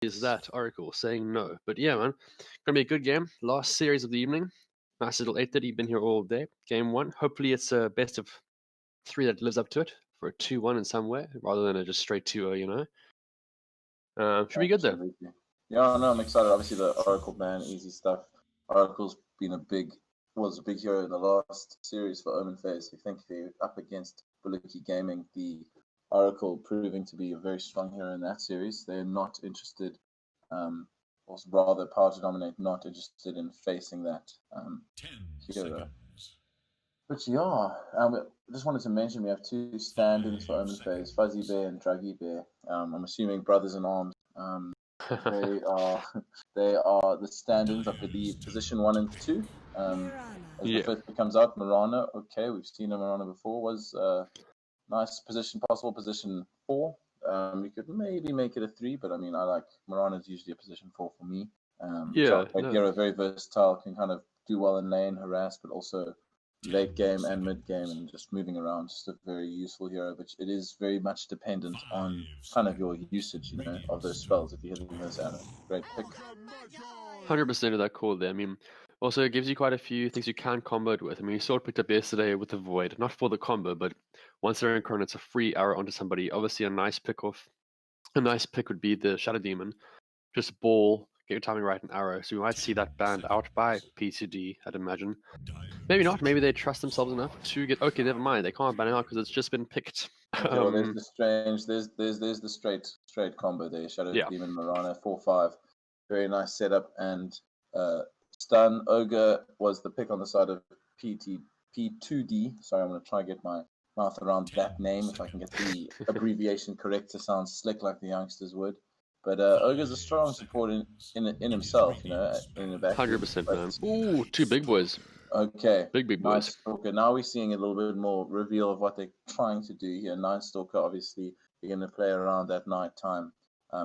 is that Oracle saying no? But yeah, man, gonna be a good game. Last series of the evening. Nice little 8:30. Been here all day. Game 1. Hopefully it's a best of 3 that lives up to it for a 2-1 in some way, rather than a just straight 2-0. You know, should be good though. Absolutely. Yeah, no, I'm excited. Obviously, the Oracle ban, easy stuff. Oracle's been was a big hero in the last series for OM3N. You think they're up against Bullocky Gaming, the Oracle proving to be a very strong hero in that series. They're not interested, or rather, Power2Dominate not interested in facing that hero. But yeah, I just wanted to mention we have 2 stand-ins for OM3N, Fuzzy Bear and Druggy Bear. I'm assuming brothers in arms. They are the stand-ins, I believe, position 1 and 2. As the first pick comes out, Marana. Okay, we've seen a Marana before. Was nice position, possible position 4. You could maybe make it a 3, but I mean, I like Marana's usually a position 4 for me. Hero, very versatile, can kind of do well in lane, harass, but also late game and mid game and just moving around. Just a very useful hero, but it is very much dependent on kind of your usage, of those spells. If you're hitting those arrows, great pick. 100% of that call there. I mean, also it gives you quite a few things you can combo it with. I mean, you saw it picked up yesterday with the Void, not for the combo, but once they're in it's a free arrow onto somebody. Obviously, a nice pick would be the Shadow Demon, just ball. Get your timing right and arrow. So we might see that banned out by P2D, I'd imagine. Maybe not. Maybe they trust themselves enough to get. Okay, never mind. They can't ban it out because it's just been picked. Okay, well, there's the strange. There's the straight combo there. Shadow Demon, Marana, 4/5. Very nice setup and stun. Ogre was the pick on the side of P2D. Sorry, I'm going to try and get my mouth around that name if I can get the abbreviation correct to sound slick like the youngsters would. But Ogre's a strong support in himself, in the back. 100%, man. Ooh, 2 big boys. Okay. Big boys. Night Stalker. Now we're seeing a little bit more reveal of what they're trying to do here. Night Stalker, obviously, they're going to play around at night time,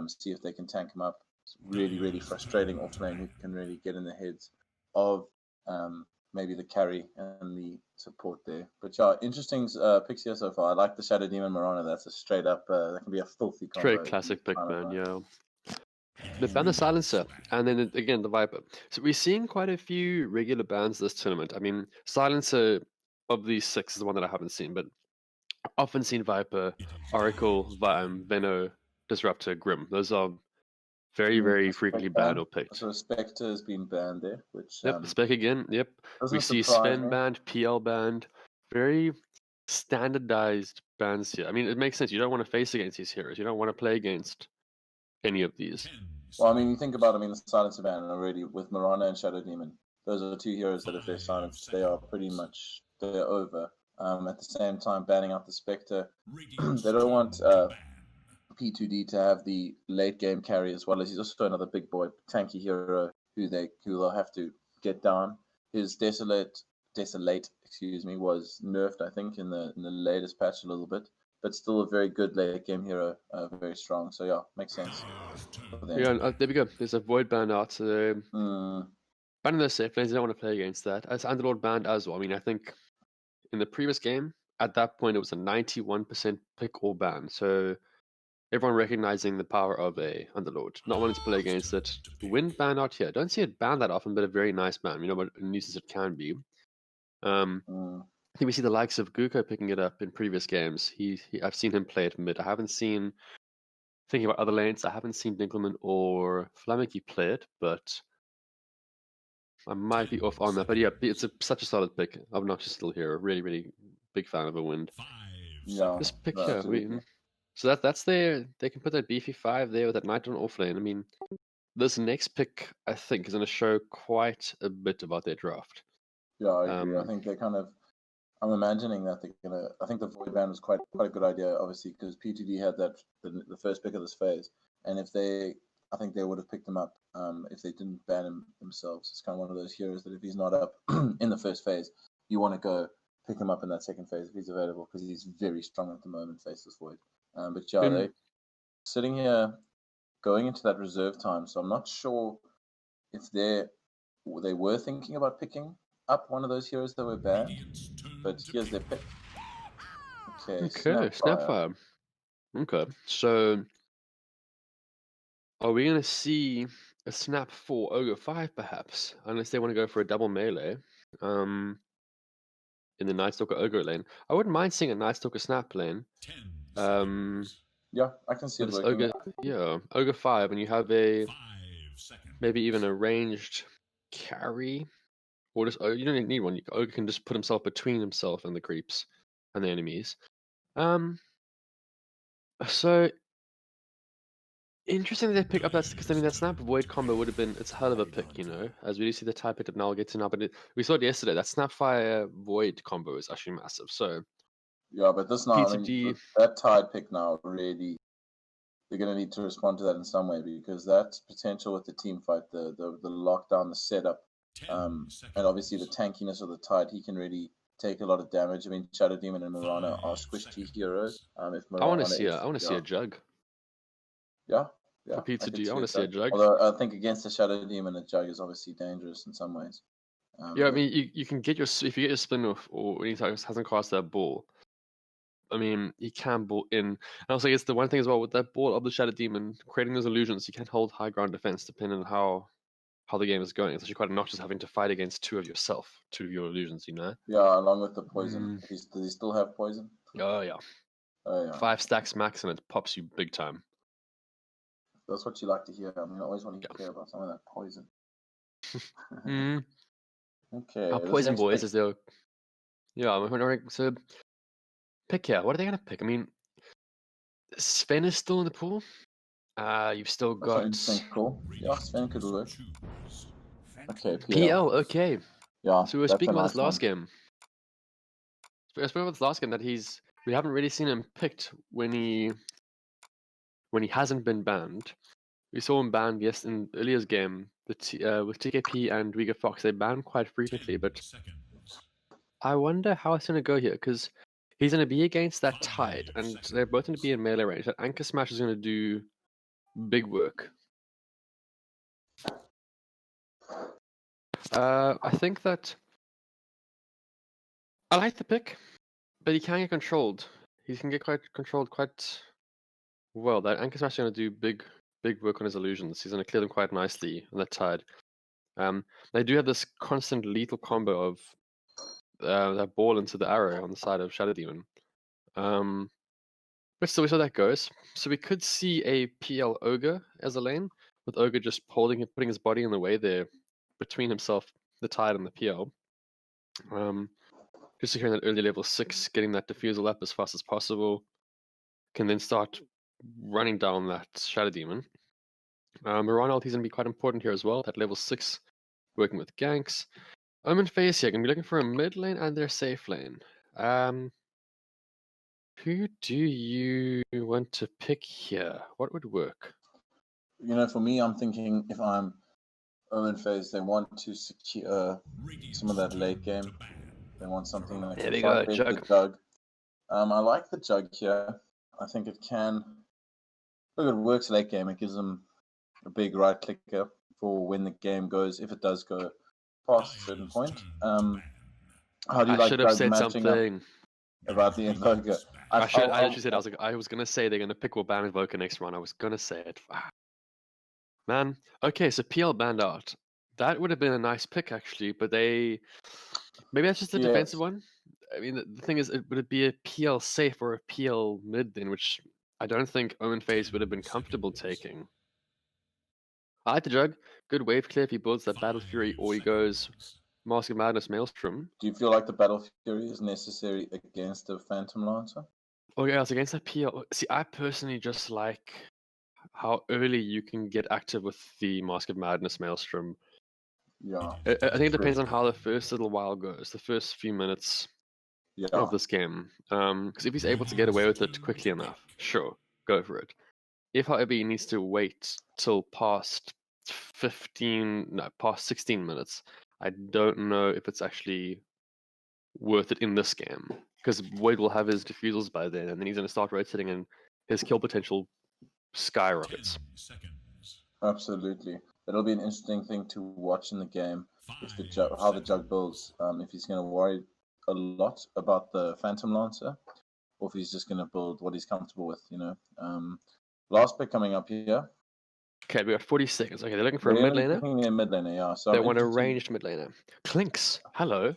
see if they can tank him up. It's really, really frustrating off-lane who can really get in the heads of maybe the carry and the support there. But yeah, interesting picks here so far. I like the Shadow Demon Marana. That's a straight up, that can be a filthy combo. Straight classic pick, man, yeah. They ban the Silencer, and then again the Viper. So we're seeing quite a few regular bans this tournament. I mean, Silencer of these 6 is the one that I haven't seen, but I've often seen Viper, Oracle, Veno, Disruptor, Grim. Those are very, very frequently banned or picked. So Spectre has been banned there, which Spec again, yep. We see Sven banned, PL banned. Very standardized bans here. I mean, it makes sense. You don't want to face against these heroes. You don't want to play against any of these. Well, I mean, you think about the Silencer ban already with Marana and Shadow Demon. Those are 2 heroes that if they're silenced, they are pretty much they're over. At the same time, banning out the Spectre, they don't want P2D to have the late game carry as well as he's also another big boy tanky hero who they'll have to get down. His Desolate, was nerfed, I think, in the latest patch a little bit, but still a very good late game hero, very strong. So yeah, makes sense. Yeah, there we go. There's a Void ban out. So banning those safe lanes, they don't want to play against that. As Underlord banned as well. I mean, I think in the previous game, at that point, it was a 91% pick or ban. So everyone recognizing the power of a Underlord, not wanting to play against it. Wind ban out here. Don't see it banned that often, but a very nice ban. You know what a nuisance it can be. I think we see the likes of Guko picking it up in previous games. I've seen him play it mid. I haven't seen, thinking about other lanes, I haven't seen Dinkelman or Flamiki play it, but I might be off on that. But yeah, it's such a solid pick. Obnoxious still here. Really, really big fan of a Wind. Yeah. This pick here. So that's there. They can put that beefy 5 there with that Knight on offlane. I mean, this next pick, I think, is going to show quite a bit about their draft. Yeah, I agree. I think they kind of. I'm imagining that they're gonna. I think the Void ban was quite a good idea, obviously, because P2D had the first pick of this phase, and I think they would have picked him up if they didn't ban him themselves. It's kind of one of those heroes that if he's not up in the first phase, you want to go pick him up in that second phase if he's available, because he's very strong at the moment. Faceless Void. But yeah, they're sitting here going into that reserve time, so I'm not sure if they were thinking about picking up one of those heroes that were banned, but here's their pick. Okay, Snapfire. Okay, so Are we going to see a snap for Ogre 5, perhaps? Unless they want to go for a double melee in the Nightstalker Ogre lane. I wouldn't mind seeing a Nightstalker snap lane. Yeah, I can see it working. Ogre, yeah, Ogre 5, and you have maybe even a ranged carry. Or just, you don't need one. Ogre can just put himself between himself and the creeps and the enemies. So interesting that they pick up that, because I mean that snap void combo would have been, it's a hell of a pick, as we do see the type picked up now. We'll get to now, but we saw it yesterday. That snapfire void combo is actually massive. So yeah, but this now, I mean, that tide pick now really, they're going to need to respond to that in some way, because that potential with the team fight, the lockdown, the setup, and obviously the tankiness of the tide, he can really take a lot of damage. I mean, Shadow Demon and Mirana are squishy heroes. If Mirana I want to see a jug. Yeah. For P2D, I want to see a jug. Although I think against the Shadow Demon, a jug is obviously dangerous in some ways. Yeah, I mean, you can get if you get your spin off, or when he hasn't cast that ball. I mean, he can ball in. And also, I guess the one thing as well with that ball of the Shadow Demon, creating those illusions, you can't hold high ground defense depending on how the game is going. It's actually quite obnoxious having to fight against two of your illusions, Yeah, along with the poison. Does he still have poison? Oh yeah. 5 stacks max and it pops you big time. That's what you like to hear. I mean, I always want to hear about some of that poison. Okay. Our poison boys is there. Yeah, I'm wondering. So, pick here. What are they gonna pick? I mean, Sven is still in the pool. You've still got. Cool. Yeah, Sven could work. Okay. PL. Okay. Yeah. So we were speaking about this last game. We spoke about this last game that we haven't really seen him picked when he hasn't been banned. We saw him banned in earlier's game with TKP and Uyghur Fox. They ban quite frequently, but I wonder how it's going to go here, because he's going to be against that tide, and they're both going to be in melee range. That Anchor Smash is going to do big work. I think that I like the pick, but he can get controlled. He can get controlled quite well. That Anchor Smash is going to do big work on his illusions. He's going to clear them quite nicely on that tide. They do have this constant lethal combo of that ball into the arrow on the side of Shadow Demon. But still, we saw that goes. So we could see a PL Ogre as a lane, with Ogre just putting his body in the way there between himself, the tide, and the PL. Just securing that early level 6, getting that defusal up as fast as possible. Can then start running down that Shadow Demon. Mirana ulti is going to be quite important here as well. That level 6, working with ganks. OM3N here, going to be looking for a mid lane and their safe lane. Who do you want to pick here? What would work? For me, I'm thinking if I'm OM3N, they want to secure some of that late game. They want something like there we go, jug. I like the jug here. I think it can. Look, it works late game. It gives them a big right clicker for when the game goes, if it does go past a certain point. How do you like should have said something about the Invoker? I literally said, I was gonna say they're gonna pick or ban Invoker next round. I was gonna say it. Man, okay, so PL banned out. That would have been a nice pick actually, but maybe that's just a defensive one. I mean, the thing is, would it be a PL safe or a PL mid then, which I don't think OM3N would have been comfortable taking. I like the jug. Good wave clear if he builds that Battle Fury or he goes Mask of Madness Maelstrom. Do you feel like the Battle Fury is necessary against a Phantom Lancer? Oh yeah, it's against that PL. See, I personally just like how early you can get active with the Mask of Madness Maelstrom. Yeah. I think it depends on how the first little while goes, the first few minutes of this game. Because if he's able to get away with it quickly enough, sure, go for it. If, however, he needs to wait till past 16 minutes, I don't know if it's actually worth it in this game. Because Void will have his defusals by then, and then he's going to start rotating, and his kill potential skyrockets. Absolutely. It'll be an interesting thing to watch in the game, how the jug builds, if he's going to worry a lot about the Phantom Lancer, or if he's just going to build what he's comfortable with, Last pick coming up here. Okay, we got 40 seconds. Okay, they're looking for a mid laner. A mid laner, yeah. So they want a ranged mid laner. Clinks, hello.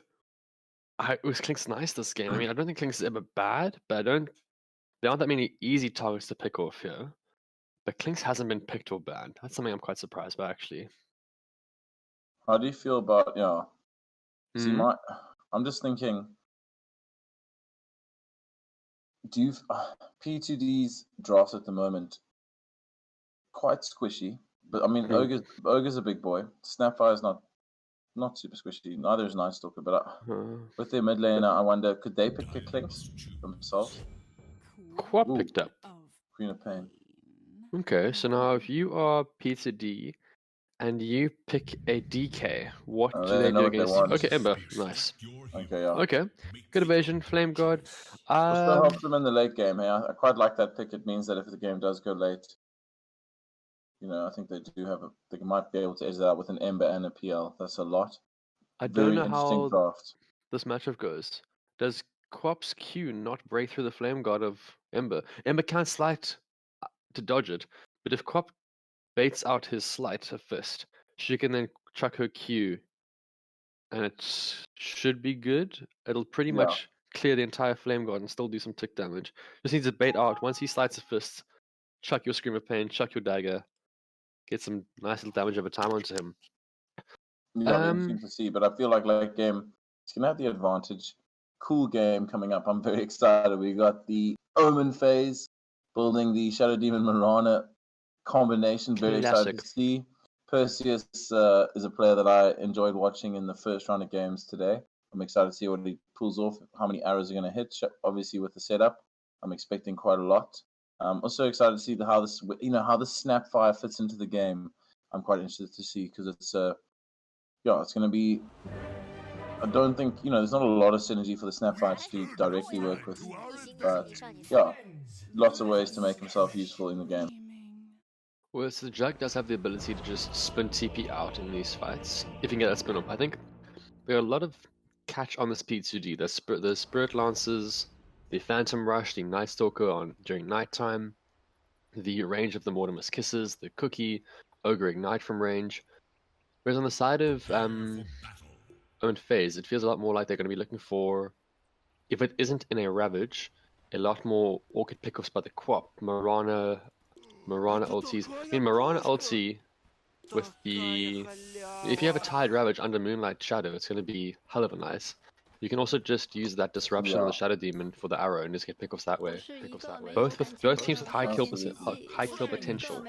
Was Clinks nice this game? I mean, I don't think Clinks is ever bad, but there aren't that many easy targets to pick off here. But Clinks hasn't been picked or banned. That's something I'm quite surprised by, actually. How do you feel about, See, I'm just thinking, do you P2D's drafts at the moment quite squishy, but I mean Ogre's a big boy. Snapfire's not super squishy. Neither is Night Stalker, but with their mid laner, I wonder could they pick a Clinks themselves? Quap picked up Queen of Pain. Okay, so now if you are P2D and you pick a DK, what do they do against you? Okay, Ember, nice. Okay, yeah. Okay, good evasion, Flame God. Still helps them in the late game. Yeah, I quite like that pick. It means that if the game does go late, I think they do have they might be able to edge that out with an Ember and a PL. That's a lot. I don't know how this matchup goes. Does Quap's Q not break through the Flame God of Ember? Ember can't slide to dodge it, but if Quap baits out his sleight of fist, she can then chuck her Q, and it should be good. It'll pretty much clear the entire Flame God and still do some tick damage. Just needs to bait out. Once he slides a fist, chuck your Scream of Pain, chuck your dagger, get some nice little damage over time onto him. Yeah, interesting to see, but I feel like late game, it's gonna have the advantage. Cool game coming up. I'm very excited. We got the OM3N building the Shadow Demon Mirana combination. Very excited to see. Perseus is a player that I enjoyed watching in the first round of games today. I'm excited to see what he pulls off, how many arrows are going to hit. Obviously, with the setup, I'm expecting quite a lot. I'm also excited to see how this Snapfire fits into the game. I'm quite interested to see because it's going to be. I don't think there's not a lot of synergy for the Snapfire to directly work with, but lots of ways to make himself useful in the game. Well, so the Jug does have the ability to just spin TP out in these fights, if you can get that spin up. I think there are a lot of catch on this P2D. The Spirit Lances, the Phantom Rush, the Night Stalker during nighttime, the range of the Mortimer's Kisses, the Cookie, Ogre Ignite from range. Whereas on the side of OM3N, it feels a lot more like they're going to be looking for, if it isn't in a Ravage, a lot more Orchid pickups by the Quap, Mirana ultis. I mean, Mirana ulti with if you have a tied Ravage under Moonlight Shadow, it's going to be hell of a nice. You can also just use that disruption of the Shadow Demon for the arrow and just get pickoffs that way. Both teams with high kill potential.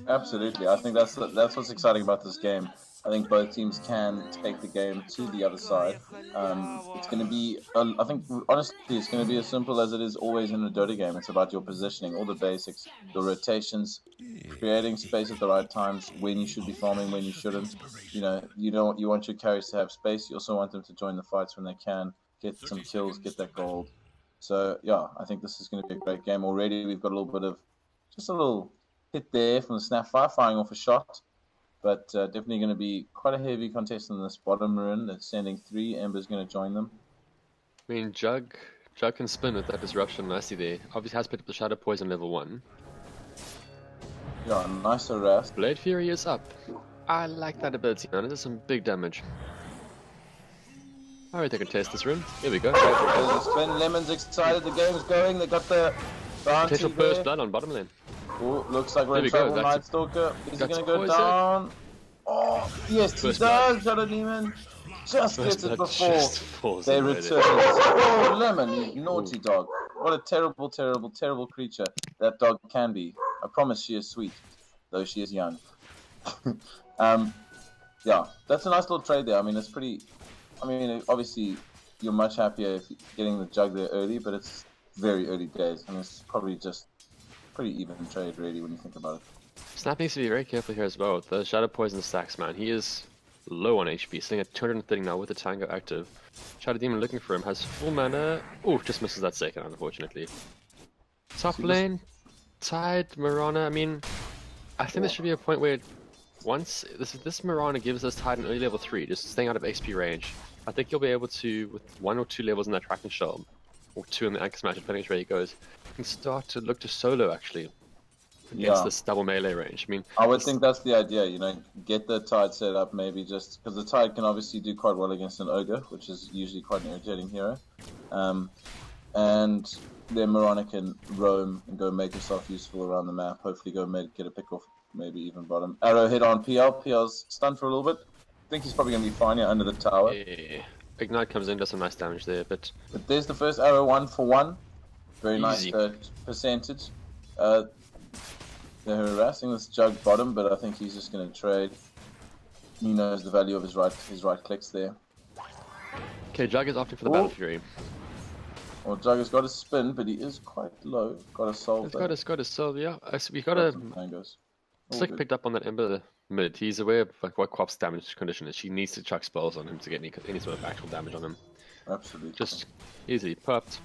Absolutely, I think that's what's exciting about this game. I think both teams can take the game to the other side. It's going to be, I think, honestly, it's going to be as simple as it is always in a Dota game. It's about your positioning, all the basics, your rotations, creating space at the right times, when you should be farming, when you shouldn't. You want your carries to have space. You also want them to join the fights when they can, get some kills, get that gold. So, I think this is going to be a great game. Already, we've got a little hit there from the Snapfire, firing off a shot. But definitely going to be quite a heavy contest in this bottom run. They're sending 3. Ember's going to join them. I mean, Jug can spin with that disruption nicely there. Obviously has picked up the Shadow Poison level 1. Yeah, nice harass. Blade Fury is up. I like that ability, man. It does some big damage. Alright, they can test this rune. Here we go. Spin. Lemon's excited. The game's going. They got the potential first blood on bottom lane. Oh, looks like we're in trouble. Night Stalker. Is he going to go down? Oh, yes, he does. Shadow Demon just gets it before they return. Oh, Lemon, you naughty dog. What a terrible, terrible, terrible creature that dog can be. I promise she is sweet, though she is young. That's a nice little trade there. I mean, it's pretty. I mean, obviously, you're much happier if getting the Jug there early, but it's very early days. I mean, it's probably just pretty even trade, really, when you think about it. Snap needs to be very careful here as well. The Shadow Poison stacks, man. He is low on HP, sitting at 230 now with the Tango active. Shadow Demon looking for him, has full mana. Oh, just misses that second, unfortunately. Top lane, tied Mirana. I mean, I think there should be a point where once this Mirana gives us tied in early level 3, just staying out of XP range, I think you'll be able to, with 1 or 2 levels in that Tracking Shell, or 2 in the Anchor Smash, depending on where he goes, you can start to look to solo, actually. against this double melee range. I mean, I would think that's the idea, you know, get the Tide set up maybe just because the Tide can obviously do quite well against an Ogre, which is usually quite an irritating hero. And then Mirana can roam and go make herself useful around the map, hopefully go get a pick off, maybe even bottom. Arrow hit on PL, PL's stunned for a little bit. I think he's probably going to be fine here under the tower. Yeah. Ignite comes in, does some nice damage there, but there's the first arrow, 1 for 1. Very easy. nice percentage. They're harassing this Jug bottom, but I think he's just going to trade. He knows the value of his right clicks there. Okay, Jug is opting for the Battle Fury. Well, Jug has got a spin, but he is quite low. Got to solve that. He's got to solve, yeah. We've got to... Slick picked up on that Ember mid. He's aware of like what Quap's damage condition is. She needs to chuck spells on him to get any sort of actual damage on him. Absolutely. Just easily popped.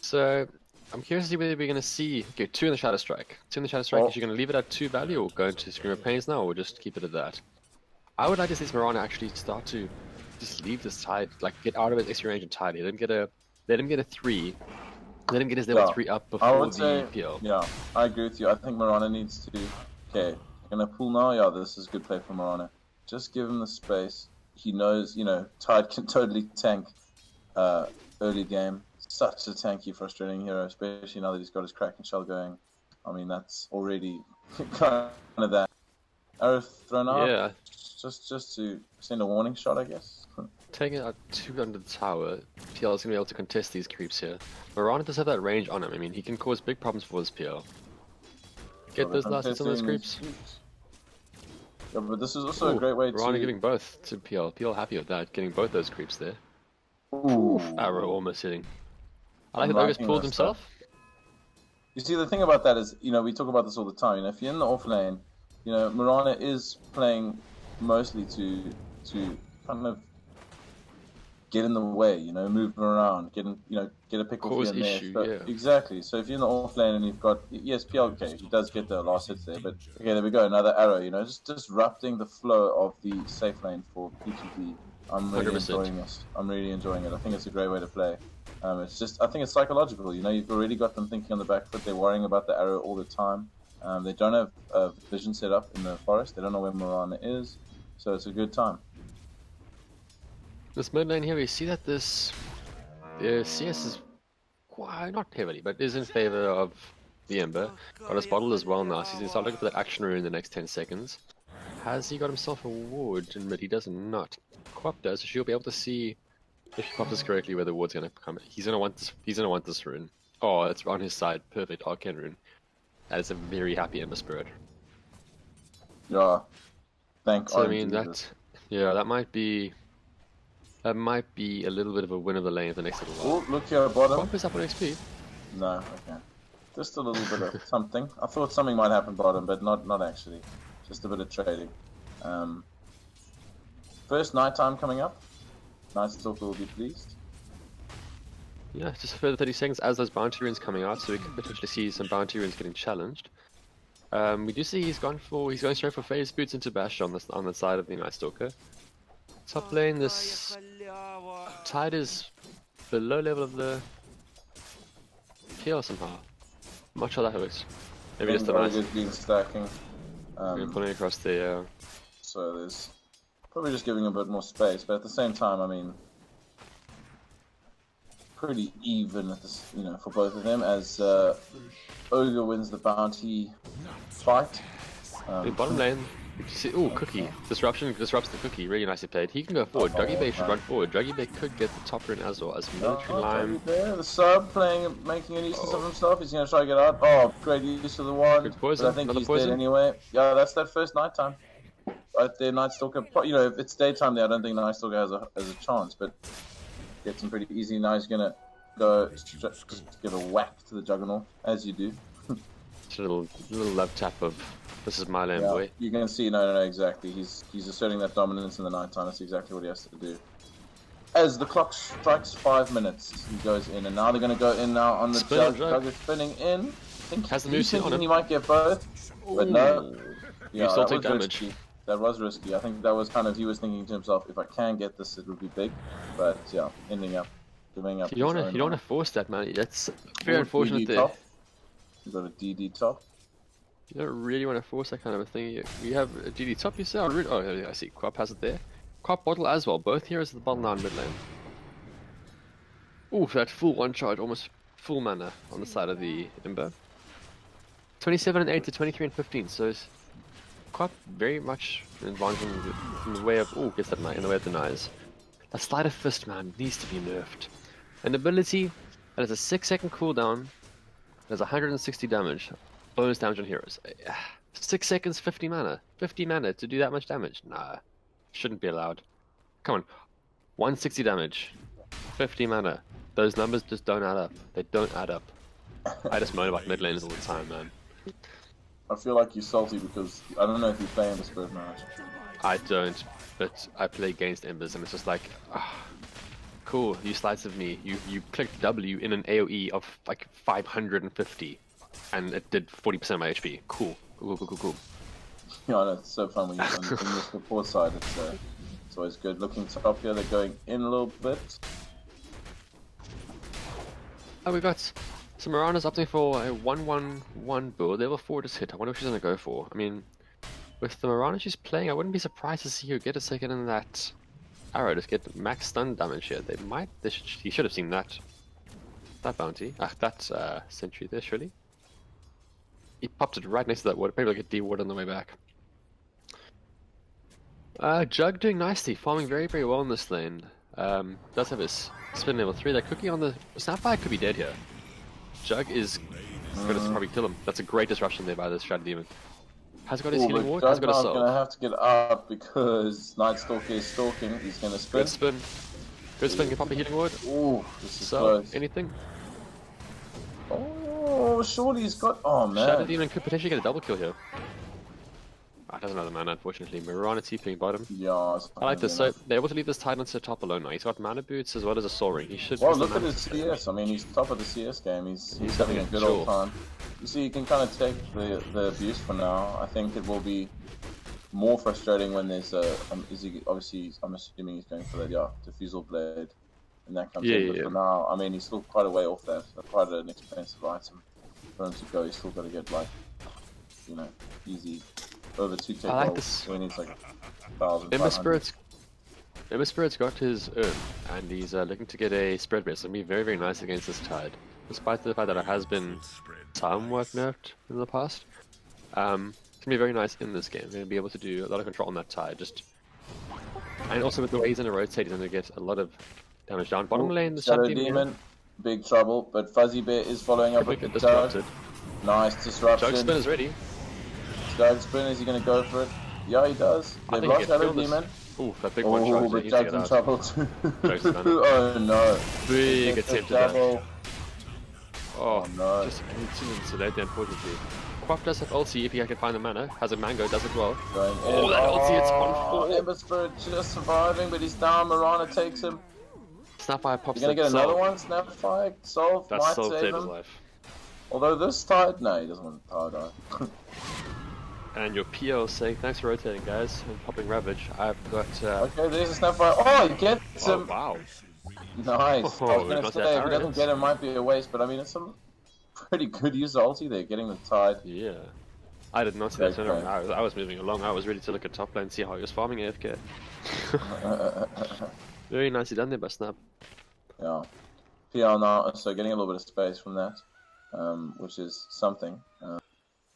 So, I'm curious to see whether we're going to see... Okay, 2 in the Shadow Strike. 2 in the Shadow Strike, is she going to leave it at 2 value or go into Scream of Pains now, or just keep it at that? I would like to see Mirana actually start to just leave this Tide, like get out of his extra range and Tide. Let him get a 3. Let him get his level 3 up before the PL. Yeah, I agree with you. I think Mirana needs to... Okay, gonna pull now? Yeah, this is good play for Mirana. Just give him the space. He knows, you know, Tide can totally tank early game. Such a tanky, frustrating hero, especially now that he's got his Kraken Shell going. I mean, that's already kind of that. Arrow thrown out? Yeah. Just to send a warning shot, I guess. Taking out 2 under the tower, PL is going to be able to contest these creeps here. Mirana does have that range on him. I mean, he can cause big problems for his PL. Get those last hits on those creeps. Yeah, but this is also a great way Mirana giving both to PL. PL happy with that, getting both those creeps there. Ooh. Arrow almost hitting. I like that Ogre's pulled himself. You see, the thing about that is, you know, we talk about this all the time. You know, if you're in the off lane, you know, Mirana is playing mostly to kind of get in the way, you know, move around, get a pick off here and there. But exactly. So if you're in the off lane and you've got, yes, PL, okay, he does get the last hits there, but okay, there we go, another arrow, you know, just disrupting the flow of the safe lane for PGP. I'm really 100%. Enjoying this. I'm really enjoying it. I think it's a great way to play. It's just, I think it's psychological, you know, you've already got them thinking on the back foot, they're worrying about the arrow all the time. They don't have a vision set up in the forest, they don't know where Mirana is, so it's a good time. This mid lane here, we see that this CS is quite, not heavily, but is in favor of the Ember. Got his bottle as well now, so he's going to start looking for that action rune in the next 10 seconds. Has he got himself a ward in mid? He does not. Quap does, so she'll be able to see, if he pops this correctly, where the ward's going to come. He's going to want this rune. Oh, it's on his side. Perfect Arcane rune. That is a very happy Ember Spirit. Yeah. So I mean, that might be a little bit of a win of the lane for the next little while. Oh, look here at bottom. Quap is up on XP. No, okay. Just a little bit of something. I thought something might happen bottom, but not actually. Just a bit of trading. First nighttime coming up. Night Stalker will be pleased. Yeah, just a further 30 seconds as those bounty runes coming out, so we can potentially see some bounty runes getting challenged. We do see he's going straight for phase boots into Bash on the side of the Night Stalker. Top lane, this Tide is below level of the PL somehow. I'm not sure that works. Maybe just a nice stacking. Pulling across the so there's probably just giving a bit more space, but at the same time, I mean, pretty even at this, you know, for both of them as Ogre wins the bounty fight. In bottom lane, oh, Cookie. Disrupts the Cookie, really nicely played. He can go forward. Druggy Bay should run forward. Druggy Bay could get the top rune as well as Military Lime. The sub making a nuisance of himself. He's going to try to get out. Oh, great use of the wand. Good poison. But I think he's dead anyway. Yeah, that's that first nighttime. Right there, Night Stalker. You know, if it's daytime there, I don't think Night Stalker has a chance, but gets him pretty easy. Now he's going to go just give a whack to the Juggernaut, as you do. Just a little love tap of, this is my lane, boy. You can see, no, exactly. He's asserting that dominance in the nighttime. That's exactly what he has to do. As the clock strikes 5 minutes, he goes in, and now they're going to go in now on the Jug. Jug is spinning in. I think he's thinking he might get both, but no. Yeah, you still take damage. Risky. That was risky. I think that was kind of, he was thinking to himself, if I can get this, it would be big. But yeah, ending up giving up. You don't want to force that, man. That's very unfortunate there. You got a DD top. You don't really want to force that kind of a thing. We have a GD top, you say? Oh, yeah, I see. Quap has it there. Quap bottle as well. Both heroes at the bottom now in mid lane. Ooh, that full one charge, almost full mana on the side of the Imber. 27 and 8 to 23 and 15, so it's quite very much an advantage in the way of, oh, gets that in the way of denies. That Sleight of Fist, man, needs to be nerfed. An ability that has a 6-second cooldown, does 160 damage, bonus damage on heroes. 6 seconds, 50 mana. 50 mana to do that much damage? Nah, shouldn't be allowed. Come on, 160 damage, 50 mana. Those numbers just don't add up. They don't add up. I just moan about mid lanes all the time, man. I feel like you're salty because I don't know if you play in the Spirit match. I don't, but I play against Embers and it's just like, cool, you slice of me. You clicked W in an AoE of like 550 and it did 40% of my HP. Cool. Cool. Yeah, I know, it's so fun when you're on the support side. It's always good. Looking top here, they're going in a little bit. Oh, we got some Mirana's opting for a 1-1-1 build. Level 4 just hit. I wonder what she's going to go for. I mean, with the Mirana she's playing, I wouldn't be surprised to see her get a second in that arrow. Just get max stun damage here. You should have seen that bounty. That sentry there, surely. He popped it right next to that ward. Maybe like a D ward on the way back. Jug doing nicely, farming very, very well in this lane. Does have his spin level 3. That cookie on the Snapfire could be dead here. Jug is going to probably kill him. That's a great disruption there by the Shadow Demon. Has got his healing ward, has got a soul. He's going to have to get up because Night Stalker is stalking. He's going to spin. Good spin, can pop a healing ward. Ooh, this is so, close. Anything? Oh, surely he's got... Oh, man. Shadow Demon could potentially get a double kill here. Doesn't have the mana, unfortunately. Mirana TPing bottom. Yeah, I like this. So they're able to leave this Titan to top alone now. He's got mana boots as well as a soul ring. He should. Well, look at his CS. I mean, he's top of the CS game. He's having a good old time. You see, you can kind of take the abuse for now. I think it will be more frustrating when there's a. Obviously, I'm assuming he's going for that diffusal blade, and that comes in. But for now, I mean, he's still quite a way off that. Quite an expensive item for him to go. He's still got to get like, easy. Over 2k. I like this. When he's like 1,000. Ember Spirit's got his Urn, and he's looking to get a spread base. It'll be very, very nice against this Tide. Despite the fact that it has been somewhat nerfed in the past, it's going to be very nice in this game. We're going to be able to do a lot of control on that Tide. And also with the way he's going to rotate, he's going to get a lot of damage down. Bottom lane, the Shadow Demon, big trouble, but Fuzzy Bear is following up with the Jug. Nice disruption. Jug spin is ready. Jug spin, is he going to go for it? Yeah, he does. They've lost Shadow Demon. Ooh, that big one shot. But Jug's in trouble too. Oh no. Big attempt at that. Oh no. Just so dead, unfortunately. Quap does have ulti if he can find the mana. Has a mango, does it well. Oh, that ulti, it's on 4. Ember Spirit just surviving, but he's down. Mirana takes him. Snapfire pops. You're gonna get another one. Snapfire, Solve, might save him. Life. Although this Tide, no, he doesn't want to Tide die. And your PO saying, thanks for rotating, guys, and popping Ravage. I've got. Okay, there's a Snapfire. Oh, he gets him! Wow. Nice. I was gonna say, if he doesn't get him, might be a waste, but I mean, it's some pretty good use of ulti there, getting the Tide. Yeah. I did not see that turnaround. I was moving along. I was ready to look at top lane and see how he was farming AFK. Very nicely done there by Snap. Yeah. PL now, so getting a little bit of space from that, which is something.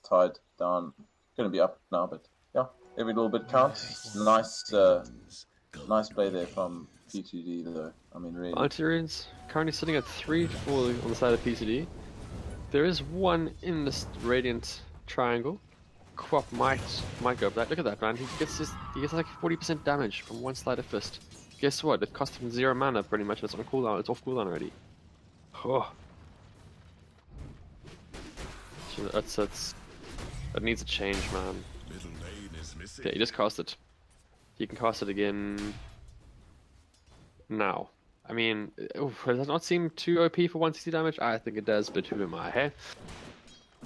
Tide down. Going to be up now, but yeah, every little bit counts. Nice, nice play there from P2D though. I mean, really. Arturians currently sitting at 3 on the side of P2D. There is one in this Radiant triangle. Quap might go for that. Look at that, man. He gets like 40% damage from one Sleight of Fist. Guess what? It cost him 0 mana pretty much. It's on cooldown. It's off cooldown already. Oh. So that needs a change, man. Okay, he just cast it. He can cast it again now. I mean, does that not seem too OP for 160 damage? I think it does, but who am I, hey?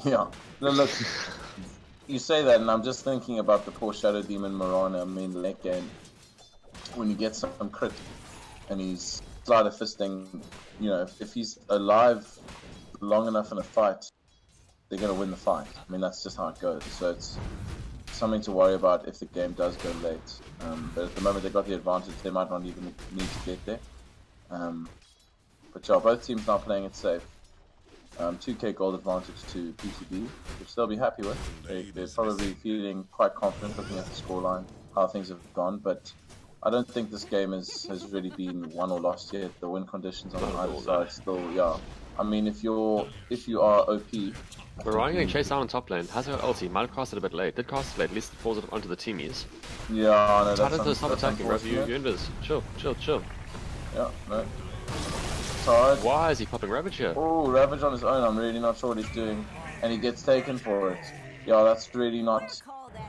Yeah. No, look, you say that, and I'm just thinking about the poor Shadow Demon Mirana. I mean, late game, when you get some crit, and he's Sleight of Fisting, if he's alive long enough in a fight, they're gonna win the fight. I mean, that's just how it goes. So it's something to worry about if the game does go late. But at the moment, they got the advantage. They might not even need to get there. But yeah, both teams now playing it safe. 2k gold advantage to P2B, which they'll be happy with. They're probably feeling quite confident looking at the scoreline, how things have gone. But I don't think this game has really been won or lost yet. The win conditions on either side still, yeah. I mean, if you are OP, Ryan getting chased down on top lane. Has got ulti. Might have cast it a bit late. Did cast it late. At least it falls onto the teamies. Yeah, I know. That's stop attacking, bro. You invis. Chill. Yeah, no. Tired. Why is he popping Ravage here? Oh, Ravage on his own. I'm really not sure what he's doing, and he gets taken for it. Yeah, that's really not.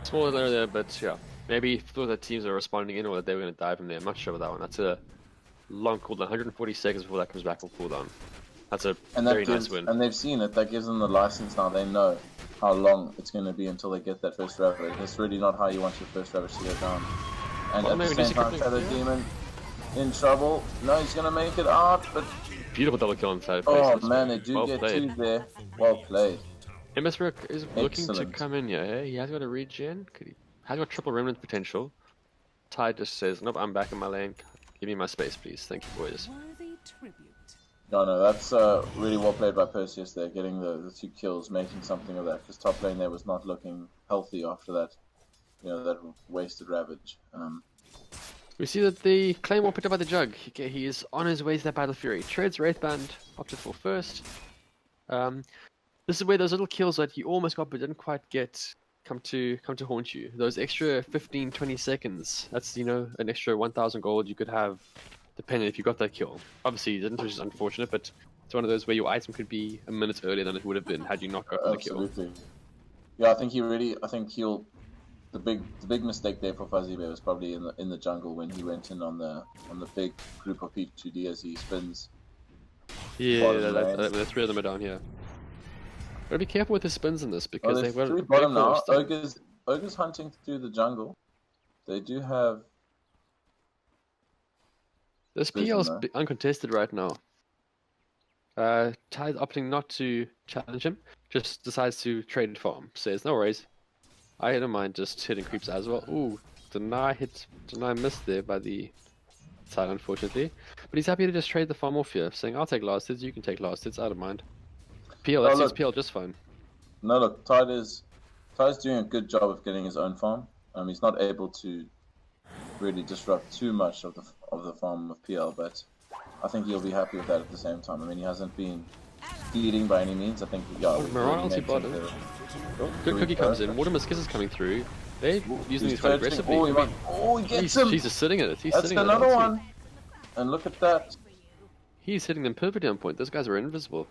Small there, but yeah. Maybe he thought that teams are responding in or that they were going to dive him there. I'm not sure about that one. That's a long cooldown. 140 seconds before that comes back on cooldown. That's a very nice win. And they've seen it. That gives them the license now. They know how long it's going to be until they get that first Ravage. That's really not how you want your first Ravage to go down. And at the same time, Shadow Demon in trouble. No, he's going to make it out, but... Beautiful double kill on side. Oh man, they do get two there. Well played. MS-Rook is looking to come in here. Hey? He has got a regen. Has got triple remnant potential. Tide just says, nope, I'm back in my lane. Give me my space, please. Thank you, boys. No, that's really well played by Perseus there, getting the 2 kills, making something of that. Because top lane there was not looking healthy after that, that wasted Ravage. We see that the Claymore picked up by the Jug. He is on his way to that Battle Fury. Treads Wraithband opted for first. This is where those little kills that you almost got but didn't quite get come to haunt you. Those extra 15-20 seconds. That's an extra 1,000 gold you could have, depending if you got that kill. Obviously, you didn't, which is unfortunate, but it's one of those where your item could be a minute earlier than it would have been had you not gotten the kill. Absolutely. Yeah, I think he'll. The big mistake there for Fuzzy Bear was probably in the jungle when he went in on the big group of P2D as he spins. Yeah, the 3 of them are down here. Gotta be careful with the spins in this because they've got 3 bottom now. Ogre's hunting through the jungle. They do have. This PL's uncontested right now. Tide opting not to challenge him, just decides to trade and farm. Says no worries. I don't mind just hitting creeps as well. Ooh, deny missed there by the side, unfortunately. But he's happy to just trade the farm off here, saying I'll take last hits, you can take last hits, I don't mind. PL, that suits PL just fine. No, look, Tide's doing a good job of getting his own farm. He's not able to really disrupt too much of the farm of PL, but I think he'll be happy with that at the same time. I mean, he hasn't been feeding by any means. I think Miran ulti bottom. Good cookie comes in. Watermus Kiss is coming through. They're using these quite aggressively. He gets him! He's just sitting at it. That's another one. And look at that. He's hitting them perfectly on point. Those guys are invisible.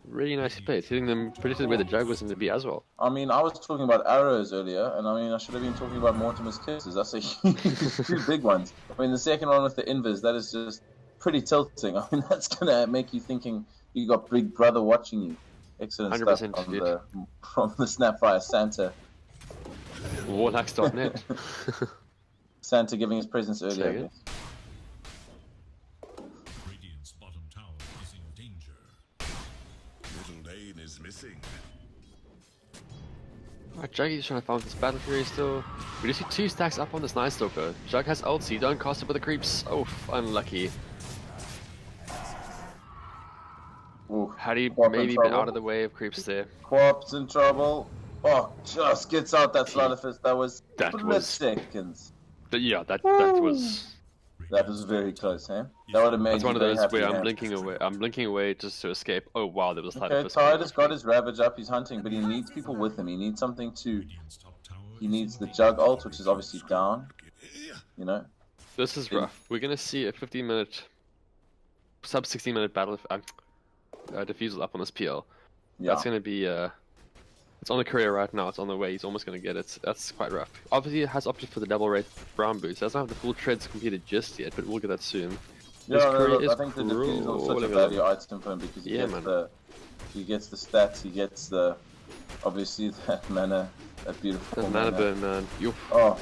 Really nicely played. Hitting them predicted where the Jug was going to be as well. I mean, I was talking about arrows earlier, and I should have been talking about Mortimer's Kisses. That's a huge, 2 big ones. I mean, the second one with the invis, that is just pretty tilting. I mean, that's going to make you thinking you got Big Brother watching you. Excellent stuff from the Snapfire Santa. Warlocks.net. Santa giving his presence earlier. Radiant's bottom tower is in danger. Middle lane is missing. Alright, Juggy's trying to farm this Battle Fury still. We do see 2 stacks up on this Night Stalker. Jug has ulti, don't cast it with the creeps. Oh, unlucky. Ooh, had he maybe been out of the way of creeps there? Quap's in trouble. Oh, just gets out that Slider Fist. That was seconds. Yeah, that was very close, eh? That would have made. That's one of those where I'm blinking away. I'm blinking away just to escape. Oh wow, there was Slider Fist. Tide has got his Ravage up. He's hunting, but he needs people with him. He needs something to. He needs the Jug ult, which is obviously down. This is rough. We're gonna see a 15-minute, sub 16-minute battle. Diffusal up on this PL. Yeah. That's gonna be it's on the courier right now, it's on the way, he's almost gonna get it. That's quite rough. Obviously it has opted for the double Wraith brown boots. It doesn't have the full treads completed just yet, but we'll get that soon. Yeah, I think the diffusal is such a value item for him because he gets the stats, he gets the obviously that mana, that beautiful mana burn, man. Oh,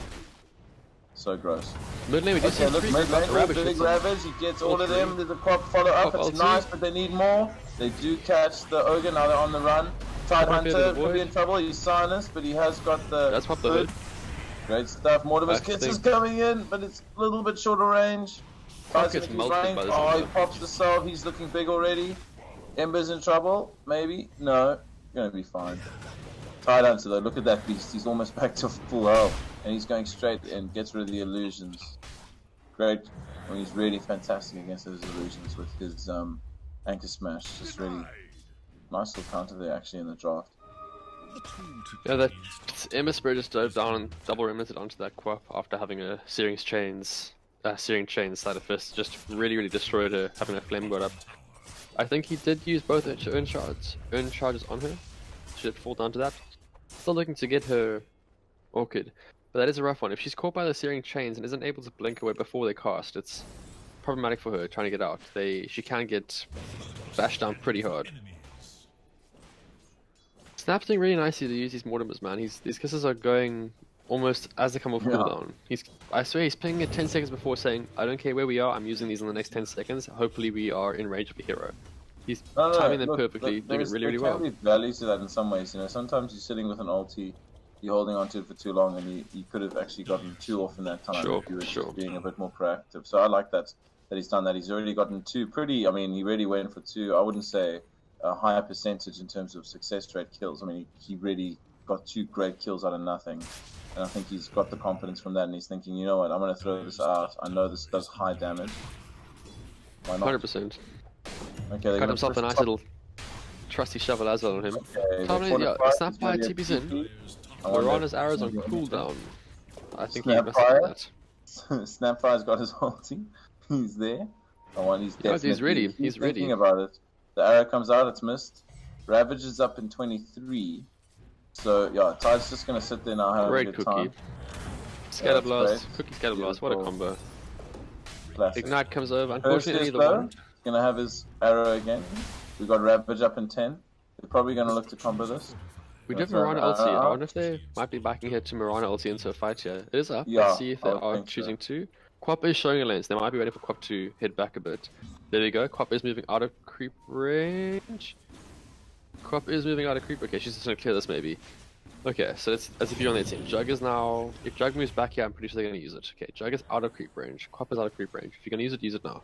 so gross. Mid lane, we just look, mid lane, big Ravage, he gets all of them. There's a Quap follow up, it's nice, but they need more. They do catch the Ogre, now they're on the run. Tide Hunter could be in trouble. He's silenced, but he has got the. That's popped the hood. Great stuff. Mortimer's Kiss is coming in, but it's a little bit shorter range. Gets melted by this. Oh, he pops the salve. He's looking big already. Ember's in trouble. Maybe. No. Gonna be fine. Tide Hunter though. Look at that beast. He's almost back to full health, and he's going straight in. Gets rid of the illusions. Great. Well, he's really fantastic against those illusions with his anchor smash. Just really nice little counter there actually in the draft. Yeah, that Ember Spirit just dove down and double remitted onto that Quap after having a Searing Chains side of fist. Just really destroyed her, having her flame got up. I think he did use both urn charges on her. She did fall down to that. Still looking to get her Orchid. But that is a rough one. If she's caught by the Searing Chains and isn't able to blink away before they cast, it's problematic for her trying to get out. She can get bashed down pretty hard. Snap's doing really nicely to use these Mortimers, man. These kisses are going almost as they come off cooldown. I swear he's pinging it 10 seconds before saying, I don't care where we are, I'm using these in the next 10 seconds. Hopefully we are in range of a hero. He's timing them perfectly, doing it really well. There can be value to that in some ways. You know, sometimes you're sitting with an ulti, you're holding onto it for too long, and you could have actually gotten 2 off in that time if you were just being a bit more proactive. So I like that he's done that. He's already gotten 2 pretty. I mean, he really went for 2. I wouldn't say a higher percentage in terms of success rate kills. I mean, he really got 2 great kills out of nothing. And I think he's got the confidence from that, and he's thinking, you know what, I'm going to throw this out. I know this does high damage. Why not? 100%. Okay, got himself a nice little trusty shovel as well on him. Okay, Snapfire TP's in. Mirana's arrows on cooldown. I think he must have that. Snapfire's got his ulti. He's there. He's definitely. He's ready. He's ready. Thinking about it. The arrow comes out. It's missed. Ravage is up in 23. So yeah, Tide's just gonna sit there now having a good time. Scatterblast, Cookie Scatterblast, what a combo. Classic. Ignite comes over, unfortunately the one. Gonna have his arrow again. We got Ravage up in 10. They're probably gonna look to combo this. We did Mirana ulti. I wonder if they might be backing here to Mirana ulti into a fight here. It is up. Let's see if they are choosing to. Quap is showing a lens. They might be waiting for Quap to head back a bit. There we go. Quap is moving out of creep range. Quap is moving out of creep. Okay, she's just gonna clear this maybe. Okay, so it's as if you're on their team. Jug is now. If Jug moves back here, I'm pretty sure they're gonna use it. Okay, Jug is out of creep range. Quap is out of creep range. If you're gonna use it now.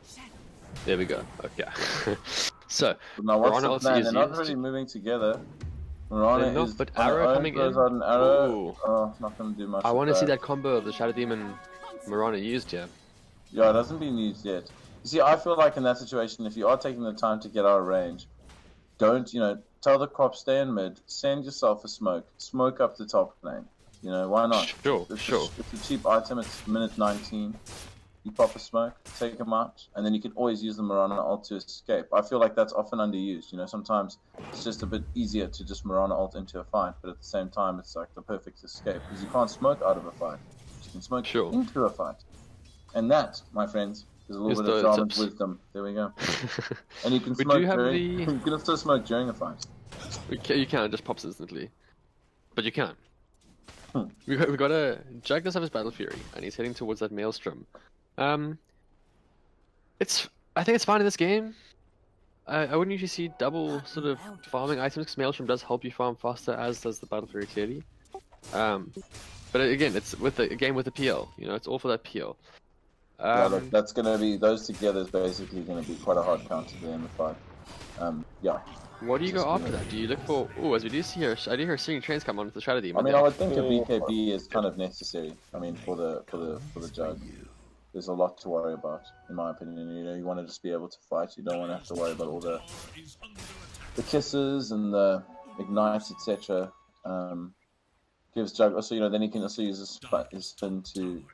There we go. Okay. So now what's the plan? They're not really moving together. Mirana is but arrow coming in. An arrow. Oh, not gonna do much. I want to see that combo of the Shadow Demon Mirana used here. Yeah, it hasn't been used yet. You see, I feel like in that situation, if you are taking the time to get out of range, don't, tell the Quap stay in mid, send yourself a smoke up the top lane. Why not? Sure. It's a cheap item, it's minute 19. You pop a smoke, take them out, and then you can always use the Mirana ult to escape. I feel like that's often underused. Sometimes it's just a bit easier to just Mirana ult into a fight, but at the same time, it's like the perfect escape because you can't smoke out of a fight. You can smoke into a fight. And that, my friends, is a little bit of Jarman's wisdom. There we go. And you can smoke you can still smoke during a fight. You can, just pops instantly. But you can. We got a Jug does have his Battle Fury, and he's heading towards that Maelstrom. I think it's fine in this game. I wouldn't usually see double sort of farming items because Maelstrom does help you farm faster, as does the Battle Fury clearly. But again, it's with a game with a PL. It's all for that PL. Yeah, look, that's gonna be those together is basically gonna be quite a hard counter there in the fight. Yeah. What do you go after that? Do you look for? Oh, as we do see here, I do hear Searing Chains come onto the Shadow Demon. I mean, I would think a BKB is kind of necessary. I mean, for the Jug. There's a lot to worry about, in my opinion. You want to just be able to fight. You don't want to have to worry about all the kisses and the ignites, etc. Gives Jug also, then he can also use his spin to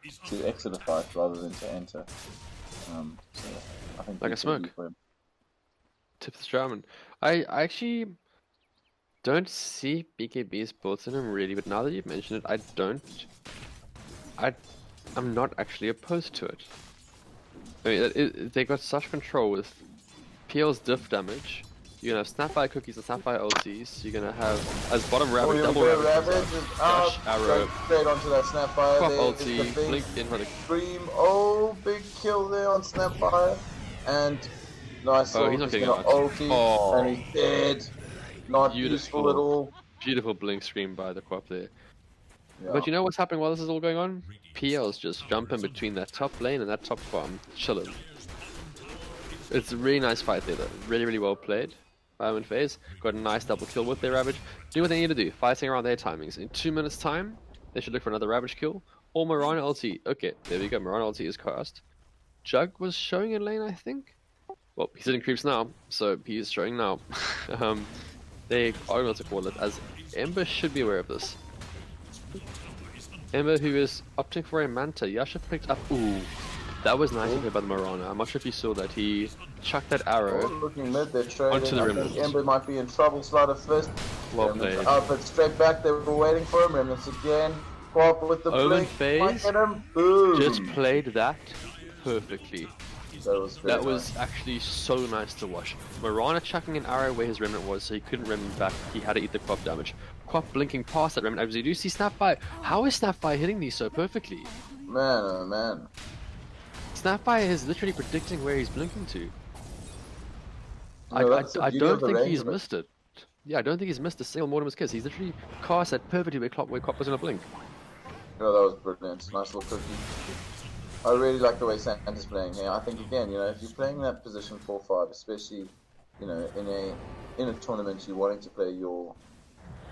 exit a fight rather than to enter. So I think like a smoke. Tip the Jarman. I actually don't see BKB's built in him really, but now that you've mentioned it, I'm not actually opposed to it. I mean, they got such control with PL's diff damage. You're gonna have Snapfire cookies and Snapfire ultis. You're gonna have as bottom Ravage, double Ravage, arrow, straight onto that Snapfire. Quap ulti, blink in for the Scream. Oh, big kill there on Snapfire, and nice. Oh, he's not getting ulti, and he's dead. not useful at all. Beautiful blink screen by the Quap there. Yeah. But you know what's happening while this is all going on? PL's just jumping between that top lane and that top farm, chilling. It's a really nice fight there though. Really well played. OM3N got a nice double kill with their Ravage. Do what they need to do, fighting around their timings. In 2 minutes time, they should look for another Ravage kill. Or Mirana ulti. Okay, there we go, Mirana ulti is cast. Jug was showing in lane, I think? Well, he's hitting creeps now, so he is showing now. They are able to call it, as Ember should be aware of this. Ember, who is opting for a Manta. Yasha picked up. Ooh, that was nicely played by the Mirana. I'm not sure if you saw that. He chucked that arrow looking mid, they're trading. onto the Remnants. Ember might be in trouble. Slider first. Well played. Up and straight back. They were waiting for him. Remnants again. Quap with the blink. OM3N just played that perfectly. That was actually so nice to watch. Mirana chucking an arrow where his remnant was, so he couldn't remnant back. He had to eat the Quap damage. Quap blinking past that remnant. As you do see Snapfire. How is Snapfire hitting these so perfectly? Man, oh man. Snapfire is literally predicting where he's blinking to. I don't think he's missed it. Yeah, I don't think he's missed a single Mortimer's Kiss. He's literally cast that perfectly where Quap was gonna blink. Oh, that was brilliant. Nice little cookie. I really like the way Santa's playing here. I think again, you know, if you're playing that position 4-5, especially, you know, in a tournament, you're wanting to play your,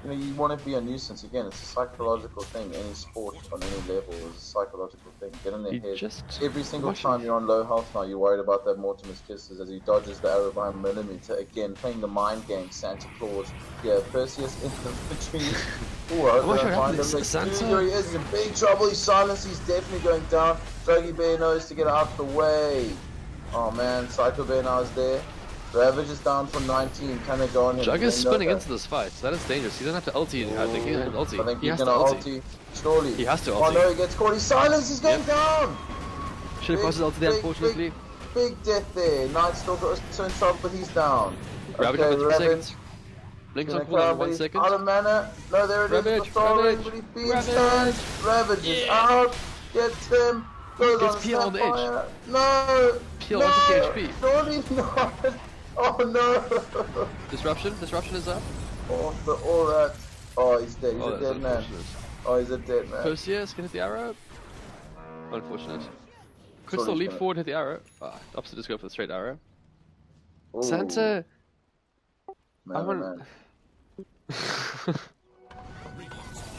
you know, you want to be a nuisance. Again, it's a psychological thing. Any sport on any level is a psychological thing. Get in their head. Every single time you're on low health now, you're worried about that Mortimer's Kisses as he dodges the arrow by a millimeter. Again, playing the mind game, Santa Claus. Yeah, Perseus in the trees. Santa. Here he is. He's in big trouble. He's silenced. He's definitely going down. Druggy Bear knows to get out the way. Oh man, Psycho Bear now is there. Ravage is down for 19. Can they go on him? Jug is spinning into this fight. So that is dangerous. He doesn't have to ulti. I think he has to ulti. I think he's gonna ulti. Surely. He has to ulti. Oh no, he gets caught. He's silenced. He's going down. Should have crossed his ulti there, unfortunately. Big death there. Nightstalker is so in trouble, but he's down. Ravage okay, for 3 seconds. Blinks on cooldown 1 second. Out of mana. No, there it is. Ravage is out. Gets him. Gets Peel on the edge. No. Peel onto KHP. Surely not. Oh no. Disruption is up. Oh, the Aurat. Oh, he's dead. He's a dead man. Oh, he's a dead man. Perseus can hit the arrow. Unfortunate. Crystal leap forward, hit the arrow. Opposite just go for the straight arrow. Ooh. Santa. Man.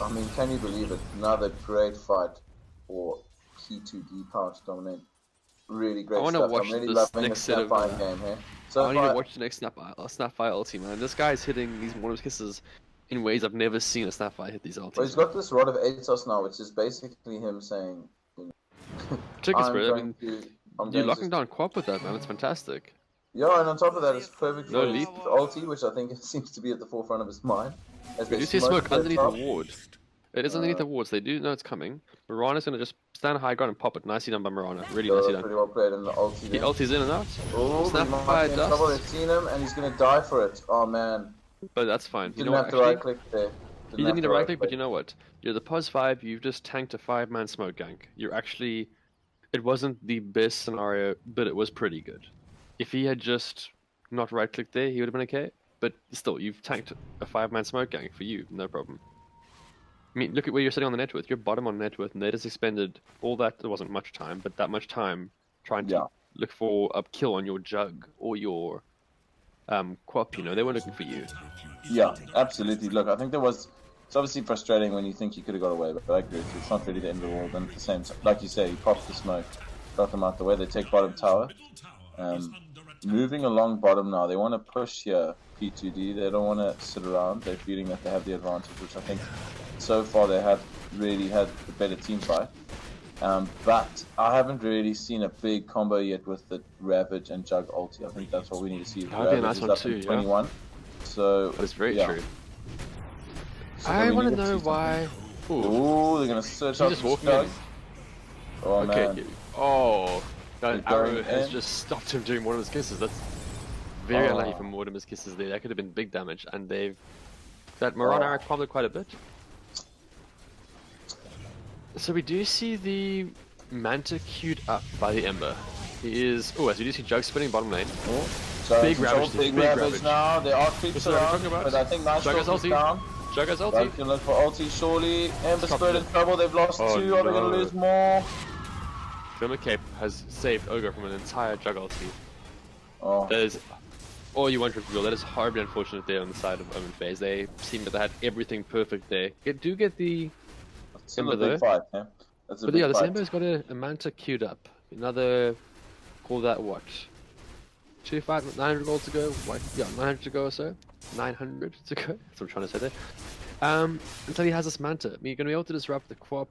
I mean, can you believe it? Another great fight for P2D Power2Dominate. Really great stuff. I'm really loving the Snapfire game here. So I need to watch the next Snapfire ulti, man. This guy's hitting these Mortimer's Kisses in ways I've never seen a Snapfire hit these ultis. Well, he's got this Rod of Atos now, which is basically him saying, you know, Tricky Spirit, I mean, you're locking down Quap with that, man. It's fantastic. Yeah, and on top of that, it's perfect no for leap. ulti, which I think seems to be at the forefront of his mind. You do see smoke underneath the ward. It is underneath the wards. They do know it's coming. Mirana's gonna just stand high ground and pop it. Nicely done by Mirana. Really nicely done. Pretty well played in the ulti. He ultis in and out. Oh, Snapfire dust. They've seen him, and he's gonna die for it. Oh man. But that's fine. Didn't have to right click there. You didn't need to right click, but you know what? You're the PHAZ5. You've just tanked a 5-man smoke gank. You're actually. It wasn't the best scenario, but it was pretty good. If he had just not right clicked there, he would have been okay. But still, you've tanked a 5-man smoke gank for you, no problem. I mean, look at where you're sitting on the net worth. You're bottom on net worth, and they just expended all that. There wasn't much time, but that much time trying to look for a kill on your Jug or your Quap. You know, they were looking for you. Yeah, absolutely. Look, I think there was. It's obviously frustrating when you think you could have got away, but I agree with you. It's not really the end of the world. And at the same time, like you say, he pops the smoke, got them out the way. They take bottom tower. Moving along bottom now, they want to push here. P2D. They don't want to sit around. They're feeling that they have the advantage, which I think. So far, they have really had a better team fight, but I haven't really seen a big combo yet with the Ravage and Jug ulti. I think that's what we need to see. That would be a nice one too, 21. So that's very true. So I want to know why. Ooh, they're gonna search out the Jug. Oh man. Oh, that arrow has just stopped him doing one of his kisses. That's very unlucky for Mortimer's Kisses there. That could have been big damage, and they've that Mirana arrow probably quite a bit. So we do see the Manta queued up by the Ember. He is... Oh, as we do see Jug spinning bottom lane. So Big Ravage, big big Ravage Ravage. now. There are creeps What's that around, talking about? but I think Nice Jug has Stroke is ulti. down. Jug has They ulti. can look for ulti surely. Ember Stop Spirit it. in trouble. They've lost Oh, 2. Are they going no. to lose more? Glimmer Cape has saved Ogre from an entire Jug ulti. Oh. That is all you want from Real. That is horribly unfortunate there on the side of OM3N. They seem to have had everything perfect there. Do get the It's still Ember a big though. fight, yeah? That's a But big yeah, this fight. Ember's got a Manta queued up. Another, call that what? 900 gold to go? What? Yeah, 900 to go or so? 900 to go? That's what I'm trying to say there. Until he has this Manta. I mean, you're going to be able to disrupt the Quap,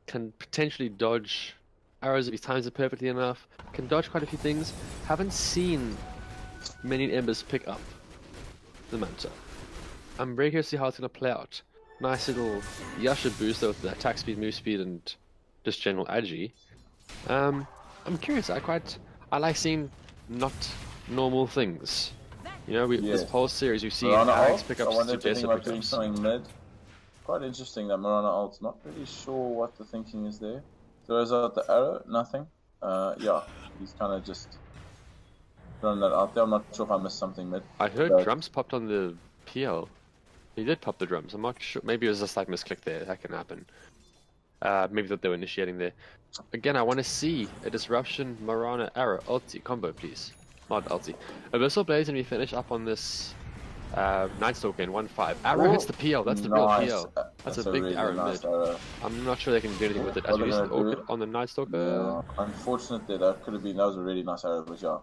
can potentially dodge arrows if he times it perfectly enough, can dodge quite a few things. Haven't seen many Embers pick up the Manta. I'm very curious to see how it's going to play out. Nice little Yasha boost with the attack speed, move speed, and just general agi. I'm curious. I like seeing not normal things. You know, this whole series we've seen Alex pick up I wonder if they Suggestive think about doing pickups. something mid. Quite interesting that Mirana ult's not really sure what the thinking is there. Throws out the arrow, nothing. Yeah, he's kind of just throwing that out there. I'm not sure if I missed something mid. I heard drums popped on the PL. He did pop the drums. I'm not sure. Maybe it was just like misclick there. That can happen. Maybe that they were initiating there. Again, I want to see a disruption Marana arrow ulti combo, please. Not ulti. Abyssal Blaze, and we finish up on this Night Stalker in 1-5. Arrow hits the PL. That's the real PL. That's a big really arrow nice mid. arrow. I'm not sure they can do anything with it. As we use the Orchid on the Night Stalker. Yeah, unfortunately, that could have been. That was a really nice arrow, but yeah,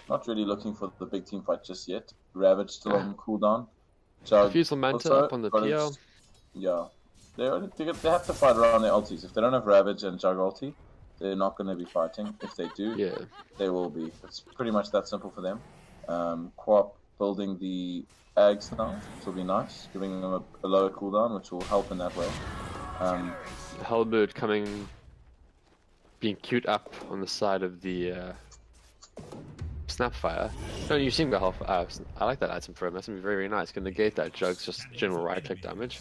not really looking for the big team fight just yet. Ravage still on cooldown. Diffusal Manta up on the PL. Yeah, they have to fight around their ultis. If they don't have Ravage and Jug ulti, they're not going to be fighting. If they do, they will be. It's pretty much that simple for them. Quap building the Ags now, which will be nice, giving them a lower cooldown, which will help in that way. Halberd being queued up on the side of the Snapfire. No, you've seen the I like that item for him. That's gonna be very, very nice. Can negate that Jug's just general right click damage.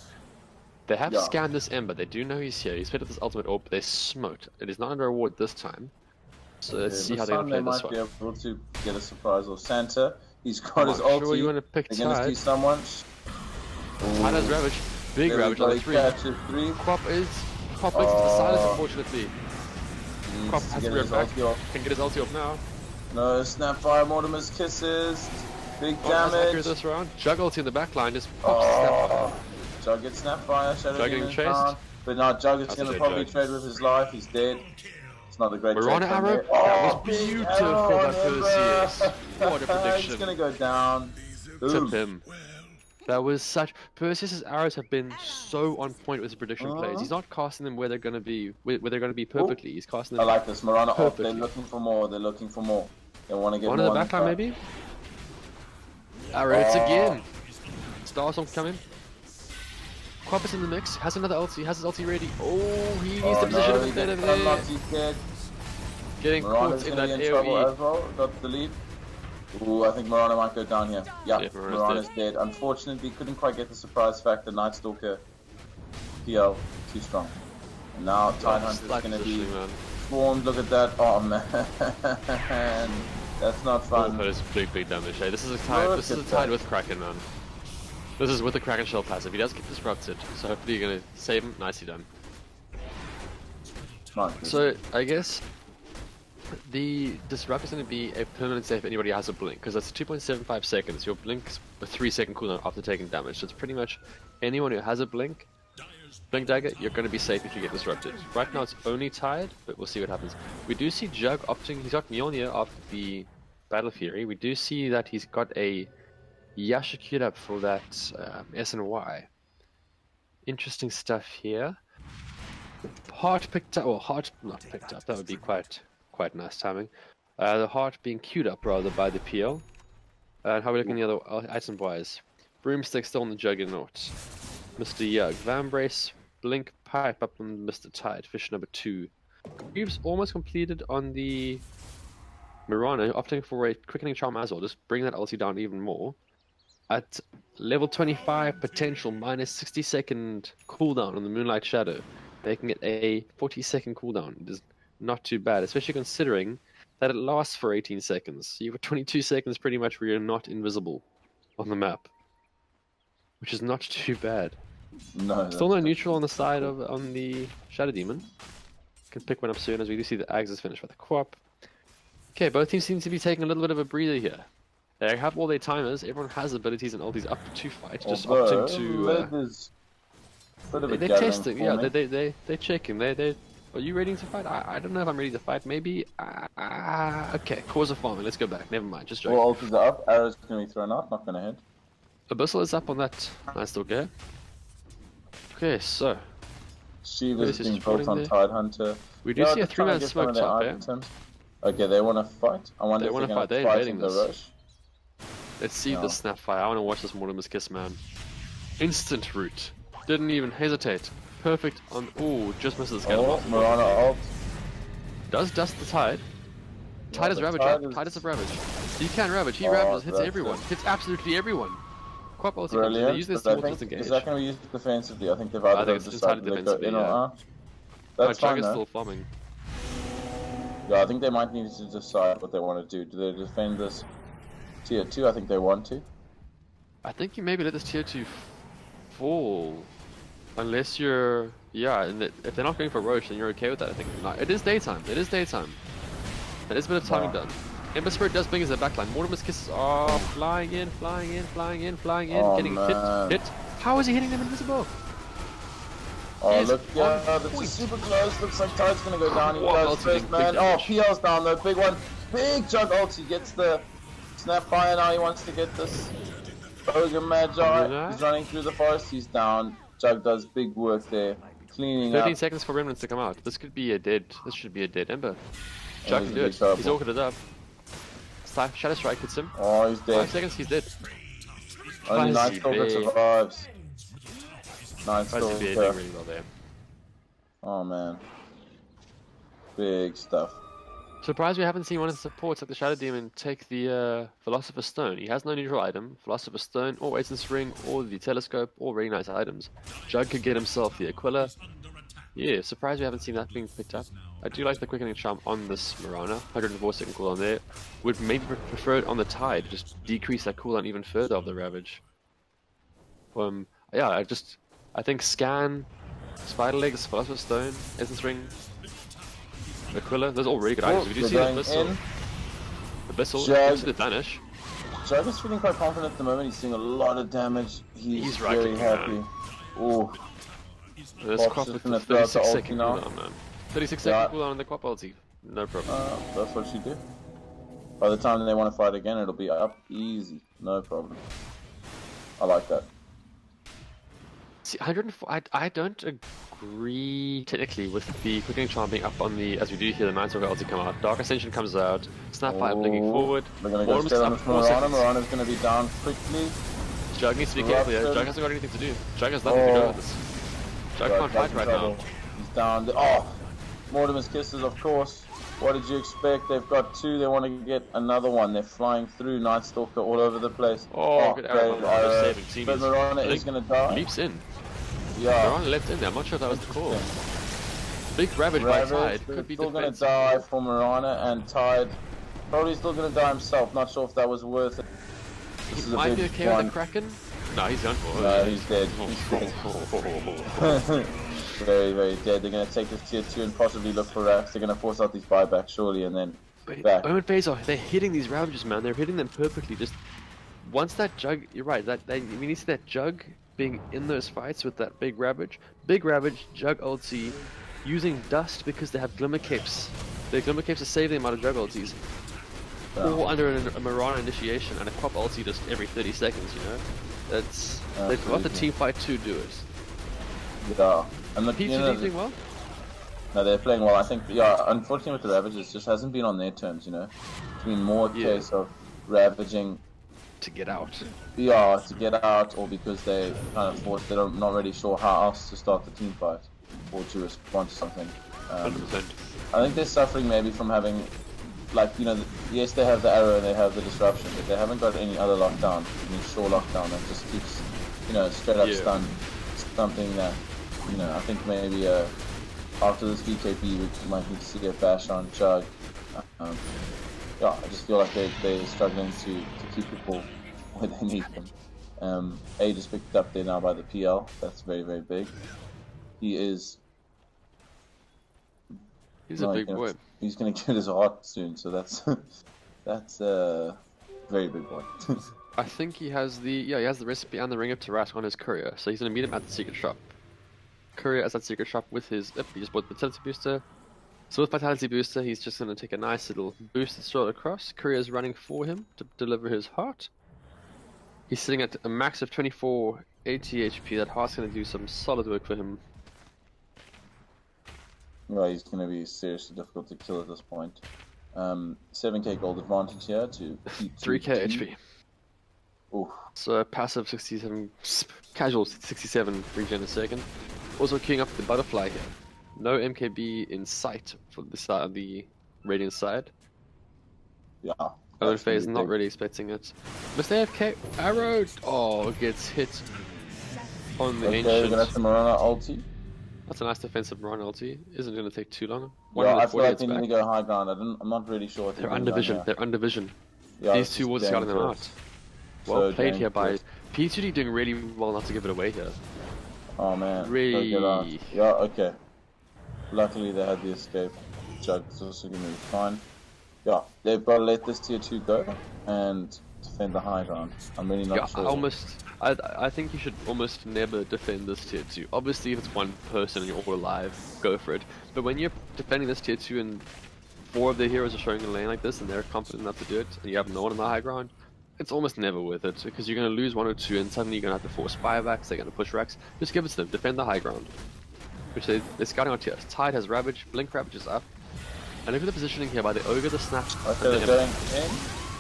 They have scanned this Ember. They do know he's here. He's put up this ultimate orb, but they smoked. It is not under reward this time. So let's see how they're gonna play this one. They might be able to get a surprise, or Santa. He's got his ulti. Sure you want to pick They're gonna see someone. Tide has Ravage. Big Ravage on the 3. Quap is to the silence, unfortunately. Quap has to react back. Can get his ulti off now. No, Snapfire, Mortimer's kisses. Big damage. This round. Jug ulti in the back line just pops Snapfire. Jug gets Snapfire, Shadow Jug getting chased. But now Jug is going to probably trade with his life. He's dead. It's not a great trade. Arrow. That was beautiful, that Perseus. What a prediction. He's going to go down. Tip him. That was such. Perseus's arrows have been so on point with his prediction plays. He's not casting them where they're going to be, perfectly. He's casting them. I like this. Mirana off. They're looking for more. They want to get one more. In the backline, maybe. Arrow hits again. Starstorm coming. Quap is in the mix. Has another ulti. Has his ulti ready. Oh, he needs the position of the dead there. Getting caught in that AoE. Well. Got the lead. Ooh, I think Mirana might go down here. Yeah, Mirana's dead. Unfortunately, couldn't quite get the surprise factor. Night Stalker PL too strong. And now Tide Hunter is going to be swarmed. Look at that. Oh man, that's not fun. That is big damage. Hey, this is a tide. This is a tide with Kraken, man. This is with the Kraken Shell passive. He does get disrupted, so hopefully you're going to save him. Nicely done. So I guess the disrupt is going to be a permanent save if anybody has a blink, because that's 2.75 seconds. Your blink's a 3-second cooldown after taking damage. So it's pretty much anyone who has a blink dagger, you're going to be safe if you get disrupted. Right now it's only Tide, but we'll see what happens. We do see Jug opting. He's got Mjolnir after the Battle Fury. We do see that he's got a Yasha queued up for that S and Y. Interesting stuff here. Heart picked up, or heart not picked up. That would be quite nice timing. The heart being queued up rather by the PL. And how are we looking the other item wise? Broomstick still on the Juggernaut. Mr. Yug. Vambrace, Blink, Pipe up on Mr. Tide. Fish number 2. Greaves almost completed on the Mirana, opting for a quickening charm as well. Just bring that ulti down even more. At level 25 potential minus 60-second cooldown on the Moonlight Shadow. They can get a 40-second cooldown. It is not too bad, especially considering that it lasts for 18 seconds. You've got 22 seconds pretty much where you're not invisible on the map, which is not too bad. No. Still no neutral on the side of on the Shadow Demon. Can pick one up soon as we do see the Ags is finished with the Quap. Okay, both teams seem to be taking a little bit of a breather here. They have all their timers. Everyone has abilities and ultis up to fight. Just opting to. They're testing. Yeah, they're checking. Are you ready to fight? I don't know if I'm ready to fight. Maybe. Okay, cause of farming. Let's go back. Never mind. Just joking. All ultis are up. Arrows going to be thrown out. Not going to hit. Abyssal is up on that. Nice still go. Okay, so. Shiva's being built on Tide Hunter. We do see a 3-man smoke top there. Okay, they want to fight. I wonder if they're going to fight in the rush. Let's see the Snapfire. I want to watch this Mortimer's Kiss, man. Instant root. Didn't even hesitate. Perfect on. Ooh, just misses the scale. Mirana ult. Does dust the Tide. Tide is Ravage up. Tide is a Ravage. He can Ravage. He ravages. Hits everyone. Hits absolutely everyone. Quite well. They use this to disengage. Is that going to be used defensively? I think they've either decided to go in or out. That's fine. Jug is still farming. Yeah, I think they might need to decide what they want to do. Do they defend this tier 2? I think they want to. I think you maybe let this tier 2 fall. Unless you're... Yeah, and if they're not going for Roche, then you're okay with that, I think. No, it is daytime. It is daytime. There is a bit of timing done. Ember Spirit does bring us a backline. Mortimer's Kisses are flying in, getting hit. How is he hitting them invisible? Oh, look, yeah, that's super close. Looks like Tide's gonna go down. He does first, man. Oh, PL's down though. Big one. Big Jug ult. He gets the Snapfire now. He wants to get this Ogre Magi. He's running through the forest. He's down. Jug does big work there. Cleaning 13 up. seconds for Remnants to come out. This could be a dead. This should be a dead Ember. Jug can do it. He's orchid it up. Shadow Strike hits him. Oh, he's dead. 5 seconds, he's dead. Only Night Stalker survives. Night Stalker. Really well there. Oh man. Big stuff. Surprised we haven't seen one of the supports like the Shadow Demon take the Philosopher's Stone. He has no neutral item. Philosopher's Stone, or Essence Ring, or the Telescope, all really nice items. Jug could get himself the Aquila. Yeah, surprised we haven't seen that being picked up. I do like the Quickening Charm on this Mirana. 104 second cooldown there. Would maybe prefer it on the Tide, just decrease that cooldown even further of the Ravage. Yeah, I think Scan, Spider Legs, Philosopher's Stone, Essence Ring, Aquila, those are all really good items. We do see the Abyssal. Abyssal into the Vanish. Jug is feeling quite confident at the moment. He's seeing a lot of damage. He's very happy. Oh. Let's crop with the 36 second cooldown, man. 36 second cooldown on the Quap ulti. No problem. That's what you do. By the time they want to fight again, it'll be up easy. No problem. I like that. See, 104. I don't agree technically with the Quickening Charm being up on the, as we do hear the Night Stalker ulti come out. Dark Ascension comes out. Snapfire blinking forward. They're going to go straight on this Mirana. Mirana's going to be down quickly. Jug needs to be careful here. Jug hasn't got anything to do. Jug has nothing to do with this. Jug can't fight right now. He's down. Oh! Mortimer's Kisses, of course. What did you expect? They've got 2. They want to get another one. They're flying through Night Stalker all over the place. Oh, good arrow. But Mirana is going to die. Leaps in. Yeah. Mirana left in there. I'm not sure if that was the call. Big Ravage by Tide. Could be still going to die for Mirana, and Tide probably still going to die himself. Not sure if that was worth it. This is might be okay with the Kraken. No, he's done for. No, he's dead. Very, very dead. They're going to take this tier 2 and possibly look for racks. They're going to force out these buybacks surely, and then back. OM3N they're hitting these Ravages, man. They're hitting them perfectly. Just once that Jug, you're right. We need to see that Jug being in those fights with that big Ravage, Jug ulti, using dust because they have Glimmer Capes. Their Glimmer Capes to save them out of Jug ultis. Or under a Mirana initiation and a Quap ulti just every 30 seconds, you know? They've got the team fight to do it. Yeah. And the PG doing well? No, they're playing well. I think, yeah, unfortunately with the Ravages, just hasn't been on their terms, you know? It's been more a case of ravaging to get out. Yeah, to get out, or because they kind of forced, they're not really sure how else to start the team fight, or to respond to something. 100%. I think they're suffering maybe from having, like, you know, yes, they have the arrow and they have the disruption, but they haven't got any other lockdown, any sure lockdown that just keeps, you know, straight up stun. Something that, you know, I think maybe after this BKB we might need to see a bash on Jug. Yeah, I just feel like they're struggling to keep people where they need them. A just picked up there now by the PL. That's very, very big. He's a big boy. He's gonna get his heart soon, so that's a very big boy. I think he has the recipe and the ring of Taras on his courier, so he's gonna meet him at the secret shop. Courier as that secret shop with his he just bought the vitality booster. So with vitality booster, he's just gonna take a nice little boost straight across. Courier's running for him to deliver his heart. He's sitting at a max of 2480 HP. That heart's gonna do some solid work for him. Well, he's going to be seriously difficult to kill at this point. 7k gold advantage here to keep 3k HP. Oof. So passive 67, casual 67 regen a second. Also queuing up the butterfly here. No MKB in sight for the side of the Radiant side. Yeah. OM3N is not really expecting it. Mr. AFK arrow. Oh, gets hit on the ancient. We're gonna have the Marana ulti. That's a nice defensive Marana ulti. Isn't going to take too long. Yeah, I feel like they need to go high ground. I'm not really sure what they're under vision. They're under vision. Yeah, these two wards scouting them out. Well played here by P2D, doing really well not to give it away here. Oh man. Really? Yeah, okay. Luckily they had the escape. Jug's also going to be fine. Yeah, they've got to let this tier 2 go and defend the high ground. I'm really not sure. I think you should almost never defend this tier 2. Obviously, if it's one person and you're all alive, go for it. But when you're defending this tier 2 and 4 of their heroes are showing a lane like this and they're confident enough to do it, and you have no one on the high ground, it's almost never worth it, because you're going to lose 1 or 2 and suddenly you're going to have to force buybacks, they're going to push racks. Just give it to them, defend the high ground. Which they're scouting on tiers. Tide has Ravage, Blink Ravage is up. And look at the positioning here by the Ogre, the Snap. Okay, they're going in.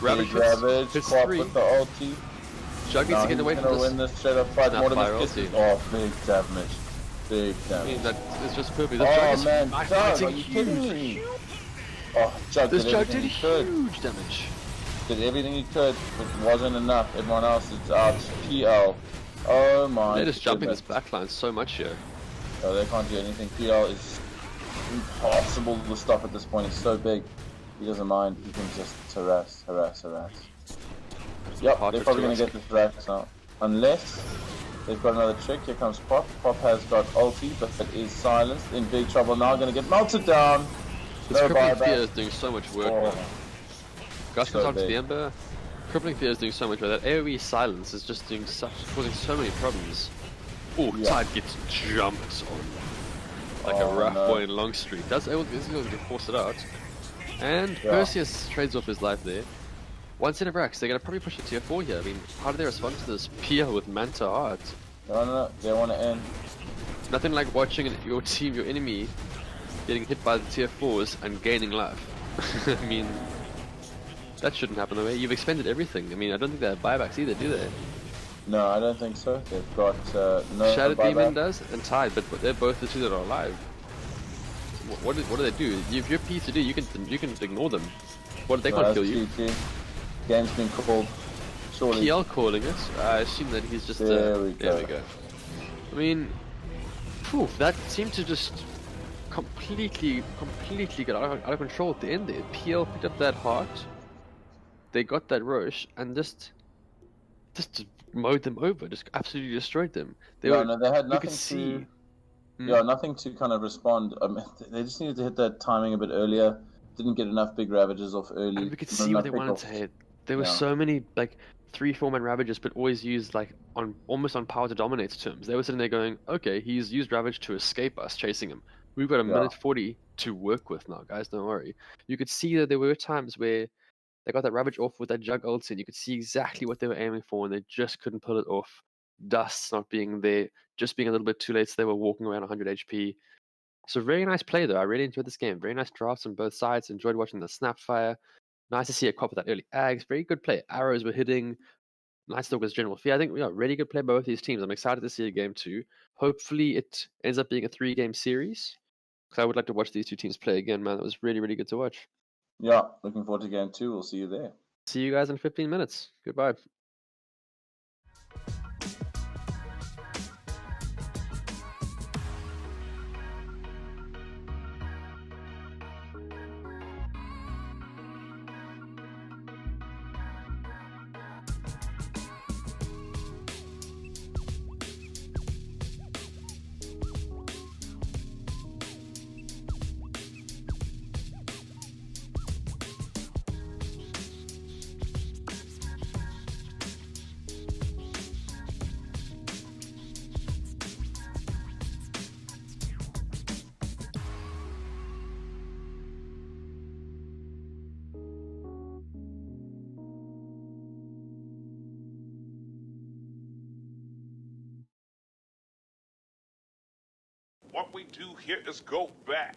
Ravage hits 3. With the ulti. Jug needs to get away from this. Win this straight up fight. More oh, big damage. Big damage. I mean, that is just perfect. Oh man, Jug, are you kidding me? Oh, Jug this Jug did huge damage. Did everything he could, but it wasn't enough. Everyone else is out. PL. Oh my. They're just jumping this backline so much here. Oh, they can't do anything. PL is impossible to stop at this point. He's so big. He doesn't mind. He can just harass. Yep, they're probably going to get this Drax now. Unless they've got another trick. Here comes Pop. Pop has got ulti, but it is silenced. In big trouble now. Going to get melted down. This Crippling Fear is doing so much work. Gush comes onto the Ember. Crippling Fear is doing so much work. That AoE silence is just doing causing so many problems. Oh, yeah. Tide gets jumped on. Like a rough boy in long street. Is able to force it out. And Perseus trades off his life there. One set of racks, they're going to probably push it tier 4 here. I mean, how do they respond to this PL with Manta Art? No, they want to end. Nothing like watching your team, your enemy, getting hit by the tier 4s and gaining life. I mean, that shouldn't happen the way. You've expended everything. I mean, I don't think they have buybacks either, do they? No, I don't think so. They've got no Shadow Demon does, and Tide, but they're both the two that are alive. What do they do? If you're P2D, you can ignore them. What, they can't kill you. Game's been called. Surely. PL calling it. I assume that he's just. There we go. I mean, that seemed to just completely get out of control at the end there. PL picked up that heart. They got that Roche and just mowed them over. Just absolutely destroyed them. They had nothing to. Yeah, nothing to kind of respond. They just needed to hit that timing a bit earlier. Didn't get enough big ravages off early. And we could see what they wanted to hit. There were so many like 3-4-man ravages, but always used like almost on Power2Dominate terms. They were sitting there going, okay, he's used ravage to escape us chasing him. We've got a minute 40 to work with now, guys. Don't worry. You could see that there were times where they got that ravage off with that Jug ulti, and you could see exactly what they were aiming for, and they just couldn't pull it off. Dust not being there, just being a little bit too late, so they were walking around 100 HP. So very nice play though. I really enjoyed this game. Very nice drafts on both sides. Enjoyed watching the Snapfire. Nice to see a cop with that early Ags. Very good play. Arrows were hitting. Nightstalker's general fear. I think really good play by both these teams. I'm excited to see a game 2. Hopefully it ends up being a 3-game series, because I would like to watch these two teams play again, man. It was really, really good to watch. Yeah, looking forward to game 2. We'll see you there. See you guys in 15 minutes. Goodbye. What we do here is go back.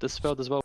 This failed as well.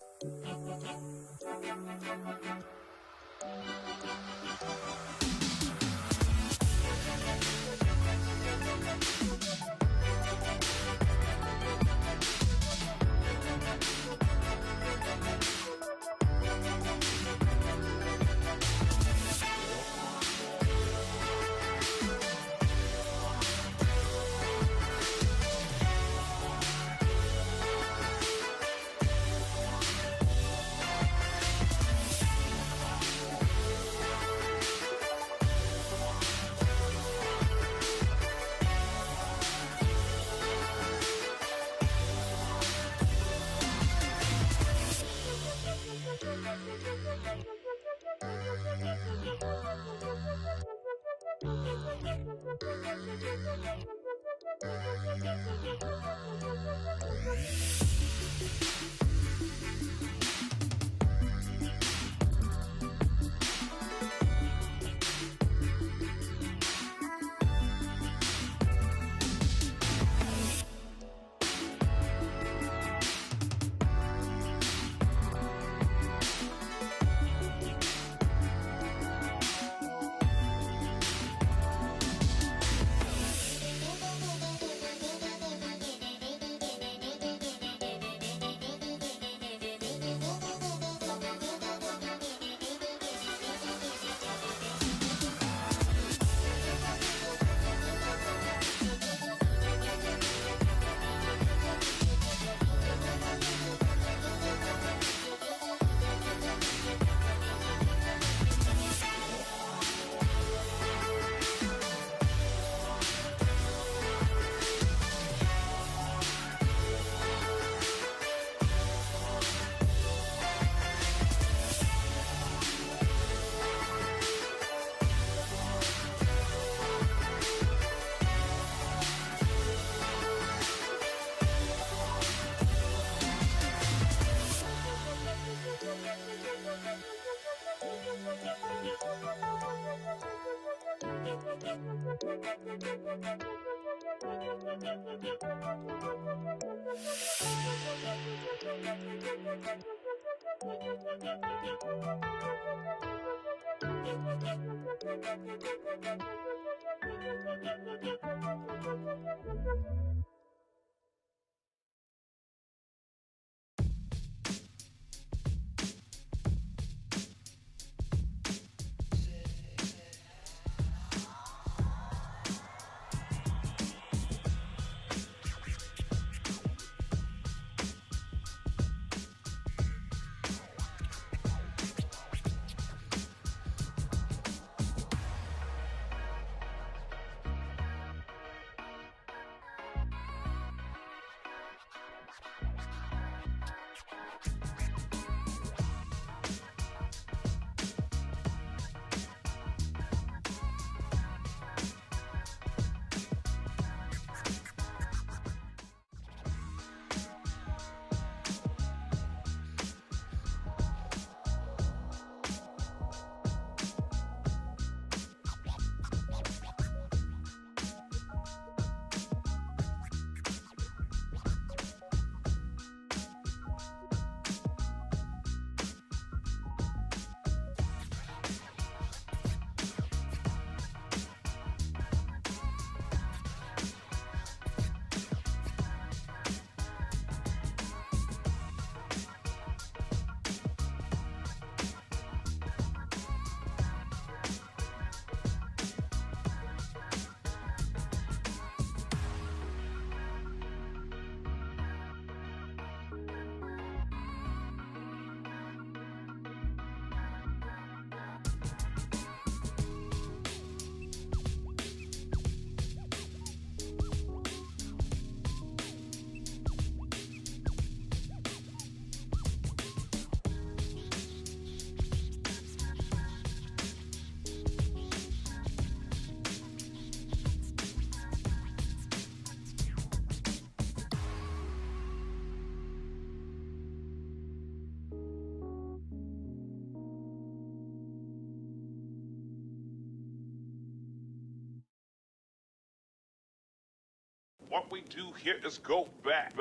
What we do here is go back.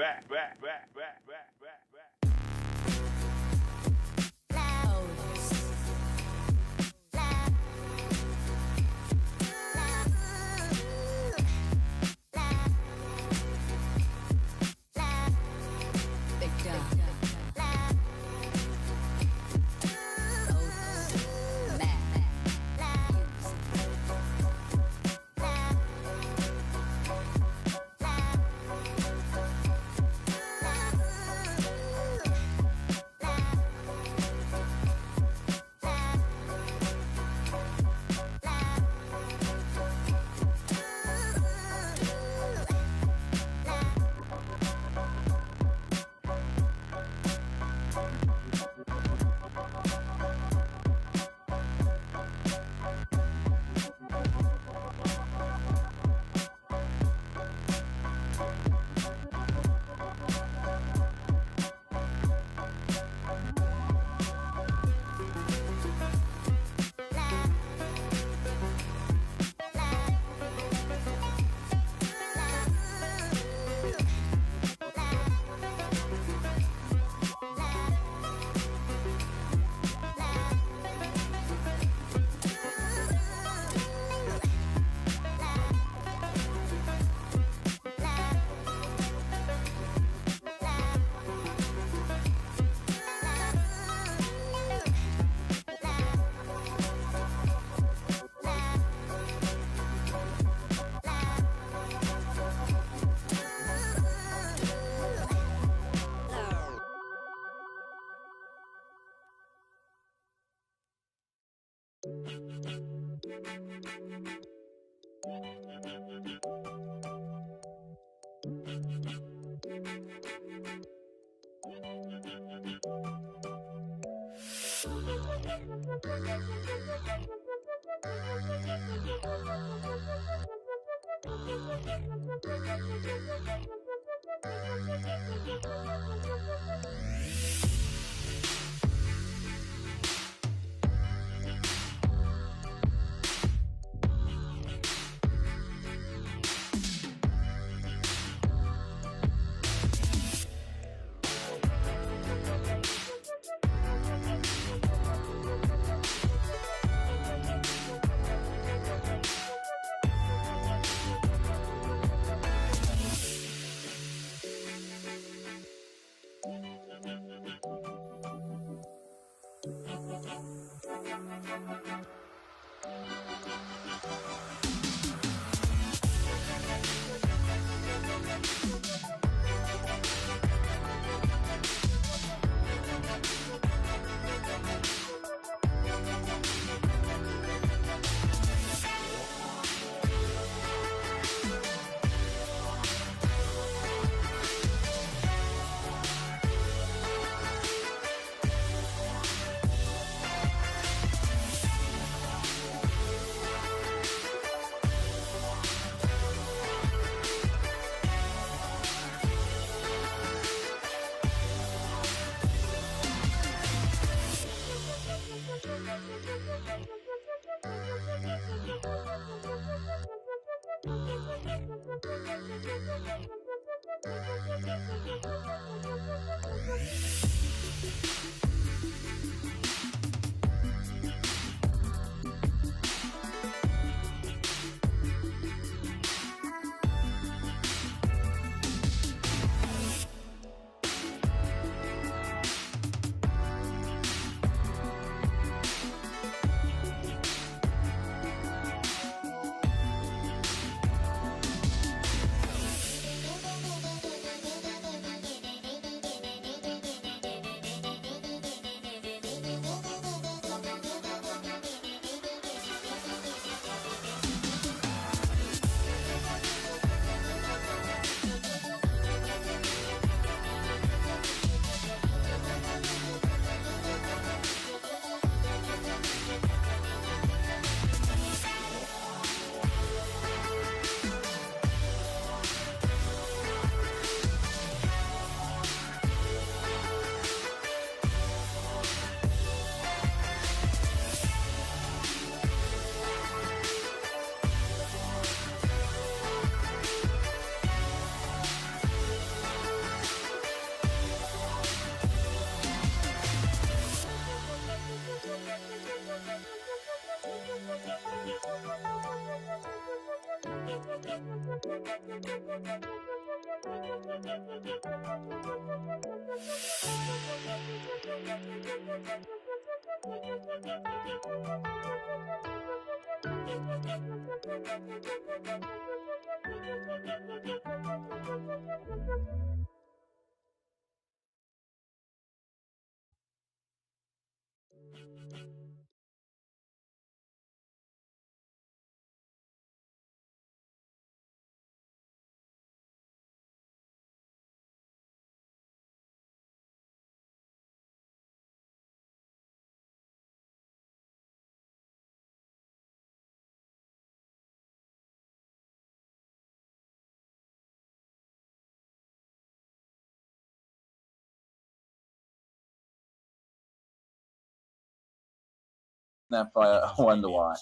Snapfire, I wonder why.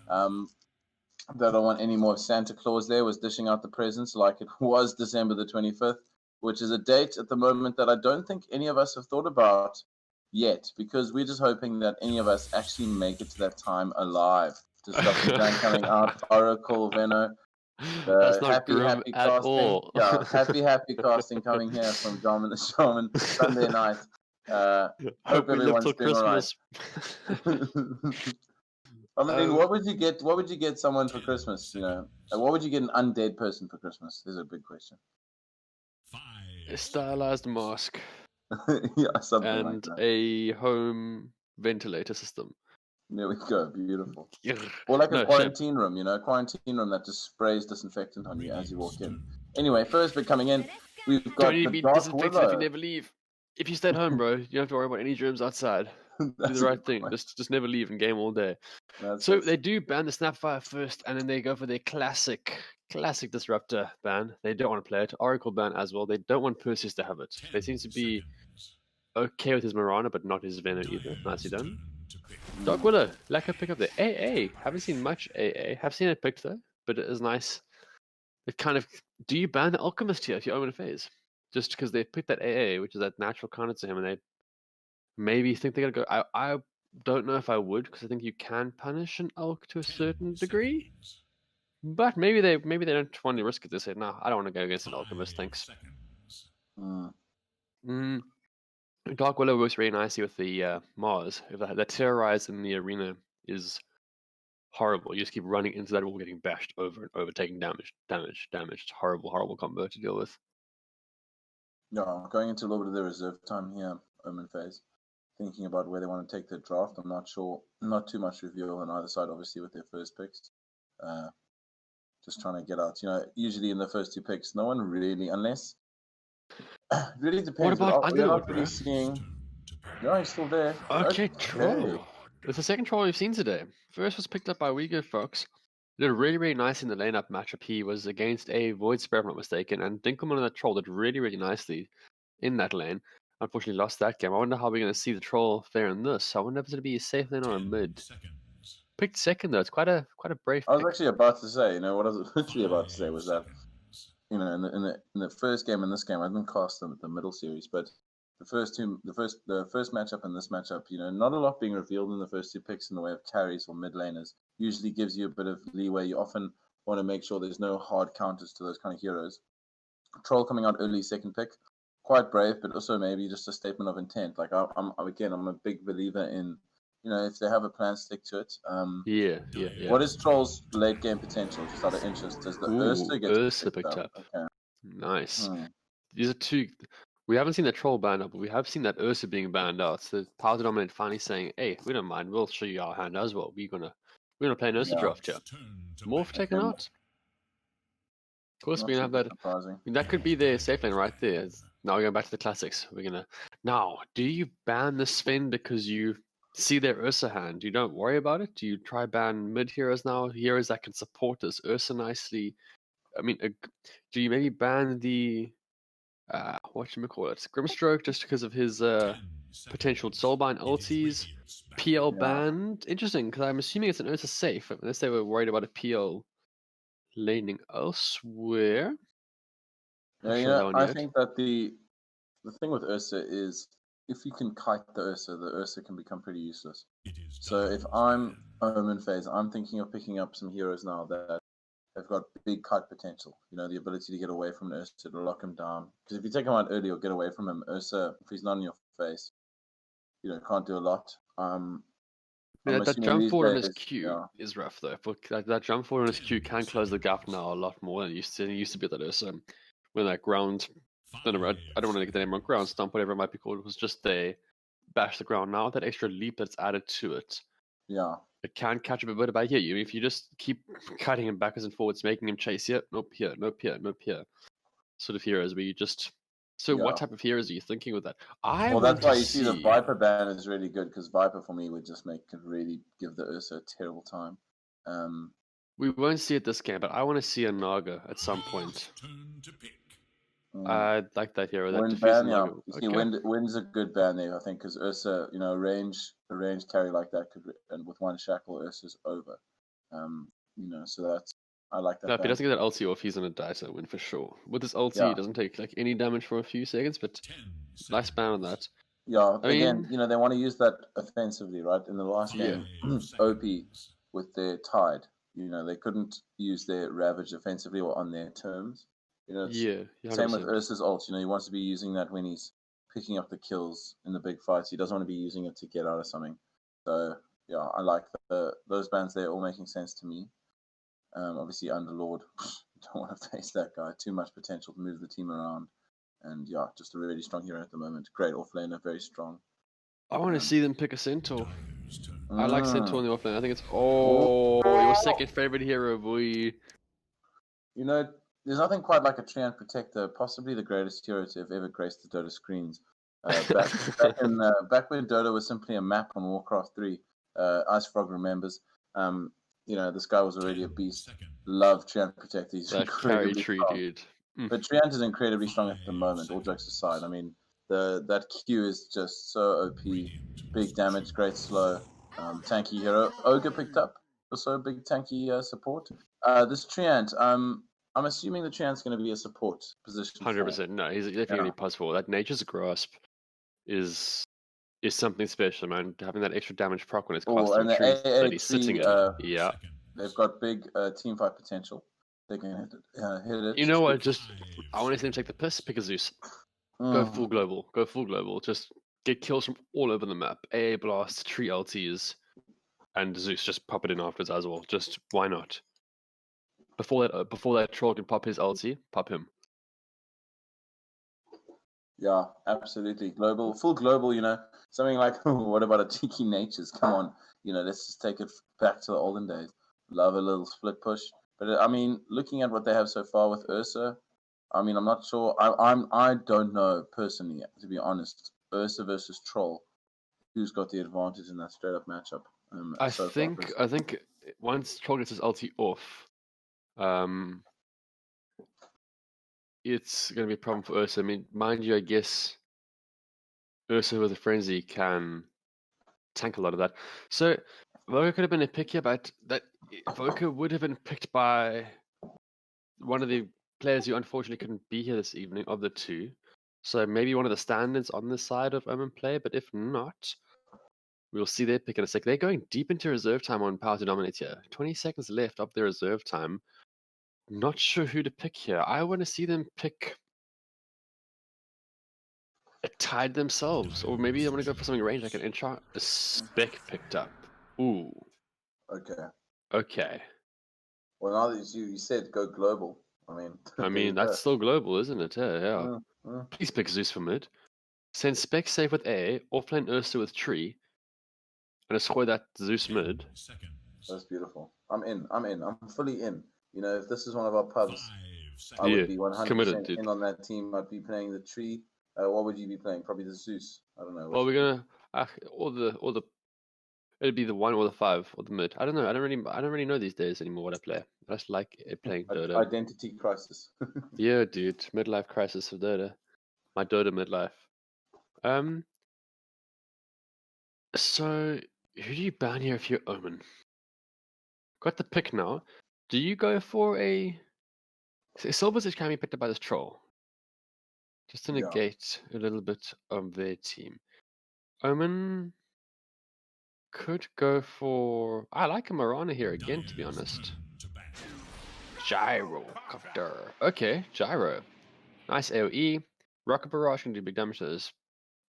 They don't want any more Santa Claus there, was dishing out the presents like it was December the 25th, which is a date at the moment that I don't think any of us have thought about yet, because we're just hoping that any of us actually make it to that time alive. To stop the gang coming out, Oracle, Venno. That's not happy grim at casting. all. Yeah, happy casting coming here from Dom and the Shaman Sunday night. Hope we live everyone's till doing all right. Christmas. I mean, what would you get? What would you get someone for Christmas? You know, what would you get an undead person for Christmas? Is a big question. A stylized mask. Yeah, something and like that. A home ventilator system. There we go. Beautiful. Ugh. Or like a No, quarantine room, you know, a quarantine room that just sprays disinfectant on you as you walk in. Anyway, first bit coming in, we've got don't need the to be Dark disinfected Willow. if you never leave. If you stay at home, bro, you don't have to worry about any germs outside. Do That's the a right good thing. point. Just never leave in game all day. So they do ban the Snapfire first, and then they go for their classic disruptor ban. They don't want to play it. Oracle ban as well. They don't want Perseus to have it. They seem to be okay with his Mirana, but not his Venom either. Nicely done. Dark Willow, lack of pickup there. AA, haven't seen much AA. Have seen it picked though, but it is nice. It kind of, do you ban the Alchemist here if you own a phase? Just because they picked that AA, which is that natural counter to him, and they maybe think they're gonna go. I don't know if I would, because I think you can punish an Alch to a certain degree. But maybe they don't want to risk it. They say, no, I don't want to go against an Alchemist, thanks. Dark Willow works really nicely with the Mars. That terrorize in the arena is horrible. You just keep running into that wall, getting bashed over and over, taking damage. It's horrible combo to deal with. Yeah, going into a little bit of the reserve time here, Omen phase. Thinking about where they want to take their draft. I'm not sure. Not too much reveal on either side, obviously, with their first picks. Just trying to get out. You know, usually in the first two picks, no one really, unless really depends. What about we're not Underlord, really seeing. Yeah, he's still there. Okay, Troll. It's the second Troll we've seen today. First was picked up by Uyghur Fox. Did really nice in the lane up matchup. He was against a Void Spare, if I'm not mistaken, and Dinkelman and the Troll did really nicely in that lane. Unfortunately, lost that game. I wonder how we're going to see the Troll fare in this. I wonder if it's going to be a safe lane or a mid. Picked second though. It's quite a brave pick. I was actually about to say, you know, what I was literally about to say was that, you know, in the first game and this game, I didn't cast them at the middle series, but the first matchup and this matchup, you know, not a lot being revealed in the first two picks in the way of carries or mid laners. Usually gives you a bit of leeway. You often want to make sure there's no hard counters to those kind of heroes. Troll coming out early second pick, quite brave, but also maybe just a statement of intent. Like I'm a big believer in, you know, if they have a plan, stick to it. Yeah. What is Troll's late game potential? Just out of interest, does the Ursa get picked up? Okay. Nice. These are two. We haven't seen the Troll banned up, but we have seen that Ursa being banned out. So Power2Dominate finally saying, "Hey, we don't mind. We'll show you our hand as well. We're gonna play an Ursa draft here." Morph taken out. Of course, we're gonna have that. Surprising. That could be their safe lane right there. Now we're going back to the classics. Now. Do you ban the Sven because you see their Ursa hand? You don't worry about it. Do you try ban mid heroes now? Heroes that can support this Ursa nicely. I mean, do you maybe ban the Grimstroke just because of his potential soulbind ultis? PL banned. Interesting, because I'm assuming it's an Ursa safe unless they were worried about a PL laning elsewhere. Yeah, you know, I think that the thing with Ursa is if you can kite the Ursa can become pretty useless. So if I'm Omen phase, I'm thinking of picking up some heroes now that they've got big kite potential. You know, the ability to get away from Ursa to lock him down. Because if you take him out early or get away from him, Ursa, if he's not in your face, you know, can't do a lot. Yeah, that jump forward on his Q yeah. is rough though. But that jump forward on his Q can close the gap now a lot more than it used to. It used to be that Ursa, when that ground, I don't want to get the name wrong, ground stomp, whatever it might be called, it was just they bash the ground. Now that extra leap that's added to it, yeah, it can catch up a bit about here. You if you just keep cutting him backwards and forwards, making him chase here, nope here, nope here, nope here, sort of heroes where you just. So what type of heroes are you thinking with that? Well, that's why you see the Viper ban is really good, because Viper for me would just really give the Ursa a terrible time. We won't see it this game, but I want to see a Naga at some point. I like that hero. That Wind ban, yeah. You see, Wind's a good ban there, I think, because Ursa, you know, a range carry like that could, and with one shackle, Ursa's over. You know, so that's. I like that. No, if he doesn't get that ulti off, he's gonna die to win for sure. With this ulti, he doesn't take like any damage for a few seconds, but nice ban on that. Yeah, again, you know, they want to use that offensively, right? In the last game, OP with their Tide, you know, they couldn't use their Ravage offensively or on their terms. You know, same with Ursa's ult. You know, he wants to be using that when he's picking up the kills in the big fights. He doesn't want to be using it to get out of something. So yeah, I like those bans there, all making sense to me. Obviously, Underlord, don't want to face that guy. Too much potential to move the team around. And yeah, just a really strong hero at the moment. Great offlaner, very strong. I want to see them pick a Centaur. I like Centaur in the offlane. I think it's your second favorite hero, boy. You know, there's nothing quite like a Treant Protector, possibly the greatest hero to have ever graced the Dota screens. Back when Dota was simply a map on Warcraft 3, Ice Frog remembers. You know, this guy was already a beast. Love Treant Protector. He's that carry tree, dude. But Treant is incredibly strong at the moment, all jokes aside. I mean, that Q is just so OP. Big damage, great slow. Tanky hero. Ogre picked up. Also big tanky support. This Treant, I'm assuming the Treant's going to be a support position. 100%. No, he's definitely possible. That Nature's Grasp is something special, man. Having that extra damage proc when it's costing and the trees that he's AA3, sitting in. Yeah. They've got big team fight potential. They can hit it. You know what? I want to see him take the piss. Pick a Zeus. Go full global. Go full global. Just get kills from all over the map. AA blast, tree LTs, and Zeus. Just pop it in afterwards as well. Just why not? Before that troll can pop his ulti, pop him. Yeah, absolutely. Full global. You know, something like what about a Tiki Natures? Come on, you know, let's just take it back to the olden days. Love a little split push. But I mean, looking at what they have so far with Ursa, I mean, I'm not sure. I don't know personally, to be honest. Ursa versus Troll, who's got the advantage in that straight up matchup? I think once Troll gets his ulti off, it's going to be a problem for Ursa. I mean, mind you, I guess Ursa with a frenzy can tank a lot of that. So Voka could have been a pick here, but that Voka would have been picked by one of the players who unfortunately couldn't be here this evening of the two. So maybe one of the standards on this side of Omen play, but if not, we'll see their pick in a sec. They're going deep into reserve time on Power2Dominate here. 20 seconds left of their reserve time. Not sure who to pick here. I want to see them pick a Tide themselves, or maybe I want to go for something range like an intro. A Spec picked up. Ooh. Okay. Well, now that you said go global, I mean that's still global, isn't it? Yeah. Please pick Zeus for mid. Send Spec safe with A, offlane Ursa with tree, and score that Zeus mid. That's beautiful. I'm in. I'm fully in. You know, if this is one of our pubs, I would be 100% in on that team. I'd be playing the tree. What would you be playing? Probably the Zeus. I don't know. Well, we're gonna or the it'd be the 1 or the 5 or the mid. I don't know. I don't really know these days anymore what I play. I just like playing Dota. Identity crisis. Yeah, dude. Midlife crisis of Dota. My Dota midlife. So who do you ban here if you're Omen? Got the pick now. Do you go for a Silver's can be picked up by this troll? Just to negate a little bit of their team. Omen could go for. I like a Marana here again, to be honest. Gyrocopter. Okay, Gyro. Nice AoE. Rocket Barrage can do big damage to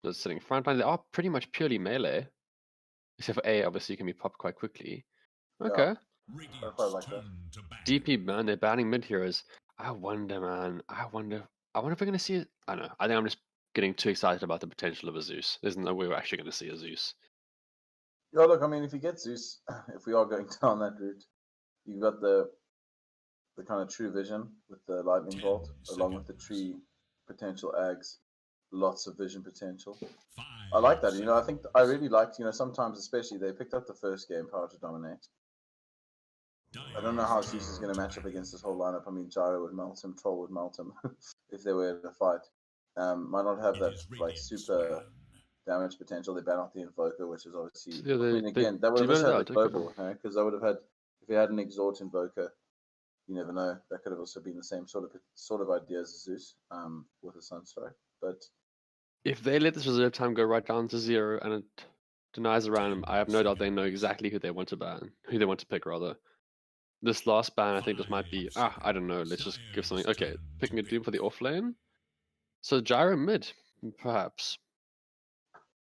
those sitting front line. They are pretty much purely melee. Except for A, obviously, can be popped quite quickly. Okay. I quite like that. DP, man, they're banning mid heroes. I wonder, man. I wonder if we're going to see it. I don't know. I think I'm just getting too excited about the potential of a Zeus. There's no way we're actually going to see a Zeus. Yeah, look, I mean, if you get Zeus, if we are going down that route, you've got the kind of true vision with the lightning bolt, along with the tree potential ags, lots of vision potential. I like that. I think I really liked. Sometimes, especially, they picked up the first game, Power2Dominate. I don't know how Zeus is going to match up against this whole lineup. I mean, Gyro would melt him, Troll would melt him if they were in a fight. Might not have that super damage potential. They ban out the Invoker, which is obviously. That would have just had the global, because that would have had, if you had an Exhort Invoker, you never know. That could have also been the same sort of idea as Zeus with a Sunstrike. But if they let this reserve time go right down to 0 and it denies a random, I have no doubt they know exactly who they want to ban, who they want to pick rather. This last ban, I think this might be, I don't know, let's just give something. Okay, picking a Doom for the off lane. So Gyro mid, perhaps.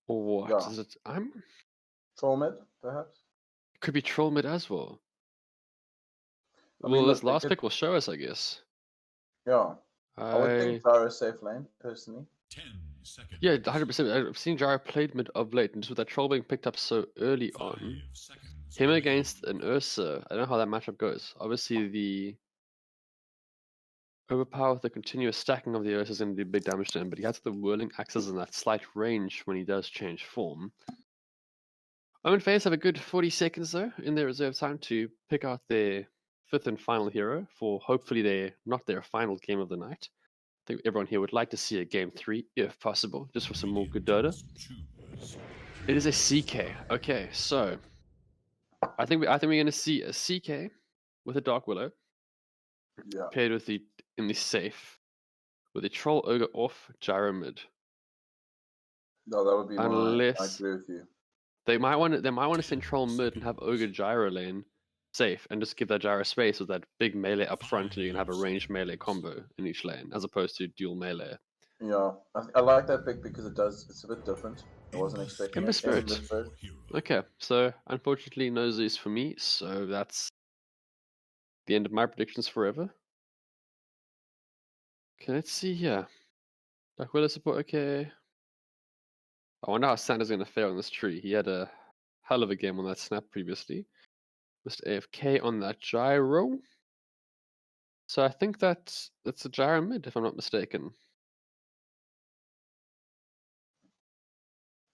Or what is it? Troll mid, perhaps? Could be Troll mid as well. This last pick will show us, I guess. Yeah. I would think Gyro safe lane, personally. 10 seconds. Yeah, 100%. I've seen Gyro played mid of late, and just with that Troll being picked up so early on, him against an Ursa, I don't know how that matchup goes. Obviously, the overpower with the continuous stacking of the Ursa is going to do big damage to him, but he has the whirling axes and that slight range when he does change form. OM3N have a good 40 seconds, though, in their reserve time to pick out their 5th and final hero for hopefully not their final game of the night. I think everyone here would like to see a game 3, if possible, just for some more good Dota. It is a CK. Okay, so I think we're going to see a CK with a Dark Willow, paired with in the safe with a Troll Ogre off, Gyro mid. No, that would be unless I agree with you. They might want to send Troll mid and have Ogre Gyro lane safe and just give that Gyro space with that big melee up front, and you can have a ranged melee combo in each lane as opposed to dual melee. Yeah, I like that pick because it's a bit different. I wasn't expecting Ember Spirit. Okay, so unfortunately no Zeus for me, so that's the end of my predictions forever. Okay, let's see here. Dark Willow support, okay. I wonder how Santa's going to fare on this tree. He had a hell of a game on that snap previously. Just AFK on that Gyro. So I think that's a Gyro mid, if I'm not mistaken.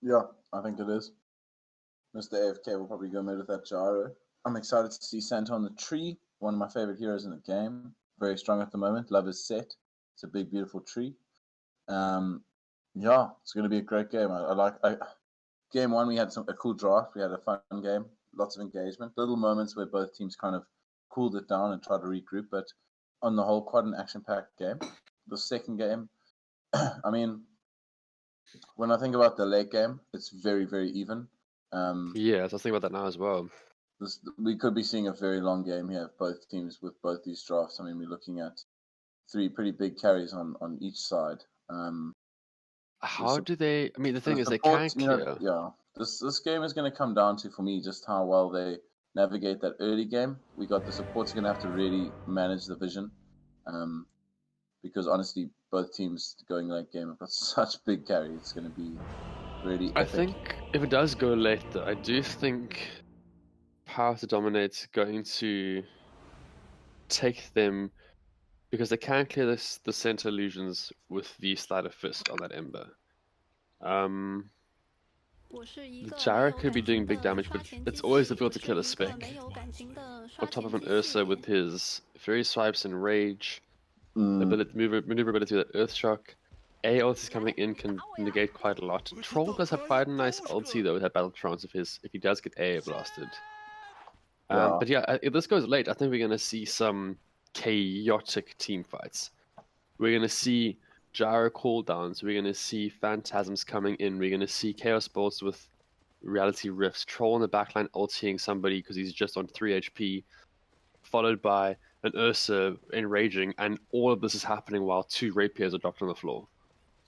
Yeah, I think it is. Mr. AFK will probably go mid with that Gyro. I'm excited to see Santa on the tree. One of my favorite heroes in the game. Very strong at the moment. Love his set. It's a big, beautiful tree. Yeah, it's going to be a great game. Game 1, we had a cool draft. We had a fun game. Lots of engagement. Little moments where both teams kind of cooled it down and tried to regroup. But on the whole, quite an action-packed game. The second game, I mean, when I think about the late game, it's very, very even. Yeah, I was thinking about that now as well. We could be seeing a very long game here, both teams with both these drafts. I mean, we're looking at 3 pretty big carries on each side. How do they? I mean, the thing is, they can't clear. Yeah, this game is going to come down to, for me, just how well they navigate that early game. We got the supports going to have to really manage the vision, because honestly, both teams going late game have got such big carry. It's going to be really epic. I think if it does go late, though, I do think Power2Dominate's going to take them, because they can clear the center illusions with the Sleight of Fist on that Ember. The Gyro could be doing big damage, but it's always difficult to kill a spec. On top of an Ursa with his Fury Swipes and Rage, maneuverability with Earthshock. A ulti coming in can negate quite a lot. Troll does have quite a nice ulti though with that Battle Trance if he does get A blasted. But yeah, if this goes late, I think we're going to see some chaotic team fights. We're going to see Gyro cooldowns, we're going to see Phantasms coming in, we're going to see Chaos Bolts with Reality Rifts, Troll in the backline ultiing somebody because he's just on 3 HP, followed by an Ursa enraging, and all of this is happening while 2 rapiers are dropped on the floor.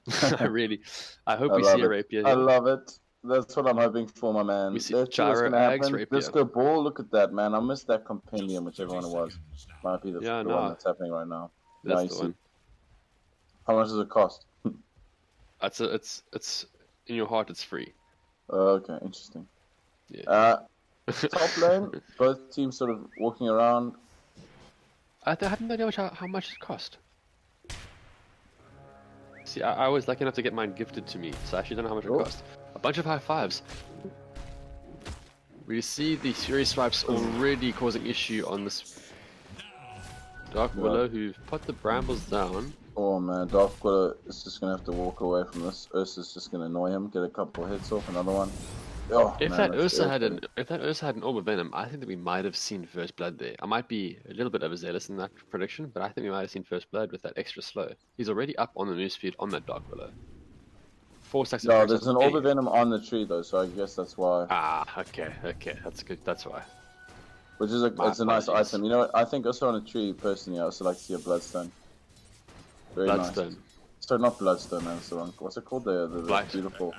I hope we see a rapier here. I love it. That's what I'm hoping for, my man. We see Let's see what's gyro, going to Ags, happen. rapier. Disco ball, look at that, man. I missed that compendium, whichever one it was. Might be the one that's happening right now. That's the one. How much does it cost? It's in your heart. It's free. Okay, interesting. Yeah. Top lane, both teams sort of walking around. I have no idea how much it cost. See, I was lucky enough to get mine gifted to me, so I actually don't know how much it cost. A bunch of high fives. We see the Fury swipes already causing issue on this Dark Willow, who've put the brambles down. Oh man, Dark Willow is just gonna have to walk away from this. Ursa's just gonna annoy him, get a couple of hits off, another one. Oh, if that Ursa had an Orb of Venom, I think that we might have seen First Blood there. I might be a little bit overzealous in that prediction, but I think we might have seen First Blood with that extra slow. He's already up on the move speed on that Dark Willow. 4 stacks. No, there's an Orb of Venom on the tree though, so I guess that's why. Okay, that's good. That's why. Which is it's a nice item. You know what? I think also on a tree personally, I also like to see a Bloodstone. Very Bloodstone. Nice. So not Bloodstone, man. It's the wrong. What's it called? The beautiful.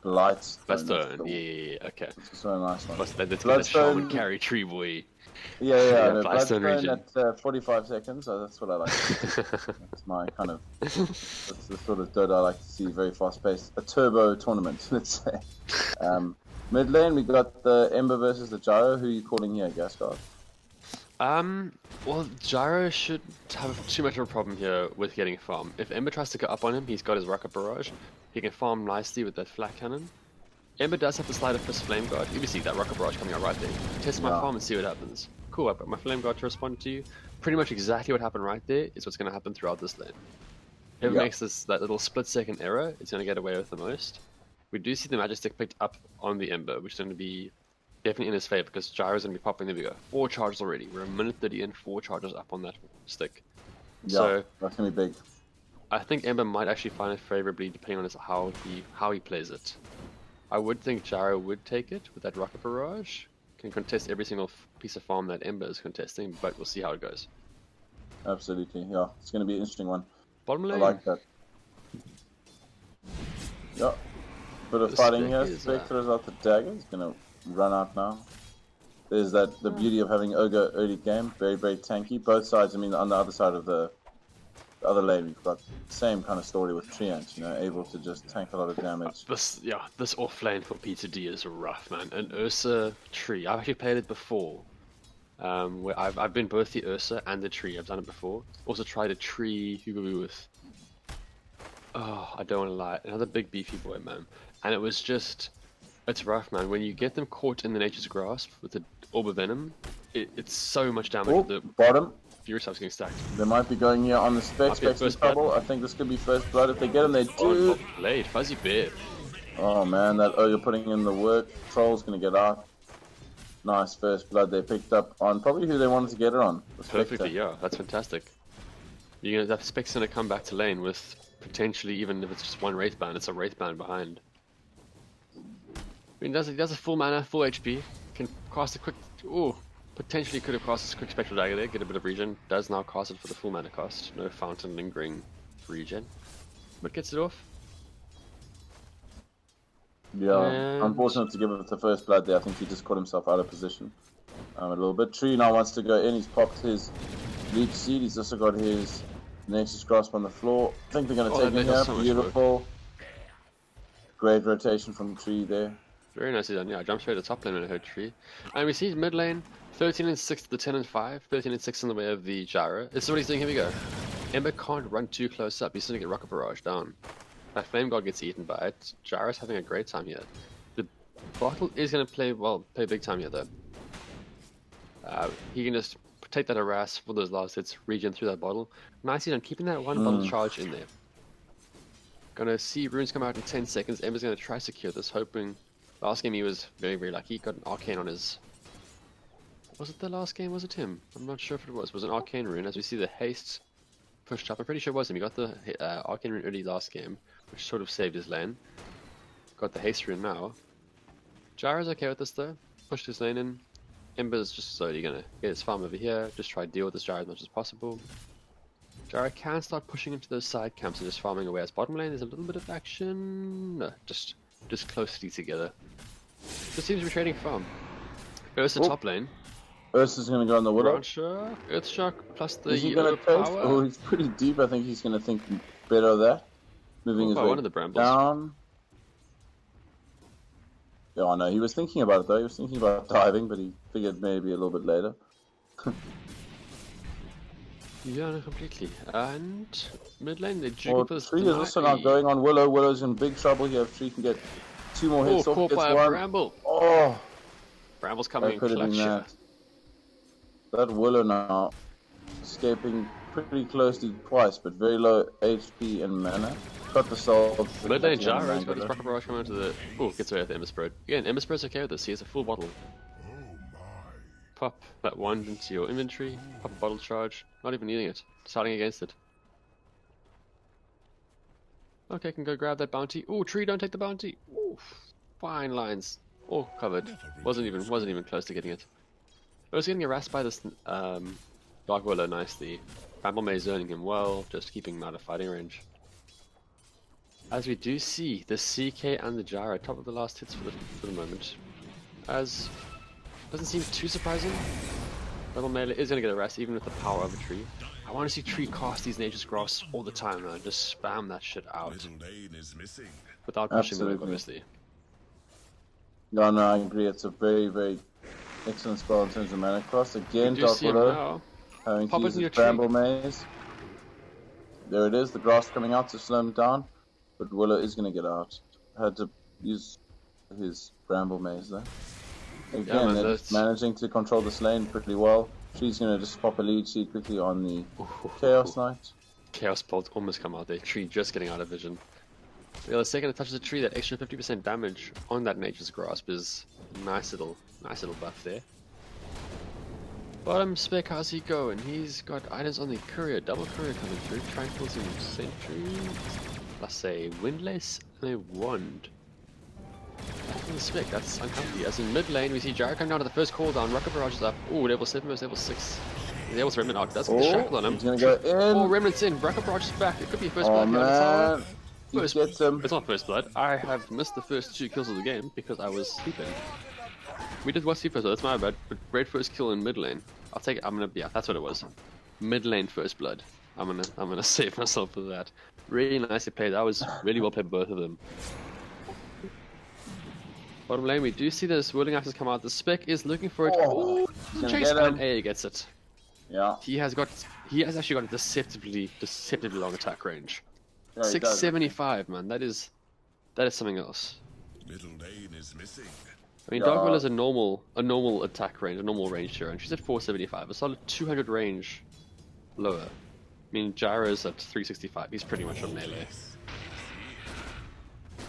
Lights. Bloodstone, yeah, okay. It's so nice one. Bloodstone shaman carry tree boy. Yeah, no, Bloodstone at 45 seconds, so that's what I like. That's my kind of, that's the sort of dirt I like to see, very fast paced. A turbo tournament, let's say. Mid lane, we got the Ember versus the Gyro. Who are you calling here, Gascard? Well, Gyro should have too much of a problem here with getting farm. If Ember tries to go up on him, he's got his Rocket Barrage. He can farm nicely with that Flak Cannon. Ember does have to slide a Fist Flame Guard. You can see that Rocket Barrage coming out right there. Test my farm and see what happens. Cool, I put my Flame Guard to respond to you. Pretty much exactly what happened right there is what's going to happen throughout this lane. Whoever makes that little split-second error is going to get away with the most. We do see the Magic Stick picked up on the Ember, which is going to be definitely in his favor because Gyro's going to be popping. There we go. 4 charges already. We're a minute 30 in, 4 charges up on that stick. Yeah, so that's going to be big. I think Ember might actually find it favorably depending on how he plays it. I would think Gyro would take it with that Rocket Barrage. Can contest every single piece of farm that Ember is contesting, but we'll see how it goes. Absolutely, yeah. It's going to be an interesting one. Bottom lane. I like that. Yeah. Bit of fighting here. Spec throws out the dagger. He's going to run out now. There's the beauty of having Ogre early game. Very, very tanky. Both sides, I mean, on the other side of the other lane, we've got the same kind of story with Treant, you know, able to just tank a lot of damage. This off lane for P2D is rough, man. An Ursa tree. I've actually played it before. Where I've been both the Ursa and the tree. I've done it before. Also tried a tree Hugo with. Oh, I don't want to lie. Another big beefy boy, man. And it was just, it's rough, man. When you get them caught in the nature's grasp with the Orb of Venom, it's so much damage. Oh, the bottom. Fury Sub's getting stacked. They might be going here on the Specs. Specs in trouble. I think this could be First Blood. If they get him, they do. Blade, Fuzzy Bear. Oh man, that Ogre putting in the work. Troll's going to get out. Nice First Blood they picked up on probably who they wanted to get it on. Perfectly, yeah. That's fantastic. You're gonna have Specs going to come back to lane with potentially, even if it's just one Wraithband, it's a Wraithband behind. I mean, he does a full mana, full HP. Can cast a quick. Ooh. Potentially could have cast a quick Spectral Dagger there, get a bit of regen. Does now cast it for the full mana cost. No Fountain lingering regen. But gets it off. Yeah, unfortunate to give it the First Blood there. I think he just caught himself out of position a little bit. Tree now wants to go in. He's popped his Leech Seed. He's also got his Nexus Grasp on the floor. I think they're going to take him here. So beautiful. Great rotation from Tree there. Very nicely done. Yeah, I jumped straight to the top lane when I heard Tree. And we see mid lane. 13 and 6 to the 10 and 5. 13 and 6 in the way of the Gyro. This is what he's doing. Here we go. Ember can't run too close up. He's going to get Rocket Barrage down. That Flame God gets eaten by it. Gyro's having a great time here. The bottle is going to play big time here though. He can just take that harass for those last hits, regen through that bottle. Nicely done, keeping that one bottle charge in there. Gonna see runes come out in 10 seconds. Ember's going to try secure this, hoping. Last game he was very, very lucky. He got an Arcane on his. Was it the last game? Was it him? I'm not sure if it was. It was an Arcane rune. As we see the haste pushed up. I'm pretty sure it was him. He got the Arcane rune early last game, which sort of saved his lane. Got the haste rune now. Gyro's okay with this though. Pushed his lane in. Ember's just slowly gonna get his farm over here, just try to deal with this Gyro as much as possible. Gyro can start pushing into those side camps and just farming away as bottom lane. There's a little bit of action. No, just closely together. Just seems to be trading farm. Ursa top lane. Ursa's gonna go on the Widow. Earthshock plus the Is he gonna power. Oh, he's pretty deep. I think he's gonna think better of that. Moving his way one of the brambles. down. Yeah, no, he was thinking about it though. He was thinking about diving, but he figured maybe a little bit later. Yeah, no, completely. And mid lane, they're juking for this. Tree is also not going on Willow. Willow's in big trouble here. If Tree can get 2 more hits off, caught gets by a one. bramble. Oh, Bramble's coming in could have clutch. been that. That Willow now escaping pretty closely twice, but very low HP and mana. Got the soul. Mid lane Gyro's got his Rocket Barrage coming into the. Oh, gets away with the Ember Spread. Again, Ember Spread's okay with this. He has a full bottle. Pop that wand into your inventory. Pop a bottle charge. Not even needing it. Starting against it. Okay, can go grab that bounty. Oh, Tree, don't take the bounty. Ooh, fine lines. All covered. Wasn't even close to getting it. I was getting harassed by this Dark Willow nicely. Bramble Maze zoning him well, just keeping him out of fighting range. As we do see the CK and the Gyro top of the last hits for the moment. As doesn't seem too surprising. Level Melee is going to get harassed even with the power of a Tree. I want to see Tree cast these Nature's Grass all the time, man. Just spam that shit out. Without pushing them, obviously. No, I agree. It's a very, very excellent spell in terms of mana cost. Again, Dark Willow having to use his Bramble Maze. There it is, the grass coming out to slow him down. But Willow is going to get out. Had to use his Bramble Maze there. Again, they're managing to control this lane pretty well. Tree's going to just pop a lead sheet quickly on the Chaos Knight. Chaos Bolt almost come out there. Tree just getting out of vision. Yeah, the second it touches the tree, that extra 50% damage on that Nature's Grasp is nice little buff there. Bottom spec, how's he going? He's got items on the courier, double courier coming through. Try and kill some sentries. Plus a windlace and a wand. Back in the spec, that's uncomfy. As in mid lane, we see Gyro come down to the first cooldown. Rocket Barrage is up. Ooh, level 7 versus level 6. The Devil's Remnant out. Does get the shackle on him. He's gonna go in. Oh, Remnant's in. Rocket Barrage is back. It could be first blood. Man. First, gets him. It's not first blood. I have missed the first 2 kills of the game because I was sleeping. We did watch first blood, that's my bad. But great first kill in mid lane. I'll take it. Yeah, that's what it was. Mid lane first blood. I'm gonna save myself for that. Really nicely played. That was really well played, both of them. Bottom lane, we do see this Whirling Axes come out. The spec is looking for it. Oh, chase and A gets it. Yeah. He has actually got a deceptively long attack range. Yeah, 675, man. That is something else. Middle lane is missing. I mean, Dark Willow is a normal attack range, a normal range here, and she's at 475, a solid 200 range lower. I mean, Gyro's at 365. He's pretty much on melee.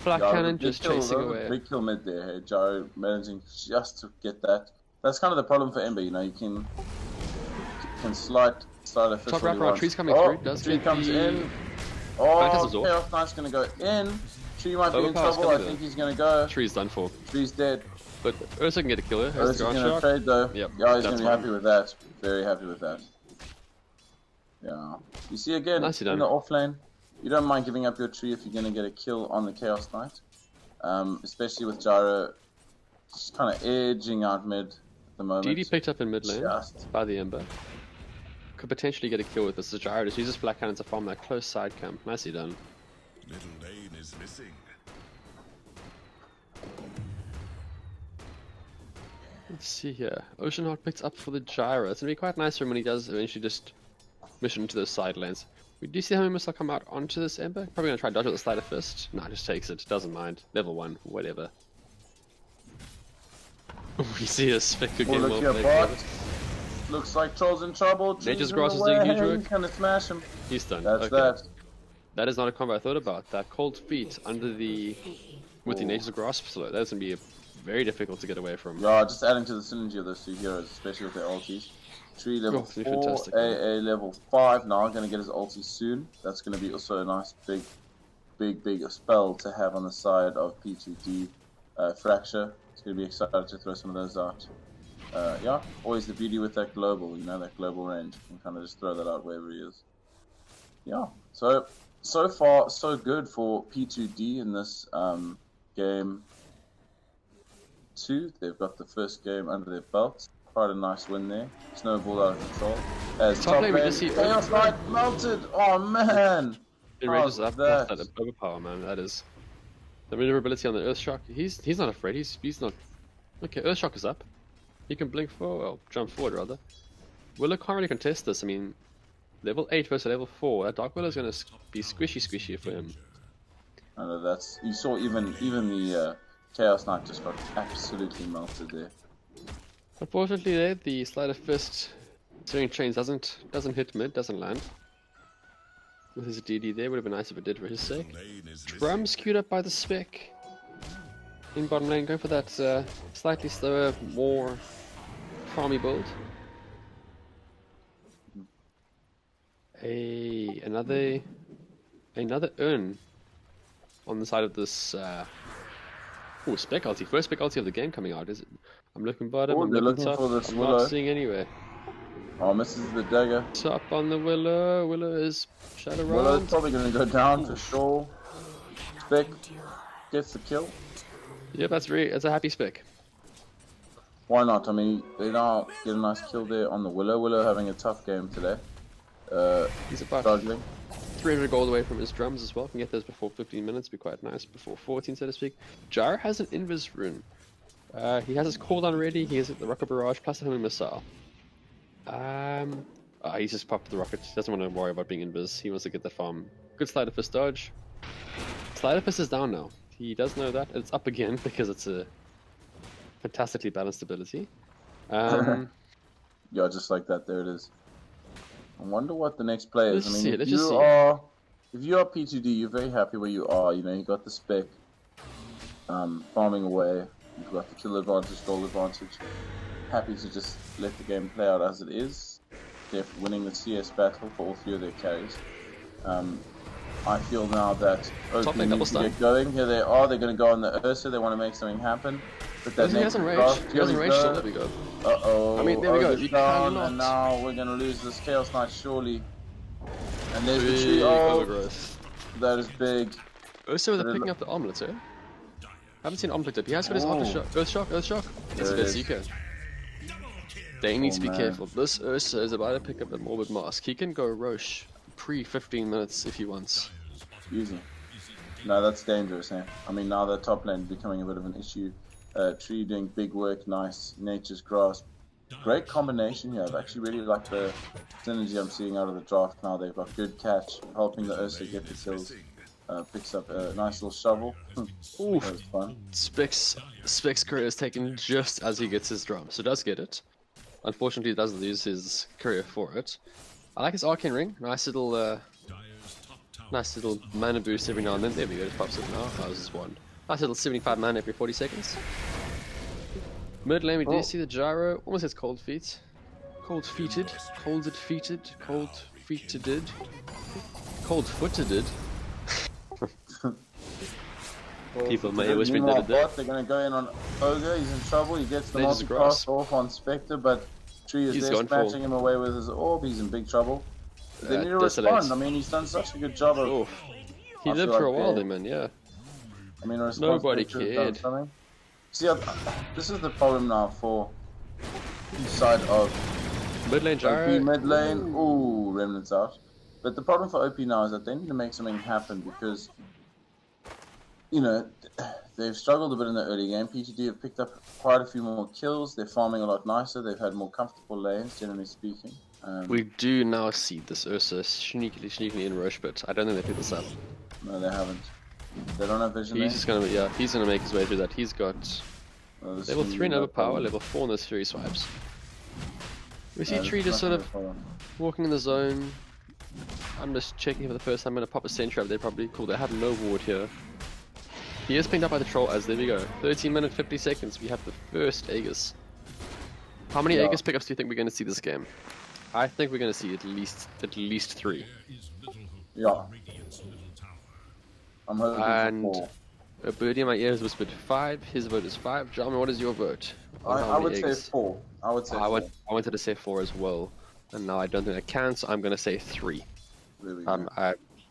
Black Cannon just chasing away. Big kill mid there. Hey, Gyro managing just to get that. That's kind of the problem for Ember. You know, you can slide a fish. Top wrap tree's coming through. Tree comes in. Oh, Chaos Knight's gonna go in. Tree might be in trouble. I think he's gonna go. Tree's done for. Tree's dead. But Ursa can get a killer. Ursa's gonna trade though. Yep, yeah, he's gonna be happy with that. Very happy with that. Yeah. You see again in the off lane, you don't mind giving up your tree if you're gonna get a kill on the Chaos Knight. Especially with Gyro just kind of edging out mid at the moment. DD picked up in mid lane by the Ember. Could potentially get a kill with this. The Gyro just uses Black Cannon to farm that close side camp. Nicely done. Middle lane is missing. Let's see here. Oceanheart picks up for the Gyro. It's gonna be quite nice for him when he does eventually just mission into those side lanes. We do see how many missiles come out onto this Ember. Probably gonna try to dodge with the Sleight of Fist. Nah, just takes it. Doesn't mind. Level 1, whatever. We see a spec again. Looks like Troll's in trouble. Nature's Grass is doing huge work. He's gonna smash him. He's stunned. That's that. That is not a combo I thought about. That cold feet under the with the Nature's Grasp slow. That's gonna be very difficult to get away from. Yeah, just adding to the synergy of those 2 heroes, especially with their ultis. Tree level 4, AA level 5 now, gonna get his ulti soon. That's gonna be also a nice big spell to have on the side of P2D Fracture. It's gonna be excited to throw some of those out. yeah, always the beauty with that global, you know, that global range. You can kind of just throw that out wherever he is. Yeah, so far, so good for P2D in this game 2. They've got the first game under their belts. Quite a nice win there. Snowball out of control. As top lane, Chaos Knight melted. Oh man! It ranges up. That overpower, man. That is the maneuverability on the Earthshock. He's not afraid. He's not. Okay, Earthshock is up. He can blink forward, well, jump forward rather. Willow can't really contest this. I mean, level 8 versus level 4. That Dark Willow is going to be squishy for him. I know that's. You saw even the Chaos Knight just got absolutely melted there. Unfortunately, there the Sleight of Fist Searing Chains doesn't hit mid, doesn't land. With his DD there, would have been nice if it did for his sake. Drums queued up by the spec. In bottom lane, going for that slightly slower, more farmy build. Another urn on the side of this. Oh, spec ulti. First spec ulti of the game coming out, is it? I'm looking bottom, I'm looking top, I'm not seeing anywhere. Oh, misses the dagger. Top on the Willow. Willow is shadow round. Willow's probably going to go down for sure. Spec gets the kill. Yep, that's a happy spec. Why not? I mean, they now get a nice kill there on the Willow. Willow having a tough game today. He's about struggling. 300 gold away from his drums as well. Can get those before 15 minutes, be quite nice. Before 14, so to speak. Jar has an invis rune. He has his cooldown ready. He has the rocket barrage plus the homing missile. He's just popped the rocket. He doesn't want to worry about being invis. He wants to get that farm. Good Sleight of Fist dodge. Sleight of Fist is down now. He does know that. It's up again because it's a fantastically balanced ability. Yeah, just like that. There it is. I wonder what the next play is. If you are P2D, you're very happy where you are. You know, you got the spec, farming away. You've got the kill advantage, gold advantage. Happy to just let the game play out as it is. They're winning the CS battle for all 3 of their carries. I feel now that OP needs to get going. Here they are. They're going to go on the Ursa. They want to make something happen. But that he hasn't raged. He hasn't raged, so there we go. Uh-oh. I mean, there we go. You cannot. And now we're going to lose this Chaos Knight, surely. And there's the tree. Oh, that is big. Ursa, they're picking up the omelets, eh? Haven't seen omelet up. He has got his aftershock. Earthshock. It's a bit Zika. They need to be careful. This Ursa is about to pick up a Morbid Mask. He can go Roche pre-15 minutes if he wants. Easy. No, that's dangerous, eh? I mean, now that top lane is becoming a bit of an issue. Tree doing big work, nice. Nature's Grasp. Great combination here. I've actually really liked the synergy I'm seeing out of the draft now. They've got good catch, helping the Ursa get the kills. Picks up a nice little shovel. Ooh, that was fun. Spec's career is taken just as he gets his drum, so does get it. Unfortunately, he doesn't lose his career for it. I like his Arcane Ring. Nice little mana boost every now and then. There we go, just pops it now. That was his one. Nice little 75 mana every 40 seconds. Mid lane, we do see the Gyro. Almost has cold feet. Cold-feeted. Cold-feeted. Cold-feeted. Cold-footed. People may wish we did it there. They're going to go in on Ogre. He's in trouble. He gets the multi-cast off on Spectre, but Tree is there smashing him away with his orb. He's in big trouble. They need to respond. I mean, he's done such a good job of... He lived for a while then, man, yeah. I mean, nobody cared. See, this is the problem now for each side of mid lane. OP mid lane. Ooh, Remnants out. But the problem for OP now is that they need to make something happen because, you know, they've struggled a bit in the early game. P2D have picked up quite a few more kills. They're farming a lot nicer. They've had more comfortable lanes, generally speaking. We do now see this Ursa sneakily in Roche, but I don't think they picked this up. No, they haven't. They don't have vision. He's just gonna, he's gonna make his way through that. He's got level 3 in overpower, level 4 in those Fury swipes. We see Tree just sort of walking in the zone. I'm just checking for the first time. I'm gonna pop a sentry up there. Probably cool. They have no ward here. He is pinged up by the troll. As there we go. 13 minutes 50 seconds. We have the first Aegis. How many Aegis pickups do you think we're gonna see this game? I think we're gonna see at least 3. Yeah. I'm hoping and a birdie in my ear has whispered 5. His vote is 5. Jarman, what is your vote? I would say 4. I would say 4. I wanted to say 4 as well, and now I don't think I can, so I'm going to say 3.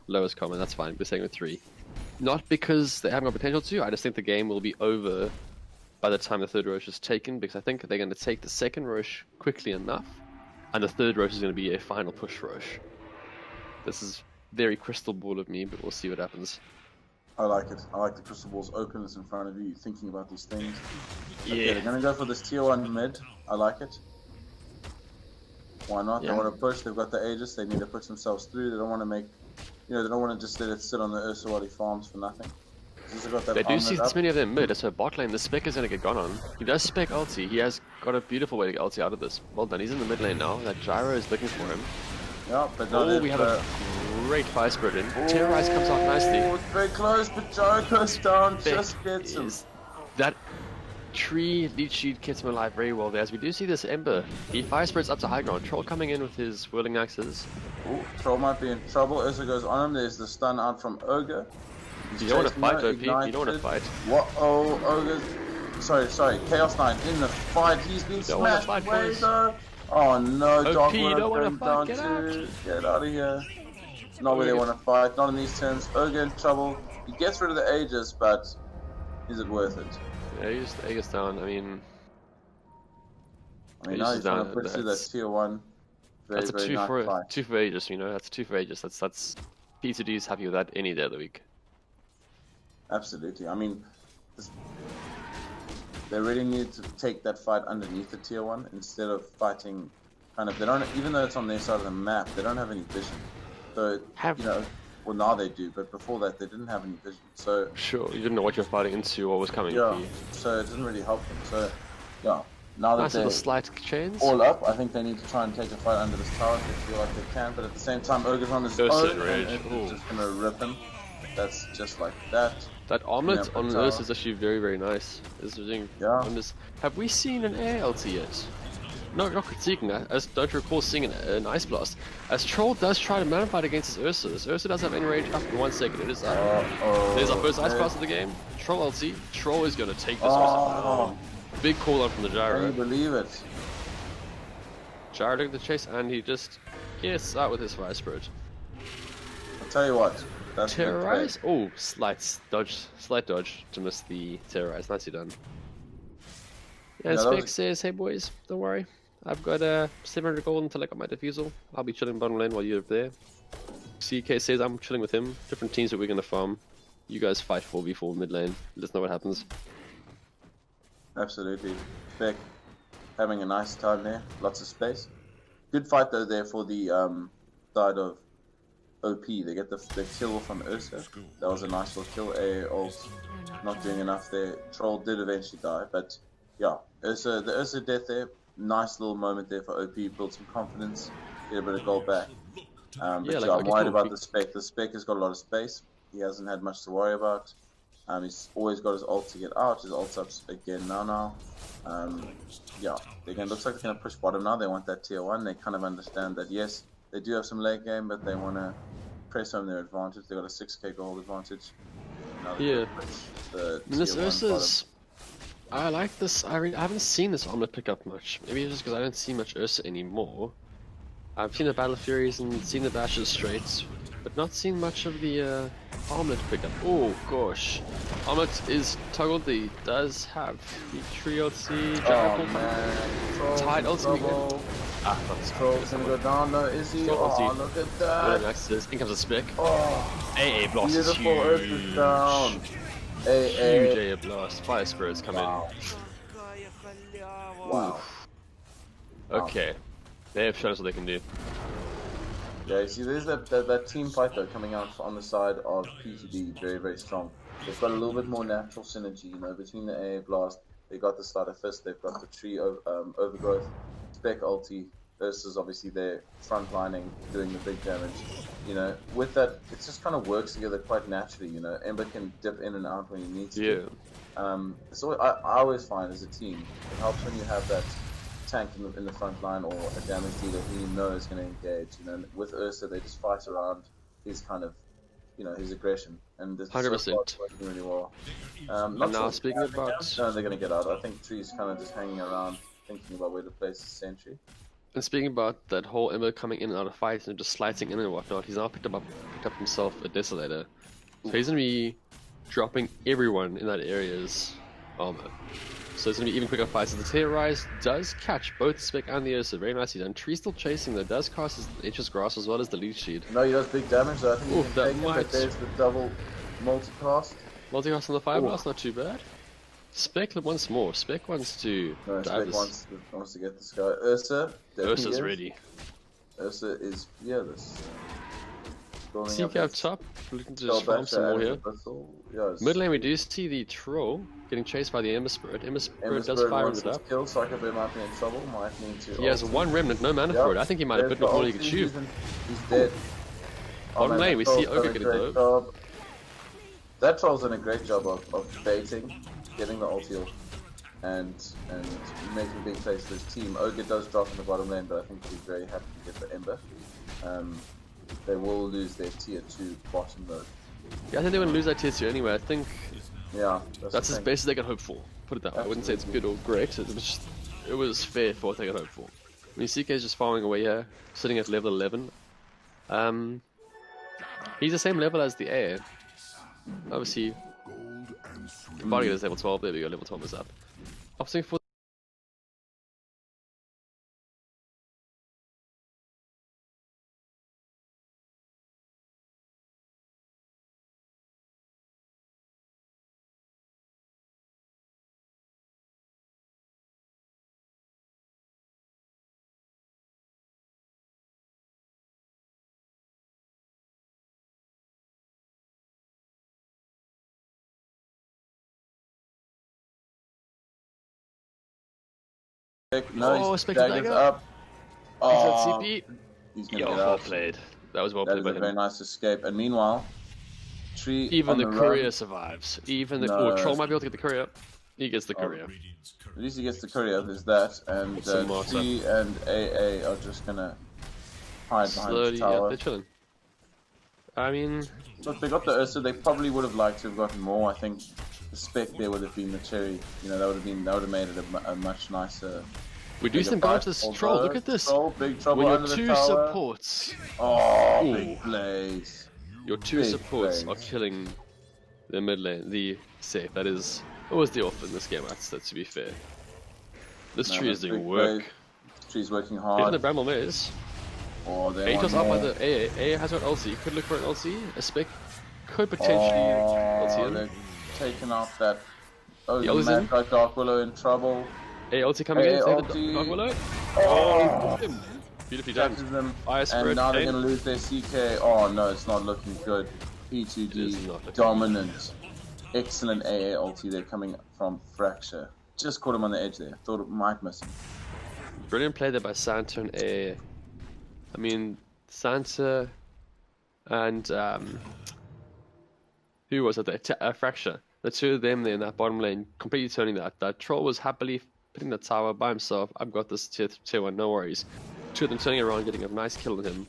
Lowest common, that's fine. We're saying 3. Not because they haven't got potential to, I just think the game will be over by the time the third Roche is taken, because I think they're going to take the second Roche quickly enough, and the third Roche is going to be a final push Roche. This is very crystal ball of me, but we'll see what happens. I like it. I like the crystal balls openness in front of you, thinking about these things. Yeah. Okay, they're going to go for this tier 1 mid. I like it. Why not? Yeah. They want to push. They've got the Aegis. They need to push themselves through. They don't want to make... they don't want to just let it sit on the Ursa while he farms for nothing. They do see this many of them mid, so bot lane, the spec is going to get gone on. He does spec ulti. He has got a beautiful way to get ulti out of this. Well done. He's in the mid lane now. That gyro is looking for him. Yeah, but we have a great fire spread in. Terrorize comes out nicely. Oh, it's very close, but gyro goes down. Just gets him. That tree lead sheet gets him alive very well there. As we do see this Ember, he fire spreads up to high ground. Troll coming in with his whirling axes. Ooh, Troll might be in trouble. Ursa goes on him. There's the stun out from Ogre. You don't want to fight, OP. You don't want to fight. What? Oh, Ogre. Sorry. Chaos Knight in the fight. He's been smashed away though. Oh no, OP, you don't want to fight. Get out. Get out of here. Not where they want to fight. Not in these terms. Ogre in trouble. He gets rid of the Aegis, but is it worth it? Yeah, Aegis, Aegis down. I mean now he's trying to push through that tier 1. That's a 2 for Aegis, That's 2 for Aegis. That's P2D is happy with that any day of the week. Absolutely. I mean, they really need to take that fight underneath the tier 1 instead of fighting kind of. They don't, even though it's on their side of the map, they don't have any vision. So well now they do, but before that they didn't have any vision. So sure, you didn't know what you're fighting into or what was coming. Yeah. So it didn't really help them. So yeah. Now that they're slight chains. all up, I think they need to try and take a fight under this tower if they feel like they can. But at the same time, Ogre's on his own, and it's just gonna rip him. That's just like that. That omelet on Ursa is actually very, very nice. Have we seen an air LT yet? No, not critiquing that. I don't recall seeing an Ice Blast. As Troll does try to man fight against his Ursa. This Ursa does have any range after 1 second. It is there's our first Ice Blast of the game. Troll LT. Troll is going to take this Ursa. Big call out from the gyro. Can you believe it? Gyro took the chase and he just gets out with his fire spread. I'll tell you what. That's Terrorize? Oh, slight dodge to miss the Terrorize. Nicely done. Yeah, Spec says, hey boys, don't worry. I've got 700 gold until I got my defusal. I'll be chilling bottom lane while you're there. CK says I'm chilling with him. Different teams that we're going to farm. You guys fight 4v4 mid lane. Let us know what happens. Absolutely. Spec having a nice time there. Lots of space. Good fight though there for the side of OP. They get the kill from Ursa. That was a nice little kill. Ult not doing enough there. Troll did eventually die, but yeah, the Ursa death there. Nice little moment there for OP. Build some confidence. Get a bit of gold back. I'm worried about the Spec. The Spec has got a lot of space. He hasn't had much to worry about. He's always got his ult to get out. His ult's up again now. Yeah, looks like they're gonna push bottom now. They want that tier 1. They kind of understand that yes, they do have some late game, but they want to press home their advantage. They got a 6k gold advantage. Yeah. This Ursa's. I like this. I haven't seen this omelet pick up much. Maybe it's just because I don't see much Ursa anymore. I've seen the Battle Furies and seen the Bashes straight, but not seen much of the omelet pick up. Oh gosh, omelet is toggled. He does have the trio C. Tied ultimate. Troll's gonna go down though, is he? Oh, look at that. In comes a Spec. Oh, AA Blast is huge. Ursa's down. Huge AA Blast. Fire Spirits come in. Wow. Okay. They have shown us what they can do. Yeah, you see, there's that team fight though coming out on the side of P2D, very, very strong. They've got a little bit more natural synergy, between the AA Blast. They got the Starter Fist, they've got the Tree Overgrowth, Spec ulti. Versus obviously their frontlining, doing the big damage. With that, it just kind of works together quite naturally. Ember can dip in and out when he needs to. So I always find as a team, it helps when you have that tank in the front line or a damage dealer who you know is going to engage. With Ursa, they just fight around his kind of you know, his aggression, and this 100%. working really well. And now speaking about, no, they're gonna get out. I think Tree's kind of just hanging around, thinking about where to place his sentry. and speaking about that whole Ember coming in and out of fights and just slicing in and whatnot, he's now picked up himself a Desolator, so he's gonna be dropping everyone in that area's armor. So it's going to be even quicker fights. So the Tear Rise does catch both Spec and the Ursa. Very nicely done. Tree's still chasing though. Does cast his Etch's Grass as well as the Leech Seed. No, he does big damage though. I think he can take it, but there's the double multicast. Multicast on the Fire Blast, not too bad. Spec once more. Spec wants to Spec wants to get this guy. Ursa. Ursa's ready. Ursa is fearless. Seek out top, looking to just farm some more here. Mid lane we do see the Troll getting chased by the Ember Spirit. Ember Spirit does fire on the up. Kill, Psycho Bear might be in trouble, might need to. He has one remnant, no mana for it. I think he might have bit before he could chew. He's dead. Bottom lane we see Ogre get a blow. That Troll's done a great job of baiting, getting the ulti off, and making big plays for his team. Ogre does drop in the bottom lane, but I think he's very happy to get the Ember. They will lose their tier 2 bottom though. Yeah, I think they're going to lose that tier 2 anyway. I think that's as best as they can hope for. Put it that way. I wouldn't say it's good or great. It was fair for what they could hope for. I mean, CK is just farming away here, sitting at level 11. He's the same level as the A. Obviously, combining it as level 12. There we go, level 12 is up. Opting for Spectre Dagger up. Oh, CP. He's gonna get out. Played. That was well played by him. That is a very nice escape. And meanwhile, Tree even the courier survives. Even the Troll might be able to get the courier. He gets the courier. At least he gets the courier. There's that, and Tree and AA are just gonna hide behind the tower. Yeah, they're chilling. I mean, look, they got the Ursa. They probably would have liked to have gotten more. I think the Spec there would have been the cherry. You know, that would have made it a much nicer. We do some damage to this Troll. Look at this. Big trouble when under your the two tower. supports. Oh, big plays. Your two supports are killing the mid lane, the safe. That is always the off in this game. That's to be fair. This tree is doing work. Tree's working hard. Even the Bramble Maze. Oh, Atos up by the AA. AA has got ulti. Could look for an ulti. A Spec could potentially ulti in. They're taking off that. Oh, the man got Dark Willow in trouble. AA ulti coming in. Save the Dark Willow. Oh, beautifully done. And now they're going to lose their CK. Oh no, it's not looking good. P2D dominant. Excellent AA ulti there coming from Fracture. Just caught him on the edge there. Thought it might miss him. Brilliant play there by Santa and AA. I mean, Santa and who was it? Fracture. The two of them there in that bottom lane, completely turning that. That Troll was happily putting the tower by himself. I've got this tier 1, no worries. Two of them turning around, getting a nice kill on him.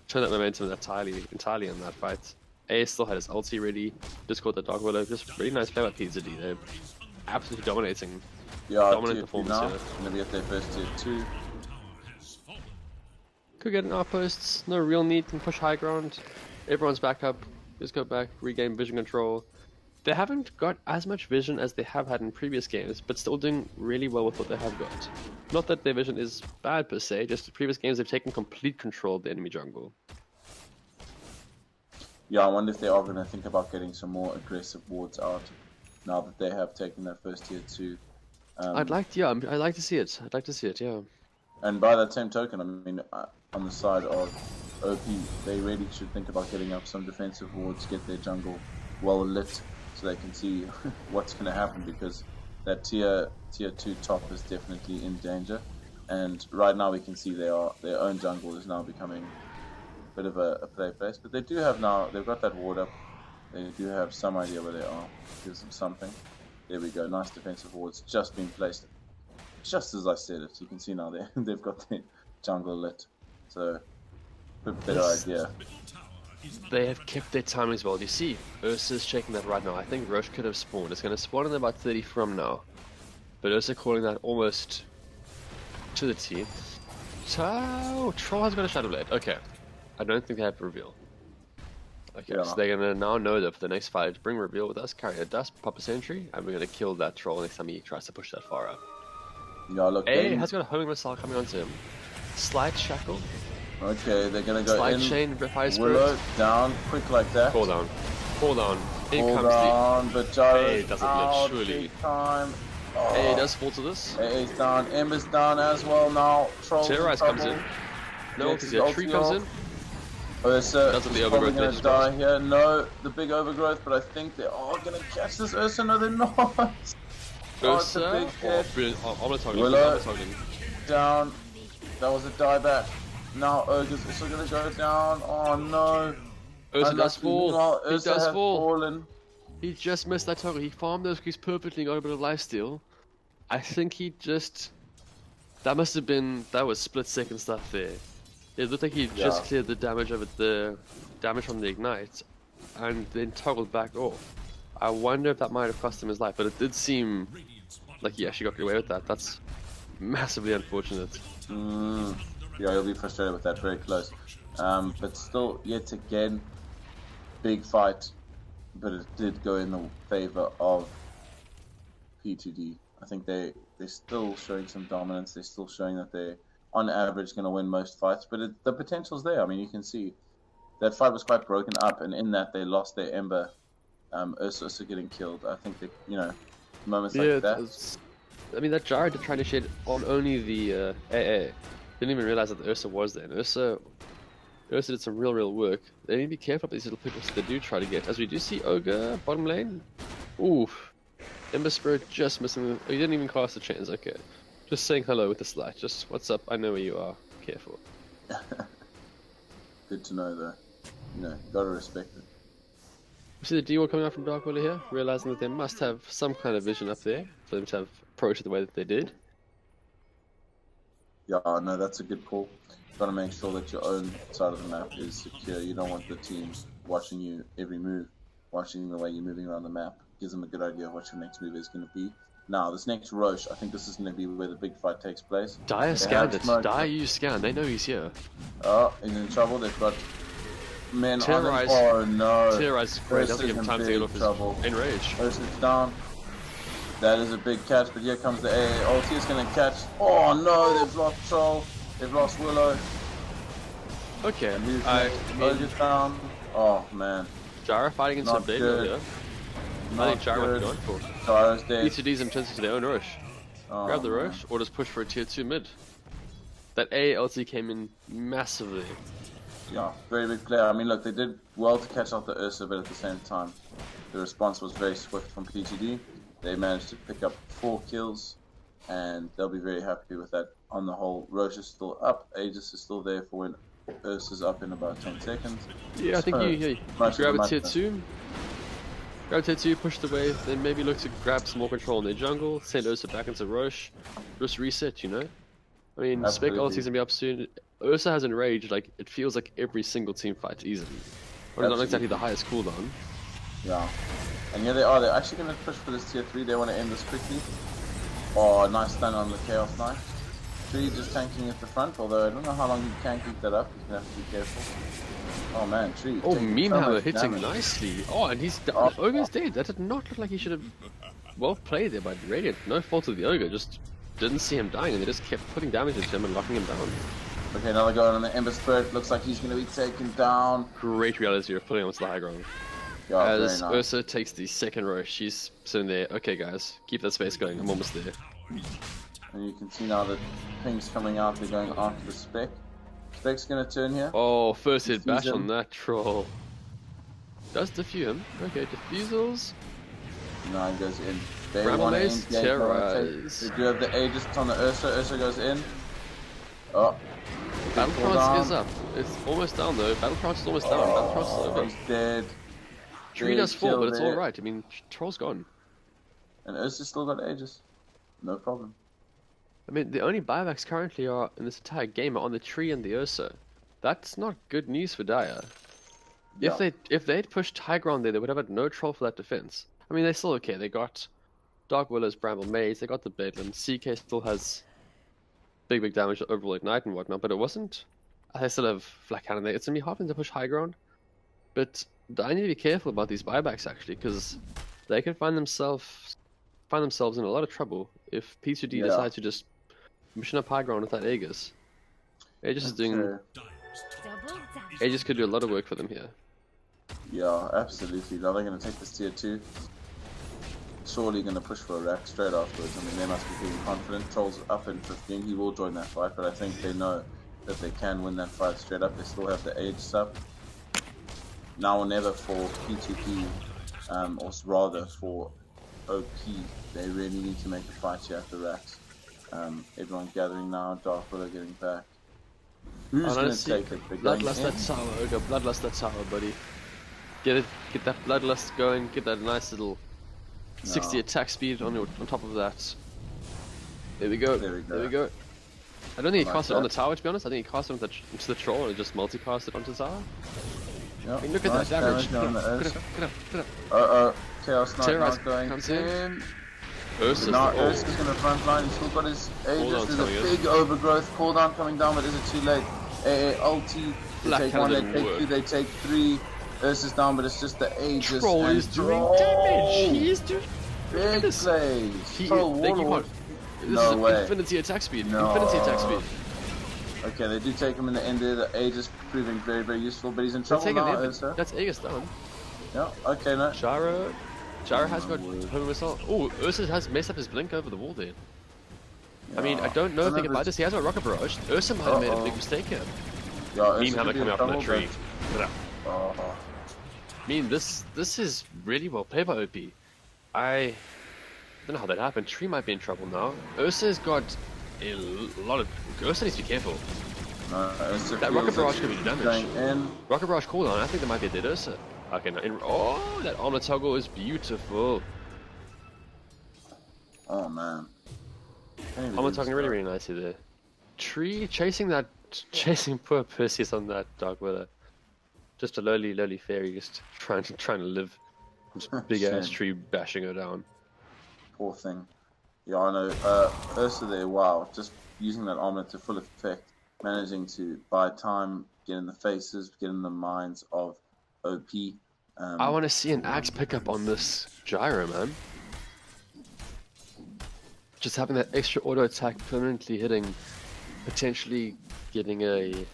Turn that momentum entirely in that fight. A still had his ulti ready. Just caught the Dark Willow. Just really nice play by PZD there. Absolutely dominating. Yeah, dominant performance now. here. Gonna be at their first tier 2. Could get an outpost. No real need. Can push high ground. Everyone's back up. Just go back. Regain vision control. They haven't got as much vision as they have had in previous games, but still doing really well with what they have got. Not that their vision is bad per se, just in previous games they've taken complete control of the enemy jungle. Yeah, I wonder if they are going to think about getting some more aggressive wards out now that they have taken that first tier 2. I'd like to see it. I'd like to see it, yeah. And by that same token, I mean, on the side of OP, they really should think about getting up some defensive wards, get their jungle well lit, so they can see what's going to happen, because that tier 2 top is definitely in danger. And right now we can see their own jungle is now becoming a bit of a play place. But they do have now, they've got that ward up. They do have some idea where they are. Gives them something. There we go, nice defensive wards just being placed. Just as I said it, you can see now they've got their jungle lit. So, a bit better idea. they have kept their timing as well. You see, Ursa's checking that right now. I think Roche could have spawned. It's going to spawn in about 30 from now. But Ursa calling that almost to the T. So, Troll has got a Shadow Blade. Okay. I don't think they have reveal. Okay, so they're going to now know that for the next fight, bring reveal with us, carry a dust, pop a sentry, and we're going to kill that Troll next time he tries to push that far up. Yeah, look, A has got a homing missile coming onto him. Slight shackle. Okay, they're gonna go Slide in. chain, fire Willow spirit. down, quick like that. Fall down. Fall down. In Fall comes down, but Gyro A doesn't out live, surely. big time. A does fall to this. AA's down, Ember's down as well now. Troll's Terrorize comes in. No, because the tree comes in. Ursa Doesn't the is overgrowth probably just gonna die here. No, the big overgrowth, but I think they are gonna catch this Ursa. No, they're not. Oh, it's a big hit. Brilliant. I'm gonna target him. Willow. I'm gonna target him. Down. That was a dieback. Now Ogre's also gonna go down. Oh no. Ursa does fall. He Ursa does has fall. fallen. He just missed that target. He farmed those creeps perfectly and got a bit of lifesteal. I think he just... That must have been... That was split-second stuff there. It looked like he just cleared the damage of it, the damage from the ignite, and then toggled back off. I wonder if that might have cost him his life, but it did seem like he actually got away with that. That's massively unfortunate. Yeah, he'll be frustrated with that, very close. But still, yet again, big fight. But it did go in the favor of P2D. I think they're still showing some dominance. They're still showing that they're, on average, going to win most fights. But the potential's there. I mean, you can see that fight was quite broken up, and in that they lost their Ember. Ursa getting killed. I think that, you know, moments like that. I mean, that Gyro did try to shed on only the AA. Didn't even realize that the Ursa was there. And Ursa did some real work. They need to be careful about these little pickles that they do try to get. As we do see Ogre, bottom lane. Oof. Ember Spirit just missing. He didn't even cast the chains. Okay. Just saying hello with the slide. Just, what's up? I know where you are. Careful. Good to know, though. You know, gotta respect it. We see the D-Wall coming out from Dark Willow here, realizing that they must have some kind of vision up there for them to have approached it the way that they did. Yeah, no, that's a good call. You've got to make sure that your own side of the map is secure. You don't want the team watching you every move, watching the way you're moving around the map. Gives them a good idea of what your next move is going to be. Now, this next Roche, I think this is going to be where the big fight takes place. Dire scanned it. Dire used scan. They know he's here. Oh, he's in trouble. They've got men Terrorize. on him. Oh, no. Terrorize is great. Doesn't give him time to get off his enrage. Ursa's down. That is a big catch, but here comes the AA. Ulti is going to catch. Oh, no. They've lost Troll. They've lost Willow. Okay. Ogre's down. Oh, man. Gyro fighting into some blade earlier. I think Gyro might be going for it. Gyro's dead. P2D's intensive to their own Roche. Grab the Roche, or just push for a tier 2 mid. That A LT came in massively. Yeah, very big player. I mean, look, they did well to catch out the Ursa, but at the same time, the response was very swift from P2D. They managed to pick up 4 kills, and they'll be very happy with that. On the whole, Roche is still up. Aegis is still there for when Ursa's up in about 10 seconds. Yeah, I think you grab a tier 2. Grab tier 2, push the wave, then maybe look to grab some more control in their jungle, send Ursa back into Roche, just reset, you know? I mean, Spec ulti's gonna be up soon. Ursa has enraged, like, it feels like every single team fight easily. But not exactly the highest cooldown. Yeah. And here they are, they're actually gonna push for this tier 3, they want to end this quickly. Oh, nice stun on the Chaos Knight. Tree just tanking at the front, although I don't know how long you can keep that up, you're gonna have to be careful. Oh man, Tree. Oh, Meme Hammer hitting nicely. Oh, and he's down. Ogre's dead. That did not look like he should have well played there by Radiant. No fault of the Ogre, just didn't see him dying and they just kept putting damage into him and locking him down. Okay, another going on the Ember Spirit. Looks like he's going to be taken down. Great reality of putting him onto the high ground. Yeah, as very nice. Ursa takes the second row, she's sitting there. Okay, guys, keep that space going. I'm almost there. And you can see now that ping's coming out. They're going after the Spec. Spec's going to turn here. Oh, first hit bash on that troll. Does defuse him. Okay, defusals. No, he goes in. They Bramble want to Mace, engage. terrorize. They do have the Aegis on the Ursa. Ursa goes in. Oh. Battlecross is up. It's almost down though. Battlecross is almost down. Battlecross is over. He's dead. Tree does fall, but it's alright. I mean, Troll's gone. And Ursa's still got Aegis. No problem. I mean, the only buybacks currently are in this entire game are on the Tree and the Ursa. That's not good news for Dire. If they'd pushed high ground there, they would have had no troll for that defense. I mean, they're still okay. They got Dark Willows, Bramble Maze, they got the Bedlam. CK still has big damage to overall ignite and whatnot, but it wasn't. They still have Flak Cannon there. It's gonna be hard for them to push high ground, but I need to be careful about these buybacks actually, because they can find themselves in a lot of trouble if P2D decides to just mission up high ground with that Aegis. Aegis is doing. Aegis could do a lot of work for them here. Yeah, absolutely. Now they're going to take this tier 2. Surely going to push for a rack straight afterwards. I mean, they must be feeling confident. Troll's up in 15. He will join that fight, but I think they know that they can win that fight straight up. They still have the Aegis up. Now or never for P2P, or rather for OP. They really need to make a fight here at the racks. Everyone gathering now. Dark Willow getting back. Who's going to take it? Bloodlust that tower, Ogre. Bloodlust that tower, buddy. Get that Bloodlust going. Get that nice little 60 attack speed on top of that. There we go. There we go. I don't think he cast it on the tower, to be honest. I think he cast it into the troll and just multi-cast it onto the tower. Yep. I mean, look at that damage. Get up. Chaos Knight not going in. Ursa's going to front line. He's still got his Aegis. There's a big overgrowth. Cooldown coming down, but is it too late? Ulti. They take 1, they take 2, they take 3. Ursa's down, but it's just the Aegis. Troll is doing damage. He is doing big plays. Warlord. This is infinity attack speed. Infinity attack speed. Okay, they do take him in the end there. The Aegis proving very, very useful, but he's in trouble now, Ursa. That's Aegis down. Yeah, okay, no. Jara has got home missile. Oh, Ursa has messed up his blink over the wall there. Yeah. I mean, I don't know anything about this. He has a rocket barrage. Ursa might have made a big mistake here. Yeah, Meme hammer coming out from the tree. I mean, this is really well played by OP. I don't know how that happened. Tree might be in trouble now. Ursa's got a lot of. Ursa needs to be careful. That rocket barrage could do damage. Rocket barrage cooldown. I think that might be a dead Ursa. Okay, no, that armor toggle is beautiful. Oh man. Armor toggling really nicely there. Tree chasing poor Perseus on that Dark Willow. Just a lowly fairy, just trying to live. This big ass tree bashing her down. Poor thing. Yeah, I know. Ursa there, wow, just using that armor to full effect, managing to buy time, get in the faces, get in the minds of OP. I want to see an axe pickup on this gyro, man. Just having that extra auto attack permanently hitting, potentially getting a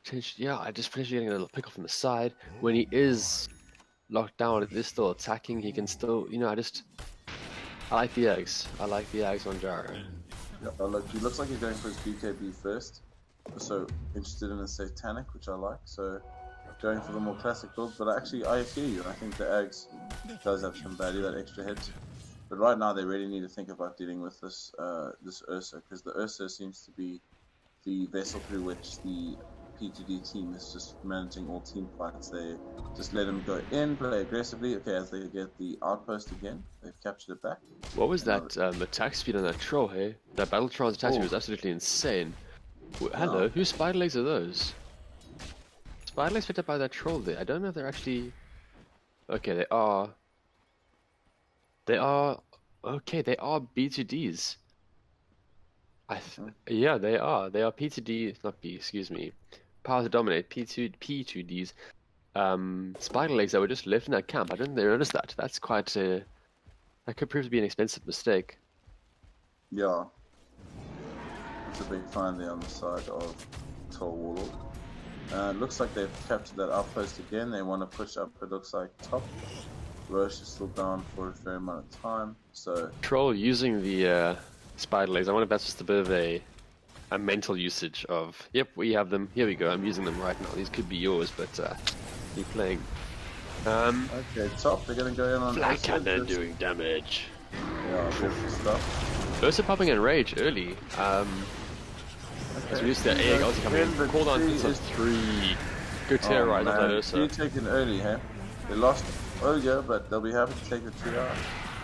just potentially getting a little pick off from the side. When he is locked down, it is still attacking. He can still, I like the eggs. I like the eggs on gyro. Yeah, look, he looks like he's going for his BKB first. So interested in a satanic, which I like. So going for the more classic build, but actually I hear you. I think the eggs does have some value, that extra hit. But right now they really need to think about dealing with this this Ursa, because the Ursa seems to be the vessel through which the P2D team is just managing all team fights. They just let him go in, play aggressively. Okay, as they get the outpost again, they've captured it back. What was that attack speed on that troll, hey? That Battletron's attack speed was absolutely insane. Hello, whose spider legs are those? Spider legs picked up by that troll there. I don't know if they're actually... Okay, they are... Okay, they are B2Ds. Yeah, they are. They are P2D, not B, excuse me. Power2Dominate, P2Ds. Spider legs that were just left in that camp. I didn't notice that. That's quite a... That could prove to be an expensive mistake. Yeah. It's a big find there on the side of Troll Warlord. Looks like they've captured that outpost again. They want to push up, it looks like, top. Roche is still down for a fair amount of time, so... Troll using the spider legs. I wonder if that's just a bit of a mental usage of, yep, we have them, here we go, I'm using them right now. These could be yours, but you're playing. Okay, top, they're going to go in on... Flak Cannon doing damage. Yeah, beautiful stuff. Ursa popping in rage early. As we used to AEG ulti coming in. Cooldown hits on 3. Go terrorize on that Ursa. You taken early, huh? They lost Ogre, but they'll be happy to take the 3 out.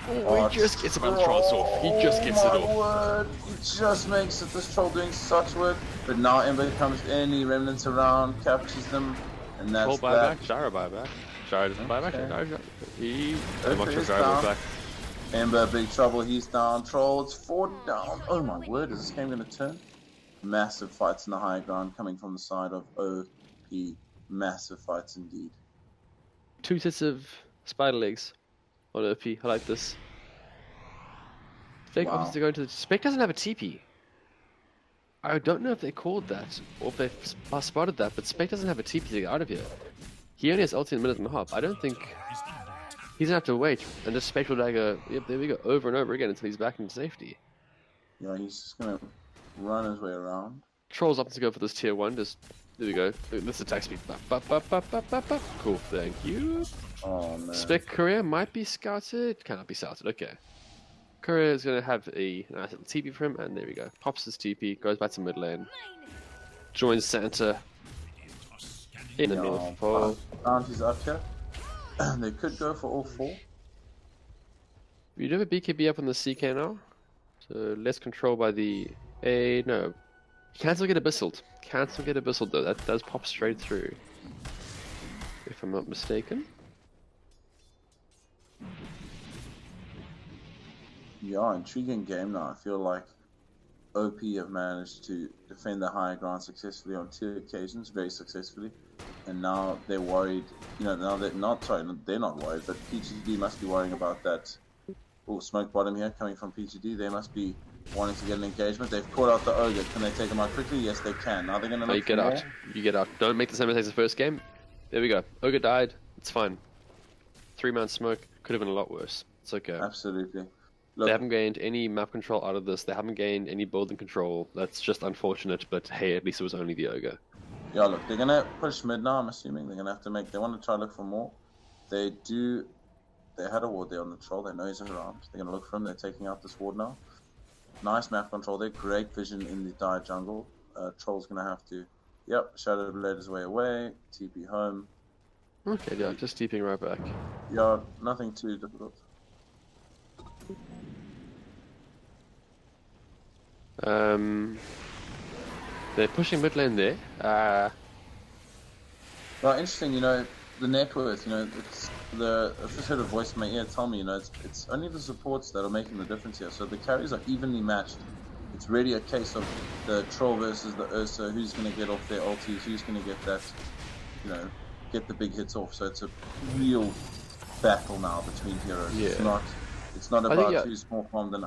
Oh, he just gets it on the trance off. He just gets it off. Oh my word! He just makes it. This troll doing such work. But now Ember comes in, he remnants around, captures them, and that's Troll that. buyback, Gyro buyback. Gyro doesn't buyback, Gyro. He... Okay, I'm he's Gyro down. back. Ember, big trouble, he's down. Troll, it's 4 down. Oh my word, is this game going to turn? Massive fights in the high ground coming from the side of OP. Massive fights indeed. 2 sets of spider legs on OP. I like this. Spec obviously going to the... Spec doesn't have a TP. I don't know if they called that, or if they spotted that, but Spec doesn't have a TP to get out of here. He only has ulti in a minute and a half. I don't think... He's gonna have to wait and just Spectral Dagger, yep, there we go, over and over again until he's back in safety. Yeah, he's just gonna run his way around. Troll's up to go for this tier 1, just... There we go. This attack speed. Cool, thank you. Oh man. Spec Courier might be scouted. Cannot be scouted, okay. Courier is going to have a nice little TP for him, and there we go. Pops his TP, goes back to mid lane. Joins Santa in the north pole. Bounty's up here. They could go for all 4. You do have a BKB up on the CK now. So less control by the A. No. Can still get Abyssaled. Can still get Abyssaled though. That does pop straight through. If I'm not mistaken. Yeah, intriguing game now. I feel like OP have managed to defend the high ground successfully on 2 occasions, very successfully. And now they're worried, you know, now they're not, sorry, they're not worried, but PGD must be worrying about that. Oh, smoke bottom here coming from PGD. They must be wanting to get an engagement. They've caught out the Ogre. Can they take him out quickly? Yes, they can. Now they're going to look you get out. You get out. Don't make the same mistake as the first game. There we go. Ogre died. It's fine. 3-man smoke. Could have been a lot worse. It's okay. Absolutely. Look, they haven't gained any map control out of this. They haven't gained any building control. That's just unfortunate, but hey, at least it was only the Ogre. Yeah, look, they're going to push mid now, I'm assuming. They're going to have to make... They want to try to look for more. They had a ward there on the troll. They know he's around. They're going to look for him. They're taking out this ward now. Nice map control there. Great vision in the dire jungle. Troll's going to have to... Yep, Shadow Blade his way away. TP home. Okay, yeah, just TPing right back. Yeah, nothing too difficult. They're pushing mid lane there. Well, interesting, you know, the net worth, you know, it's the... I've just heard a voice in my ear tell me, you know, it's only the supports that are making the difference here. So the carries are evenly matched. It's really a case of the troll versus the Ursa, who's going to get off their ultis, who's going to get that, you know, get the big hits off. So it's a real battle now between heroes. Yeah. It's not about who's more farmed than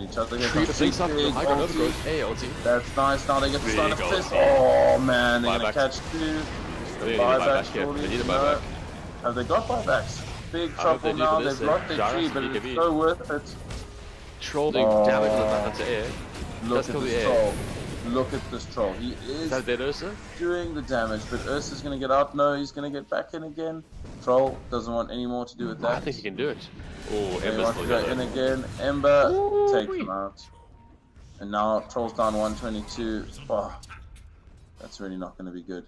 each other. Hey, ulti. That's nice. Now they get the start of this. Oh man, they're gonna catch 2. They need a buyback. Have they got buybacks? Big trouble now. They've blocked their tree, but it's so worth it. Troll doing damage on the back onto air. Look at this troll. Look at this troll. He is Ursa? doing the damage, but Ursa's going to get out. No, he's going to get back in again. Troll doesn't want any more to do with that. I think he can do it. Oh, Ember's still go in again. Ember takes him out. And now Troll's down 122. Oh, that's really not going to be good.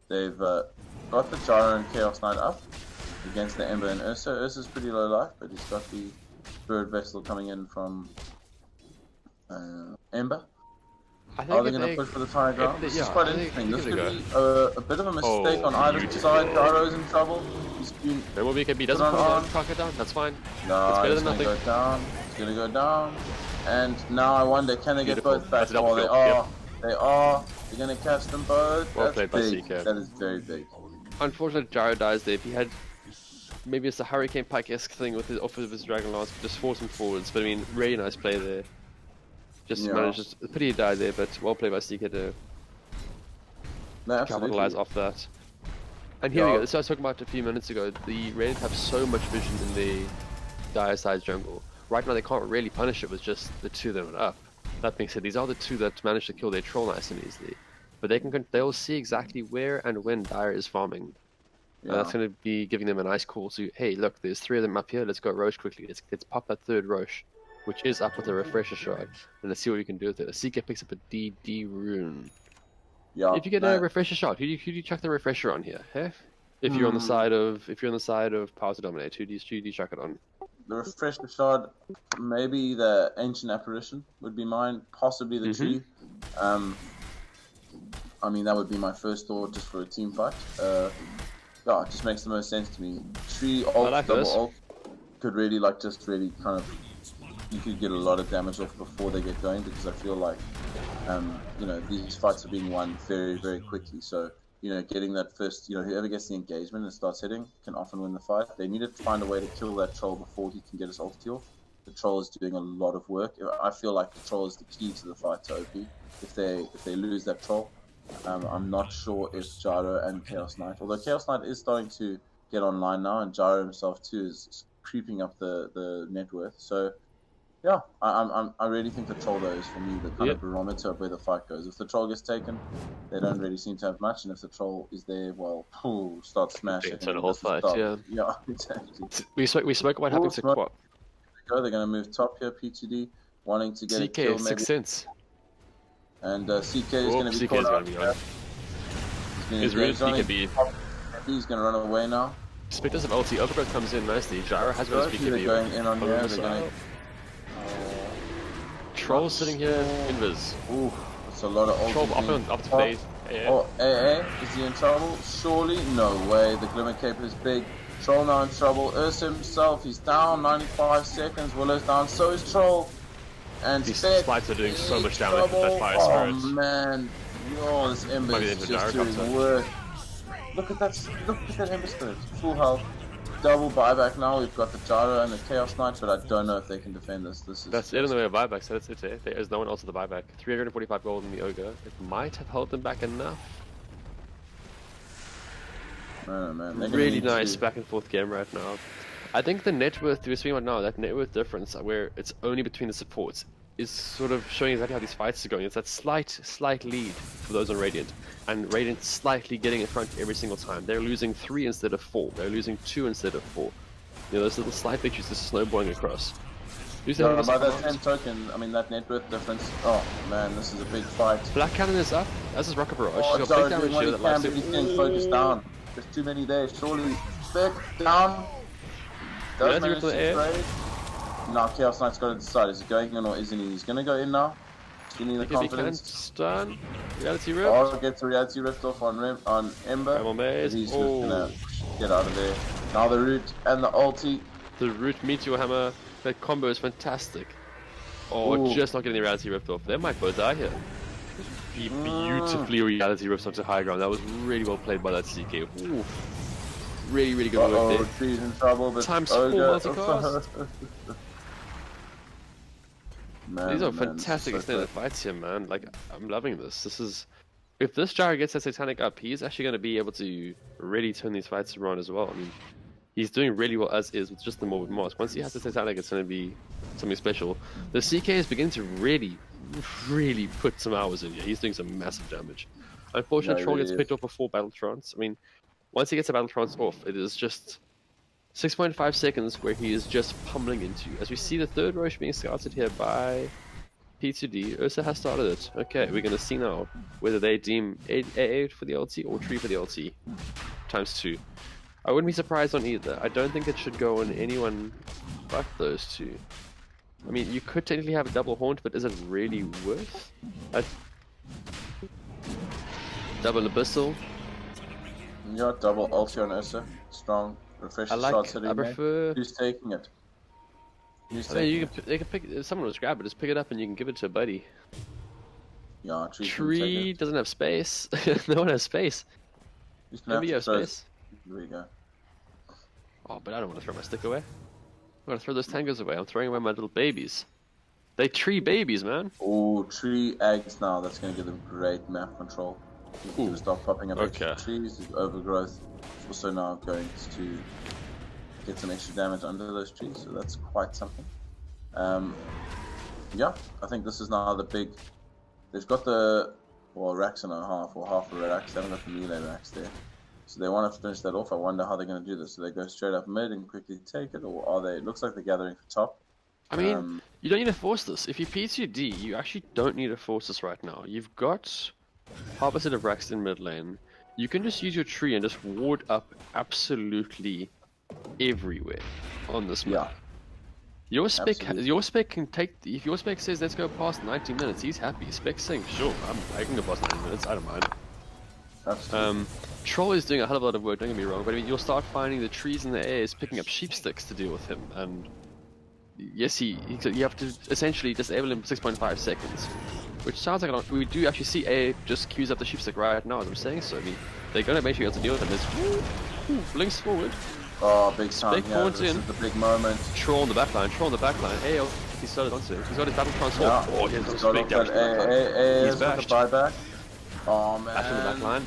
They've got the Gyro and Chaos Knight up against the Ember and Ursa. Ursa's pretty low life, but he's got the Spirit Vessel coming in from Ember. Are they going to push for the tire ground? This is quite interesting. This could be a bit of a mistake on either side. Gyro's in trouble. There will be a KB. Doesn't talk it down. That's fine. No, it's better than nothing. Go down. It's going to go down. And now I wonder, can they get both back? Oh, they are. They are. They're going to catch them both. Well played by big. CK. That is very big. Unfortunately, Gyro dies there. If he had... Maybe it's a Hurricane Pike-esque thing with his off of his Dragon Lance, just force him forwards. But I mean, really nice play there. Just managed. A pity he died there, but well played by CK to capitalize off that. And here we go. This I was talking about a few minutes ago. The Radiant have so much vision in the dire side jungle. Right now, they can't really punish it with just the 2 that are up. That being said, these are the 2 that managed to kill their troll nice and easily. But they'll see exactly where and when Dire is farming. That's going to be giving them a nice call to, hey, look, there's 3 of them up here. Let's go Roche quickly. Let's pop that 3rd Roche, which is up with a refresher shard, and let's see what we can do with it. A CK picks up a DD rune. Yeah. If you get a refresher shard, who do you chuck the refresher on here? Hey? If you're on the side of Power2Dominate, who do you chuck it on? the refresher shard, maybe the ancient apparition would be mine, possibly the tree. I mean, that would be my first thought just for a team fight. Yeah, it just makes the most sense to me. Tree ult, double ult could really just really kind of, you could get a lot of damage off before they get going, because I feel like these fights are being won very, very quickly. So getting that first, whoever gets the engagement and starts hitting can often win the fight. They need to find a way to kill that troll before he can get his ulti off. The troll is doing a lot of work. I feel like the troll is the key to the fight to OP. If they lose that troll, I'm not sure if Gyro and Chaos Knight, although Chaos Knight is starting to get online now, and Gyro himself too is creeping up the net worth. So yeah, I really think the troll though is for me the kind of barometer of where the fight goes. If the troll gets taken, they don't really seem to have much, and if the troll is there, well, start smashing. It's a whole fight, yeah, exactly. We spoke about having to quad. They're going to move top here. P2D wanting to get CK a kill, maybe. 6 cents. And CK is going to be caught out. He's really BKB. He's going to run away now. Spectres of ulti. Overgrowth comes in nicely. Gyro has got his BKB. They're going in on here. They're going Troll sitting here. Invis. Ooh, that's a lot of ulti. Troll up to phase. Oh, AA. Is he in trouble? Surely. No way. The Glimmer Cape is big. Troll now in trouble. Ursa himself. He's down. 95 seconds. Willow's down. So is Troll. And these slides are doing so much damage with that fire spirit. Oh man, this Ember is just doing work. Look at that Ember spirit, full health, double buyback now. We've got the Gyro and the Chaos Knight, but I don't know if they can defend this. That's it in the way of buyback, so that's it. There is no one else at the buyback. 345 gold in the Ogre. It might have held them back enough. No, man. Really nice back and forth game right now. I think the net worth, we're seeing right now, that net worth difference where it's only between the supports is sort of showing exactly how these fights are going. It's that slight lead for those on Radiant, and Radiant slightly getting in front every single time. They're losing 3 instead of 4. They're losing 2 instead of 4. Those little slight victories just snowballing across. No, by that same token, I mean that net worth difference. Oh man, this is a big fight. Black Cannon is up. As is Rocket Barrage. Oh, She's got big damage here that likes to focus down. There's too many there. Surely, back down. Does manage to trade. Now Chaos Knight's got to decide, is he going in or isn't he? He's going to go in now. Giving the confidence. Stun. Reality Rift. Oh, gets a Reality Rift off on Ember. He's just going to get out of there. Now the root and the ulti. The root Meteor Hammer. That combo is fantastic. Oh, just not getting the Reality Rift off. They might both die here. He beautifully Reality Rifts onto high ground. That was really well played by that CK. Ooh. Really good work there. Tree's in trouble, but Times 4 multicast. These are fantastic extended fights here, man. Like, I'm loving this. If this Gyro gets that Satanic up, he's actually going to be able to really turn these fights around as well. I mean, he's doing really well as is with just the Morbid Mask. Once he has the Satanic, it's going to be something special. The CK is beginning to really put some hours in here. He's doing some massive damage. Unfortunately, Troll gets picked up before Battle Trance. I mean, once he gets a Battle Trance off, it is just 6.5 seconds where he is just pummeling into. As we see the third Roche being scouted here by P2D, Ursa has started it. Okay, we're going to see now whether they deem AA for the LT or Tree for the LT. Times 2. I wouldn't be surprised on either. I don't think it should go on anyone but those two. I mean, you could technically have a double haunt, but is it really worth? Double Abyssal. Yeah, double ulti on Ursa. Strong. Refresh shots hitting. I prefer... Who's taking it? They can pick. If someone was grab it, just pick it up and you can give it to a buddy. Yeah, Tree doesn't have space. No one has space. Maybe you have space. There we go. Oh, but I don't want to throw my stick away. I'm gonna throw those tangos away. I'm throwing away my little babies. They tree babies, man. Oh, tree eggs now. That's gonna give them great map control. He's gonna start popping up extra trees. His overgrowth is also now going to get some extra damage under those trees, so that's quite something. Yeah, I think this is now the big. They've got the racks and a half, or half a racks. They haven't got the melee racks there, so they want to finish that off. I wonder how they're going to do this. So they go straight up mid and quickly take it, or are they? It looks like they're gathering for top. I mean, you don't need to force this. If you P2D, you actually don't need to force this right now. You've got half a set of racks in mid lane. You can just use your tree and just ward up absolutely everywhere on this map. Your spec Absolutely. can take. If your spec says let's go past 90 minutes, he's happy. Spec saying sure, I can go past 90 minutes. I don't mind. Absolutely. Troll is doing a hell of a lot of work. Don't get me wrong, but I mean, you'll start finding the trees in the air is picking up sheep sticks to deal with him, and yes, you have to essentially disable him for 6.5 seconds, which sounds like a lot. We do actually see A just queues up the sheep stick right now as I'm saying. So I mean, they're gonna make sure you have to deal with him. There's blinks forward. Oh, big time. Spec Yeah, this is the big moment. Troll on the backline. Hey, he's started onto it. He's got his battle transform. Yeah. Oh, he has He's a got big off damage. that He's A bashed. the buyback. Oh, man. Back to the backline.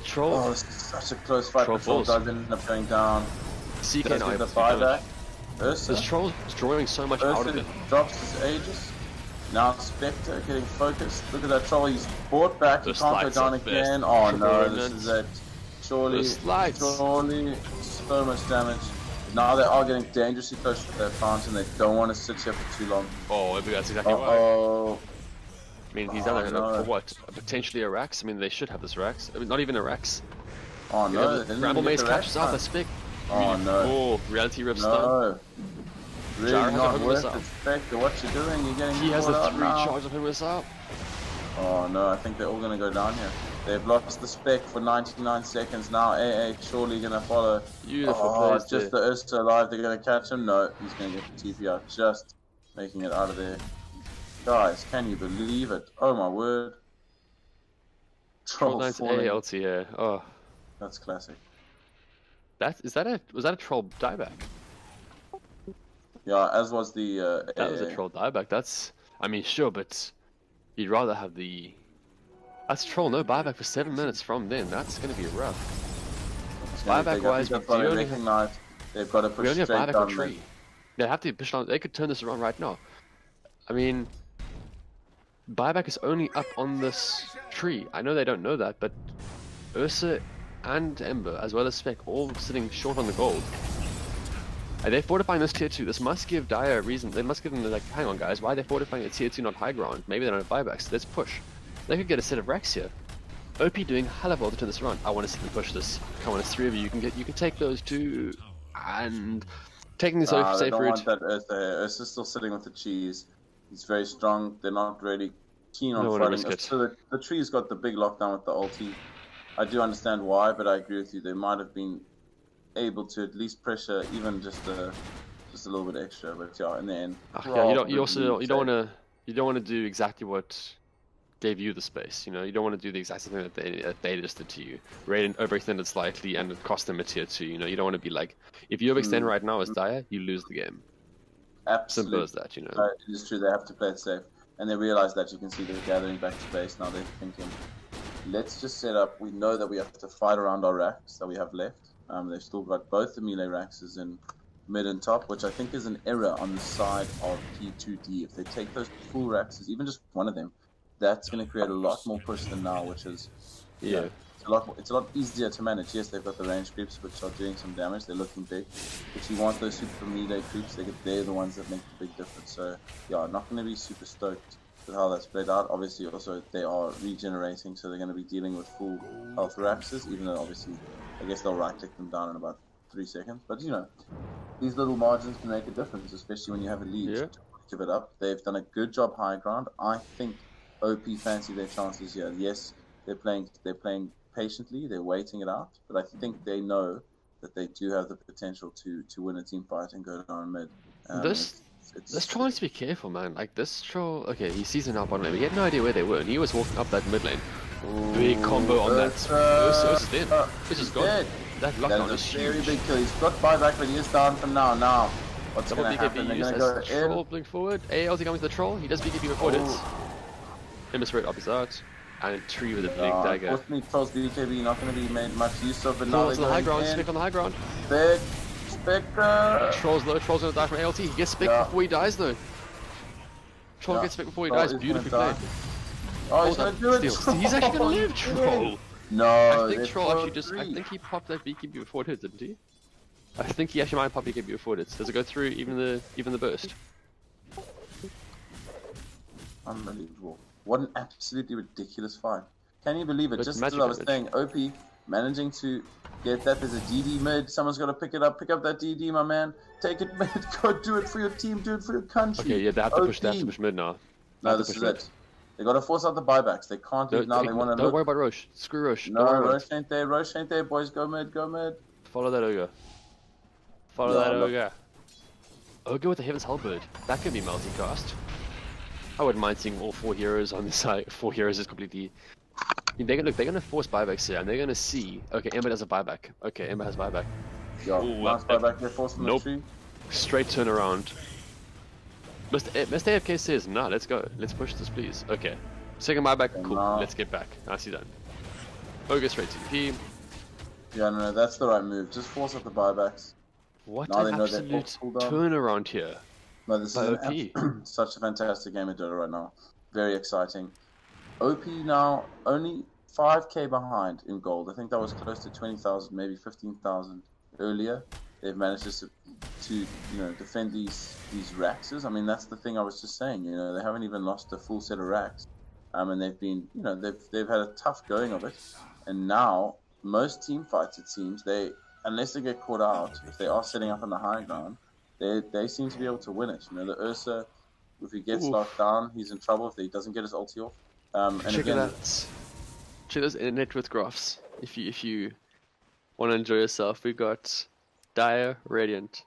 Troll. Oh, this is such a close fight. Troll Troll falls. does end up going down. CK Does now get the has to do damage. buyback. Ursa. This Troll's drawing so much out of Ursa him. drops his Aegis. Now Spectre getting focused. Look at that Troll. He's brought back. He The can't go slides down are again. best. Oh, Triple no. This remnants. is it. Surely. The slides. Surely. So much damage. Now they are getting dangerously close to their fountain. They don't want to sit here for too long. Oh, that's exactly why. Oh. I mean, he's down there no. for what? Potentially a Rax? I mean, they should have this Rax. I mean, not even a Rax. Oh no. Bramble Maze catches up. That's big. Oh no. Oh, reality rift stun. No. Really Jar has a not hook worth missile. it, Spectre. What you doing? You're getting He has caught a out 3 now. charge of him missile. Oh no, I think they're all gonna go down here. They've lost the spec for 99 seconds now. AA surely gonna follow. Beautiful Oh, plays just there. the Ursa alive. They're gonna catch him. No, he's gonna get the TP out. Just making it out of there. Guys, can you believe it? Oh my word. Troll Troll Knight's falling. ALT, yeah. Oh, That's classic. was that a troll dieback? Yeah, as was the That was a AA. troll dieback. That's, I mean, sure, but you'd rather have the. That's troll, no buyback for 7 minutes from then. That's gonna be rough. It's gonna be Buyback big. I wise, think that's why they recognize they've got to we push only have straight buyback down on mid. tree. They have to push on. They could turn this around right now. I mean, buyback is only up on this tree. I know they don't know that, but Ursa and Ember, as well as Spec, all sitting short on the gold. And they're fortifying this tier 2. This must give Dire a reason. They must give them, like, hang on guys, why are they fortifying a tier 2 not high ground? Maybe they don't have buybacks. Let's push. They could get a set of Rex here. OP doing hell of well to turn this around. I want to see them push this. Come on, it's 3 of you. You can take those 2 and taking this over They safe don't route. want that Ursa here. Ursa's still sitting with the cheese. He's very strong. They're not really keen on No one fighting. risk it. So the tree's got the big lockdown with the ulti. I do understand why, but I agree with you. They might have been able to at least pressure even just a little bit extra. But yeah, in the end, Yeah, you don't want to do exactly what gave you the space. You know, you don't want to do the exact same thing that they just did to you. Raiden overextended slightly and it cost them a tier 2. You know, you don't want to be like, if you overextend right now as Dire, you lose the game. Simple absolutely. as that, you know. It is true. They have to play it safe, and they realize that. You can see they're gathering back space now. They're thinking, let's just set up. We know that we have to fight around our racks that we have left. They've still got both the melee racks in mid and top, which I think is an error on the side of P2D. If they take those full racks, even just one of them, that's going to create a lot more push than now, which is Yeah. it's a lot easier to manage. Yes, they've got the range creeps, which are doing some damage. They're looking big, but you want those super melee creeps. They're the ones that make the big difference. So yeah, not going to be super stoked with how that's played out. Obviously, also they are regenerating, so they're going to be dealing with full health raptors. Even though obviously, I guess they'll right click them down in about 3 seconds. But you know, these little margins can make a difference, especially when you have a lead. Yeah. Give it up. They've done a good job high ground. I think OP fancy their chances here. Yes, they're playing patiently, they're waiting it out, but I think they know that they do have the potential to win a team fight and go down mid. This troll needs to be careful, man. Like, this troll, okay, he sees an up on lane. He had no idea where they were, and he was walking up that mid lane. Big combo on that. Ursa's dead. This is gone. dead. That lockdown That is is a very huge. big kill. He's got buyback, but he is down for now. Now, what's Double going to happen? BKB They're used going as to the go troll, in. blink forward. ALT coming to the troll. He does BKB before it hits. Him straight up his out. And tree with a big dagger. Unfortunately, Troll's BKB not going to be made much use of, but now Troll's they're on the high going ground, in. Spec on the high ground. Big Spectre. Troll's low, Troll's gonna die from ALT. He gets Spec Yeah. before he dies though. Troll Yeah. gets Spec before he Troll dies. is Beautifully gonna played. die. Oh, he's Hold going up, to do it. steal. He's actually gonna live, Troll. No, I think that's Troll actually for just. I three. think he popped that BKB before it hit, didn't he? I think he actually might pop BKB before it hits. Does it go through even the burst? Unbelievable. What an absolutely ridiculous fight. Can you believe it? But Just as magic I was damage. saying, OP managing to get that. There's a DD mid. Someone's got to pick it up. Pick up that DD, my man. Take it mid. Go do it for your team. Do it for your country. Okay, yeah, they have to push mid now. No, this is it. They got to force out the buybacks. They can't leave now. They want to. Don't worry about Roche. Screw Roche. No, Roche ain't there. Roche ain't there. Boys, go mid. Go mid. Follow that ogre. Follow that ogre. Ogre with the Heaven's Halberd. That could be multicast. I wouldn't mind seeing all 4 heroes on this side. 4 heroes is completely. They're gonna force buybacks here, and they're gonna see. Okay, Ember does a buyback. Okay, Ember has buyback. Yo, nice buyback. They're forcing the tree. Straight turnaround. Mr. AFK says, nah, let's go. Let's push this, please. Okay. Second buyback, cool. Let's get back. Nicely done. Ogre straight TP. Yeah, no, that's the right move. Just force out the buybacks. What an absolute turnaround here. No, this is such a fantastic game of Dota right now. Very exciting. OP now only 5k behind in gold. I think that was close to 20,000, maybe 15,000 earlier. They've managed to defend these racks. I mean, that's the thing I was just saying. They haven't even lost a full set of racks, and they've been they've had a tough going of it. And now most team fights, it seems, unless they get caught out, if they are setting up on the high ground, they seem to be able to win it. The Ursa, if he gets locked down, he's in trouble if he doesn't get his ulti off. And check again, it out. Check those net worth graphs. If you want to enjoy yourself, we've got Dire, Radiant.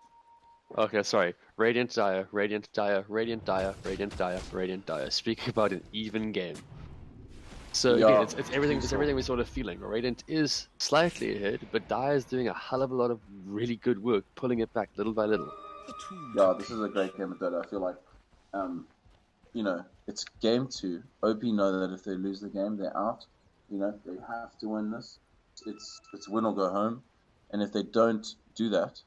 Okay, sorry. Radiant, Dire, Radiant, Dire, Radiant, Dire, Radiant, Dire, Radiant, Dire. Speaking about an even game. So again, it's everything. It's everything we're sort of feeling. Radiant is slightly ahead, but Dire is doing a hell of a lot of really good work, pulling it back little by little. Yeah, this is a great game of Dota. I feel like, it's game 2. OP know that if they lose the game, they're out. They have to win this. It's win or go home. And if they don't do that,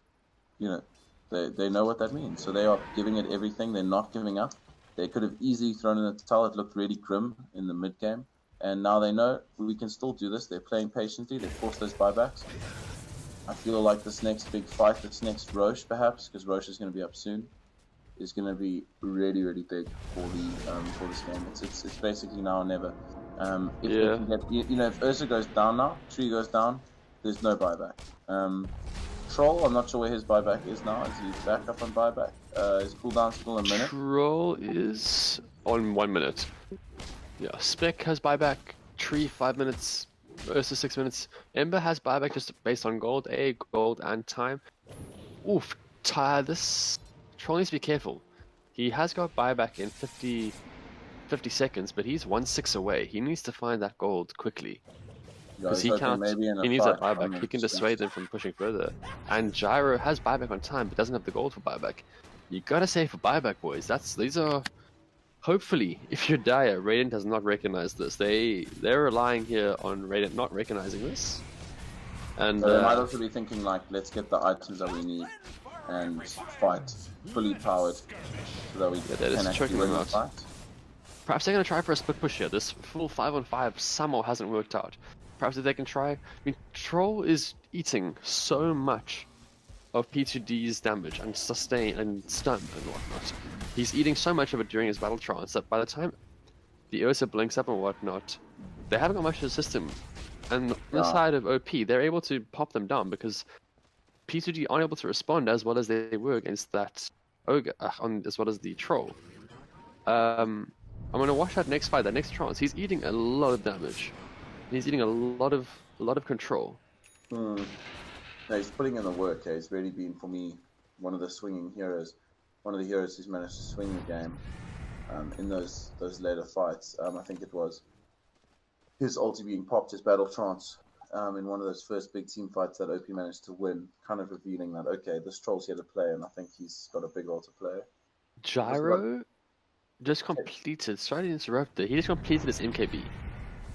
they know what that means. So they are giving it everything. They're not giving up. They could have easily thrown in a towel. It looked really grim in the mid game. And now they know we can still do this. They're playing patiently. They force those buybacks. I feel like this next big fight, this next Roche perhaps, because Roche is going to be up soon, is going to be really, really big for this game. It's basically now or never. If Ursa goes down now, Tree goes down, there's no buyback. Troll, I'm not sure where his buyback is now. Is he back up on buyback? His cooldown still a minute? Troll is on 1 minute. Yeah, Spec has buyback, Tree 5 minutes, Ursa 6 minutes. Ember has buyback just based on gold, gold and time. Oof, this Troll needs to be careful. He has got buyback in 50 seconds, but he's 1/6 away. He needs to find that gold quickly. Because he can't, he needs that buyback. He can dissuade them from pushing further. And Gyro has buyback on time, but doesn't have the gold for buyback. You gotta save for buyback, boys. These are, hopefully, if you're Dire, Radiant does not recognize this. They're relying here on Radiant not recognizing this. And so they might also be thinking like, let's get the items that we need and fight fully powered so that we can actually win the fight. Perhaps they're going to try for a split push here. This full 5-on-5 somehow hasn't worked out. Perhaps if they can try. I mean, Troll is eating so much of P2D's damage and sustain and stun and whatnot. He's eating so much of it during his battle trance that by the time the Ursa blinks up and whatnot, they haven't got much of the system. And on the side of OP, they're able to pop them down because P2D aren't able to respond as well as they were against that Ogre, as well as the Troll. I'm gonna watch that next fight, that next trance. He's eating a lot of damage. He's eating a lot of control. No, he's putting in the work. He's really been, for me, one of the swinging heroes. One of the heroes who's managed to swing the game in those later fights. I think it was his ulti being popped, his battle trance, in one of those first big team fights that OP managed to win, kind of revealing that, okay, this Troll's here to play, and I think he's got a big role to play. Gyro just completed, sorry to interrupt there, he just completed his MKB.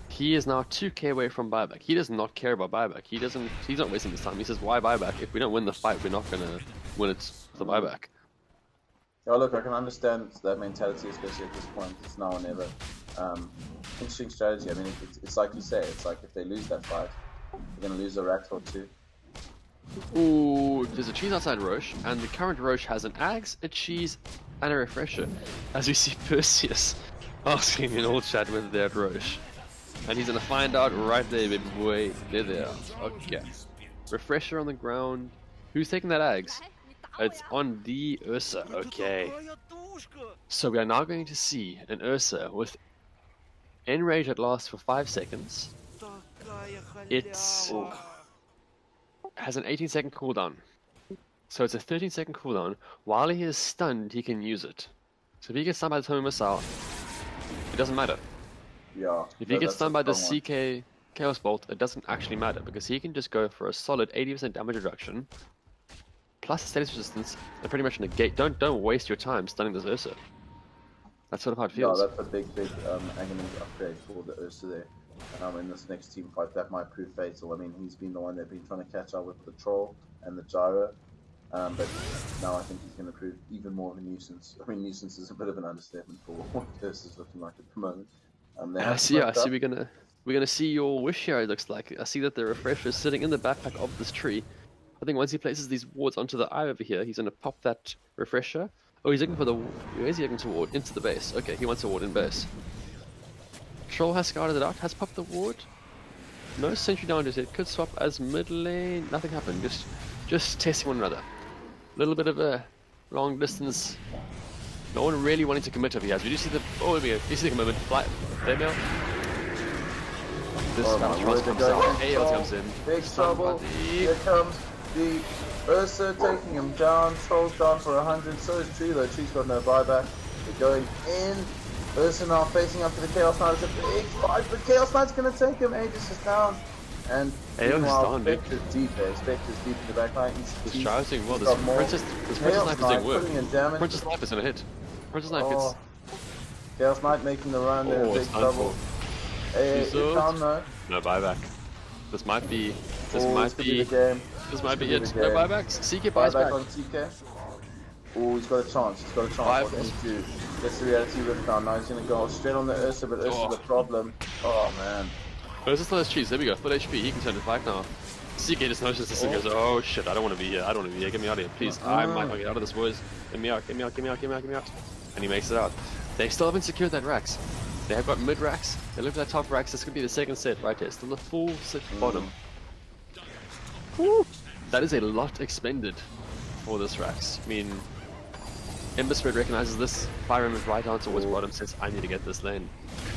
He is now 2k away from buyback. He does not care about buyback. He's not wasting his time. He says, why buyback? If we don't win the fight, we're not gonna win it for the buyback. Yeah, look, I can understand that mentality, especially at this point. It's now or never. Interesting strategy. I mean, it's like you say, it's like if they lose that fight, they're gonna lose a rack or two. Ooh, there's a cheese outside Roche, and the current Roche has an Axe, a cheese, and a refresher. As we see Perseus asking in all chat whether they're at Roche. And he's gonna find out right there, baby boy. There. Okay. Refresher on the ground. Who's taking that Ags? It's on the Ursa. Okay. So we are now going to see an Ursa with enrage that lasts for 5 seconds. It has an 18-second cooldown. So it's a 13-second cooldown. While he is stunned, he can use it. So if he gets stunned by the Total Missile, it doesn't matter. Yeah. If he gets stunned by the CK Chaos Bolt, it doesn't actually matter because he can just go for a solid 80% damage reduction, plus status resistance, and pretty much negate. Don't waste your time stunning this Ursa. That's sort of how it feels. No, that's a big agony upgrade for the Ursa there. In this next team fight, that might prove fatal. I mean, he's been the one they've been trying to catch up with the Troll and the Gyro. But now I think he's going to prove even more of a nuisance. I mean, nuisance is a bit of an understatement for what Ursa is looking like at the moment. I see we're gonna see your wish here. It looks like I see that the refresher is sitting in the backpack of this tree. I think once he places these wards onto the eye over here, he's gonna pop that refresher. Oh, he's looking for the. Where is he looking to ward? Into the base. Okay, he wants a ward in base. Troll has scouted it out. Has popped the ward. No sentry down his head. Could swap as mid lane. Nothing happened. Just testing one another. A little bit of a long distance. No one really wanting to commit over here. We do see the. Oh, here we go. You see the commitment. Flight. There, Mail. This Trust comes out. Chaos comes in. Big trouble. Here comes the Ursa taking him down. Troll's down for 100. So is Tree, though. Tree's got no buyback. They're going in. Ursa now facing up to the Chaos Knight. It's a big fight, but Chaos Knight's going to take him. Aegis is down. And meanwhile, Spectre's deep there. Spectre's deep in the back line. This Gyro's doing well. This Princess Snipe is doing work. Princess Snipe is going to hit. Princess Snipe hits. Chaos Knight making the run. They're in big trouble. No buyback. This might be it. No buybacks. CK buys back. On CK. Oh, he's got a chance. What does he do? Gets the reality rift down. Now he's going to go straight on the Ursa, but Ursa's the problem. Oh, man. Ursa still has cheese. There we go. Full HP. He can turn it back now. CK just notices this and goes, oh shit, I don't want to be here. Get me out of here, please. I might not get out of this, boys. Get me out. And he makes it out. They still haven't secured that Rax. They have got mid Rax. They look at that top Rax. This could be the second set right here. Still a full set bottom. Woo. That is a lot expended for this Rax. I mean, Ember Spirit recognizes this. Fire is right down towards bottom, says, I need to get this lane.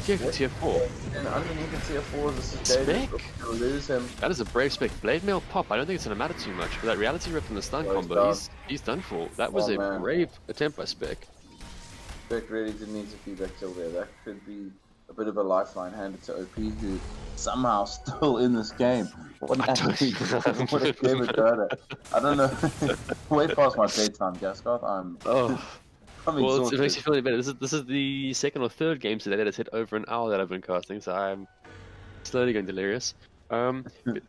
Tier 4. And underneath the tier 4 is Spec. Lose him. That is a brave Spec. Blade Mail pop. I don't think it's going to matter too much. But that reality rip from the stun combo, he's done for. That was a brave attempt by Spec. Spec really didn't need to feedback kill there. That could be a bit of a lifeline handed to OP, who somehow still in this game. What a game of Dota. I don't know. Way past my bedtime, Gascott. I'm well, it makes you feel better. This is the second or third game today that has hit over an hour that I've been casting, so I'm slowly going delirious. Look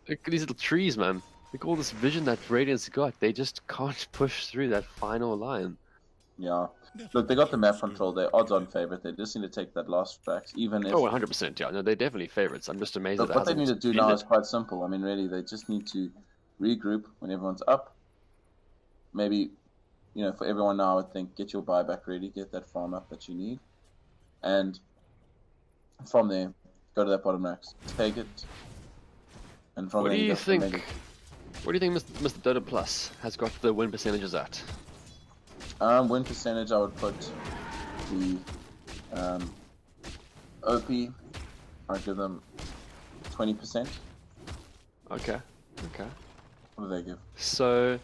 at these little trees, man. Look at all this vision that Radiant's got. They just can't push through that final line. Yeah. Look, they got the map control. They're odds-on favorite. They just need to take that last tracks, even if... Oh, 100%, yeah. No, they're definitely favorites. I'm just amazed that what they need to do now is quite simple. I mean, really, they just need to regroup when everyone's up. Maybe, you know, for everyone now, I would think, get your buyback ready, get that farm up that you need. And from there, go to that bottom racks. Take it. And from there, What do you think Mr. Dota Plus has got the win percentages at? Win percentage, I would put the OP. I'd give them 20%. Okay. What do they give? So,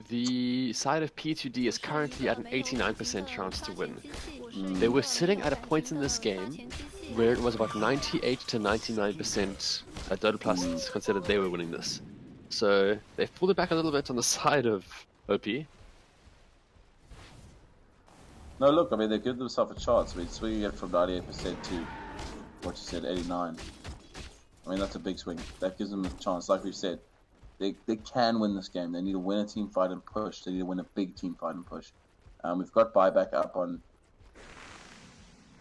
the side of P2D is currently at an 89% chance to win. They were sitting at a point in this game where it was about 98 to 99% Dota Plus considered they were winning this. So they've pulled it back a little bit on the side of OP. No, look, I mean, they give themselves a chance. I mean, swinging it from 98% to, what you said, 89. I mean, that's a big swing. That gives them a chance. Like we've said, they can win this game. They need to win a team fight and push. They need to win a big team fight and push. We've got buyback up on...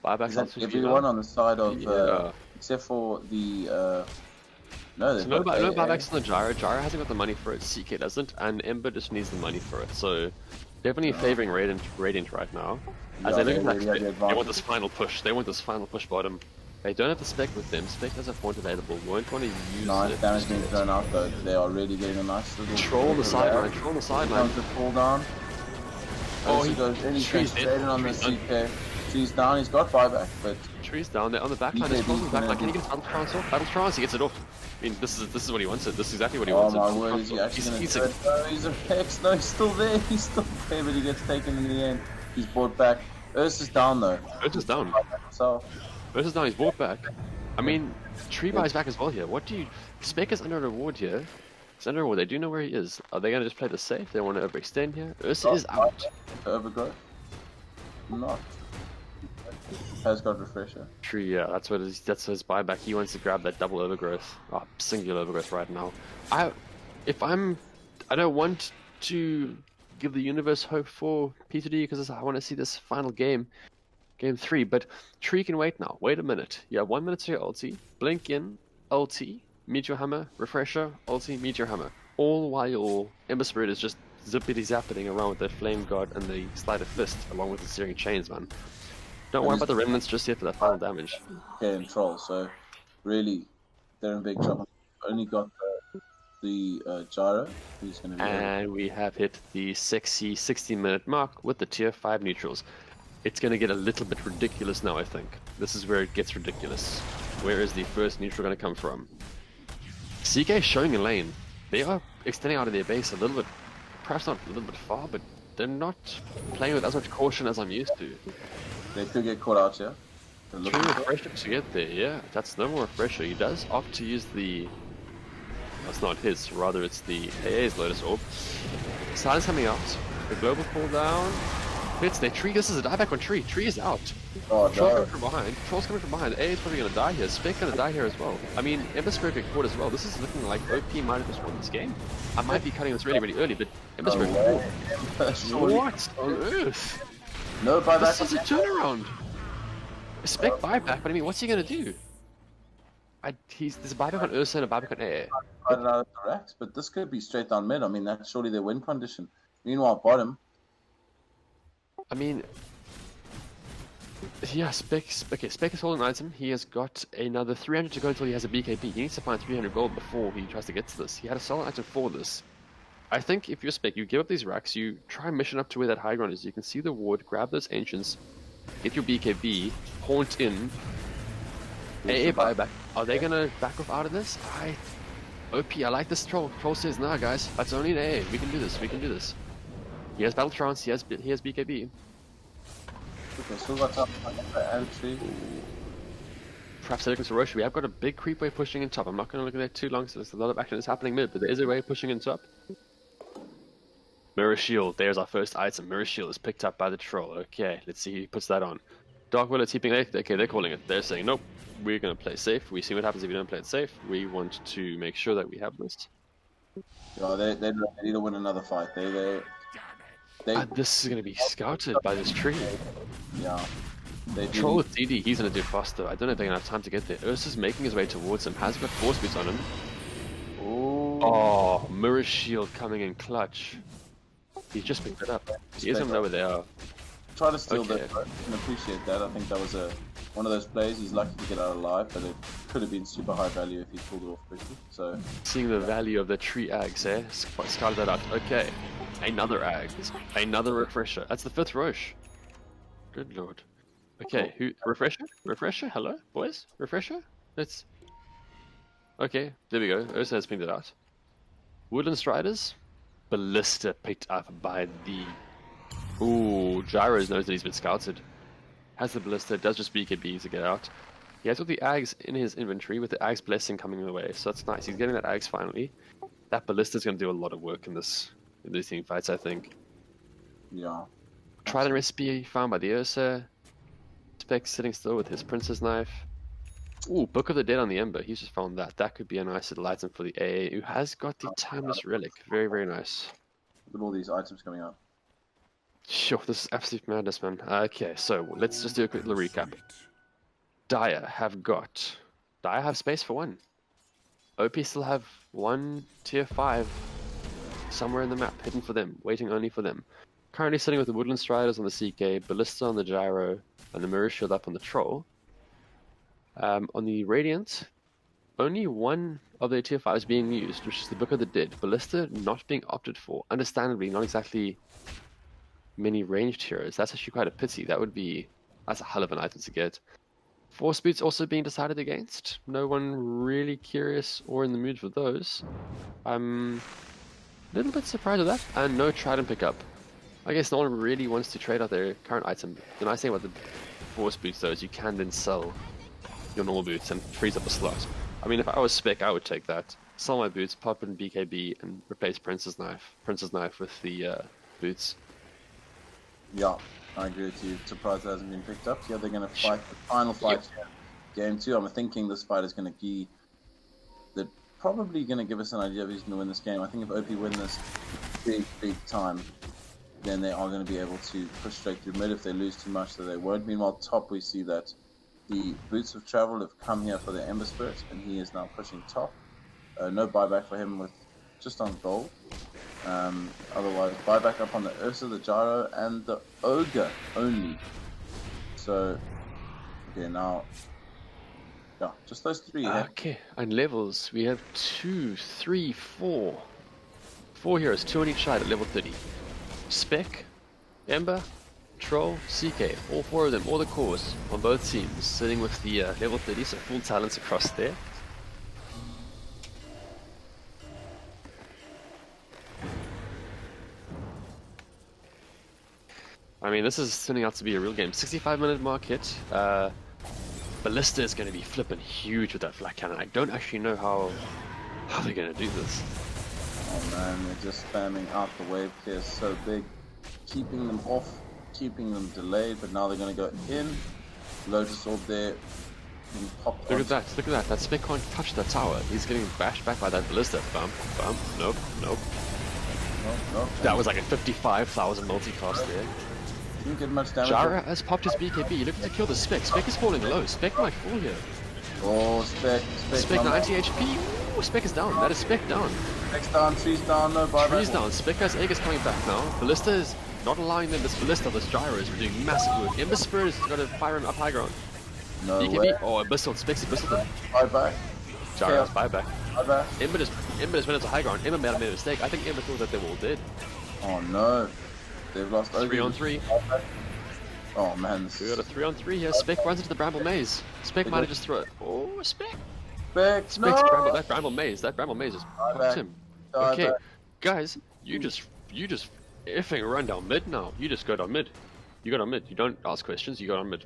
Buyback's on everyone on the side of... except for the... No buybacks on the Gyro. Gyro hasn't got the money for it, CK doesn't, and Ember just needs the money for it. So Definitely favoring Radiant right now. As they look like they want this final push. They want this final push bottom. They don't have the spec with them. Spec has a point available. Won't want to use nice it. Damage being thrown out though. They are really getting a nice little Troll on the sideline. Troll on the sideline. Comes the fall down. Oh, he goes in. He's straight in on the CK. Tree's down. He's got buyback, but Tree's down. They're on the backline. There's on the backline. Can he get battle trance off? Battle trance. He gets it off. I mean, this is what he wants. This is exactly what he wants. Oh my word! Is he actually going to do it? No, he's a Hex. No, he's still there. He's still there, but he gets taken in the end. He's brought back. Ursa's down though. Ursa's down. Ursa's down. He's brought back. I mean, Tree buys back as well here. What do you... Spec is under a reward here. He's under a reward. They do know where he is. Are they going to just play the safe? They want to overextend here. Ursa is out. Overgrowth? Not. Has got refresher. Tree, yeah. That's his buyback. He wants to grab that double overgrowth. Oh, singular overgrowth right now. I don't want to give the universe hope for P2D because I want to see this final game. Game 3, but Tree can wait now. Wait a minute. You have 1 minute to your ulti. Blink in, ulti, Meteor Hammer, Refresher, ulti, Meteor Hammer. All while your Ember Spirit is just zippity-zappeting around with the Flame Guard and the Sleight of Fist, along with the Searing Chains, man. Don't worry about the remnants just yet for that final damage. Okay, and Troll, so really, they're in big trouble. Only got the Gyro, who's going to be... And we have hit the sexy 60-minute mark with the tier 5 neutrals. It's going to get a little bit ridiculous now, I think. This is where it gets ridiculous. Where is the first neutral going to come from? CK showing a lane. They are extending out of their base a little bit, perhaps not a little bit far, but they're not playing with as much caution as I'm used to. They could get caught out here. True refresher to get there, yeah. That's no more refresher. He does opt to use the... That's not his, rather it's the AA's Lotus Orb. Silence coming out. The global cooldown. Hits their Tree. This is a dieback on Tree. Tree is out. Oh, Troll's coming from behind. Troll's coming from behind. A is probably going to die here. Spec going to die here as well. I mean, Ember Spirit get caught as well. This is looking like OP might have just won this game. I might be cutting this really, really early, but Ember Spirit what on earth? No buyback. This is a turnaround. Spec buyback, but I mean, what's he going to do? There's a buyback on Ursa and a buyback on AA. I don't know the Rex, but this could be straight down mid. I mean, that's surely their win condition. Meanwhile, bottom. I mean, yeah, Spec is holding an item. He has got another 300 to go until he has a BKB. He needs to find 300 gold before he tries to get to this. He had a solid item for this. I think if you're Spec, you give up these racks, you try and mission up to where that high ground is. You can see the ward, grab those ancients, get your BKB, haunt in, AA buyback. Are they going to back off out of this? OP, I like this Troll. Troll says, nah guys, that's only an AA. We can do this, we can do this. He has Battle Trance, he has BKB. Okay, still got top and Tree. Perhaps Silicon Soroshi, we have got a big creep wave pushing in top. I'm not going to look at that too long, so there's a lot of action that's happening mid, but there is a wave pushing in top. Mirror Shield, there's our first item. Mirror Shield is picked up by the Troll. Okay, let's see who puts that on. Dark Willow TPing, okay, they're calling it. They're saying, nope, we're going to play safe. We see what happens if you don't play it safe. We want to make sure that we have this. Yeah, they need to win another fight. This is going to be scouted by this Tree. Yeah. Troll with DD, he's going to do faster. I don't know if they're going to have time to get there. Ursa's making his way towards him, has got force boots on him. Ooh. Oh, Mirror Shield coming in clutch. He's just picked it up. He doesn't know where they are. Try to steal that, I can appreciate that. I think that was one of those plays. He's lucky to get out alive, but it could have been super high value if he pulled it off quickly. So seeing the value of the Tree Ags, eh? Scouted that out. Okay. Another Ags. Another Refresher. That's the 5th Roche. Good lord. Okay, who? Refresher? Refresher? Hello, boys? Refresher? Let's... Okay, there we go. Ursa has pinged it out. Woodland Striders. Ballista picked up by the... Ooh, Gyros knows that he's been scouted. Has the Ballista, does just BKB to get out. He has got the Ags in his inventory with the Ags Blessing coming away, so that's nice. He's getting that Ags finally. That Ballista's going to do a lot of work in these team fights, I think. Yeah. Trident recipe found by the Ursa. Spec sitting still with his Princess Knife. Ooh, Book of the Dead on the Ember. He's just found that. That could be a nice little item for the AA, who has got the Timeless Relic. Very, very nice. Look at all these items coming out. Sure, this is absolute madness, man. Okay, so let's just do a quick little recap. Dire have space for one. OP still have one tier 5 somewhere in the map, hidden for them, waiting only for them. currently sitting with the Woodland Striders on the CK, Ballista on the Gyro, and the Mirror Shield up on the Troll. On the Radiant, only one of their tier 5 is being used, which is the Book of the Dead. Ballista not being opted for. Understandably, not exactly many ranged heroes. That's actually quite a pity. That's a hell of an item to get. Force Boots also being decided against. No one really curious or in the mood for those. I'm a little bit surprised with that. And no Trident pickup. I guess no one really wants to trade out their current item. The nice thing about the Force Boots though is you can then sell your normal boots and frees up a slot. I mean, if I was Spec, I would take that. Sell my boots, pop in BKB, and replace Prince's Knife with the boots. Yeah, I agree with you. Surprised it hasn't been picked up. Yeah, they're going to fight the final fight here. Game 2. I'm thinking this fight is going to be... They're probably going to give us an idea of who's going to win this game. I think if OP win this big time, then they are going to be able to push straight through mid. If they lose too much, they won't. Meanwhile, top, we see that the Boots of Travel have come here for the Ember Spirit, and he is now pushing top. No buyback for him with just on gold. Otherwise, buyback up on the Ursa, the Gyro, and the Ogre only. So, okay, now, yeah, just those 3. Okay, and levels, we have 2, 3, 4. 4 heroes, 2 on each side at level 30. Spec, Ember, Troll, CK, all 4 of them, all the cores on both teams, sitting with the level 30, so full talents across there. I mean, this is turning out to be a real game. 65-minute mark hit. Ballista is going to be flipping huge with that flat cannon. I don't actually know how they're going to do this. Oh man, they're just spamming out the wave clear so big, keeping them off, keeping them delayed, but now they're going to go in. Lotus Orb there. Look at that. That Spec can't touch that tower. He's getting bashed back by that Ballista. Bump. Nope. That was like a 55,000 multicast there. Didn't get much damage. Jara has popped his BKB, looking to kill the Spec. Spec is falling low. Spec might fall here. Oh, Spec 90 HP. Ooh, Spec is down. That is Spec down. Spec's down, Tree's down, no buyback. Tree's down. Spec has Aegis coming back now. Ballista is not allowing them. This Ballista, this Gyro is doing massive work. Ember Spirit has got to fire him up high ground. No BKB. way. Oh, Abyssal. Spec's Abyssal. Buyback. Gyro's buyback. Buyback. Ember just went into high ground. Ember made a mistake. I think Ember thought that they were all dead. Oh no. They've lost 3 on 3. Oh man. We got a 3 on 3 here. Spec runs into the Bramble Maze. Spec might have just thrown it. Oh, Spec. Spec's no! That Bramble Maze just fucked him. Okay, guys, you just effing run down mid now. You just go down mid. You go down mid. You don't ask questions. You go down mid.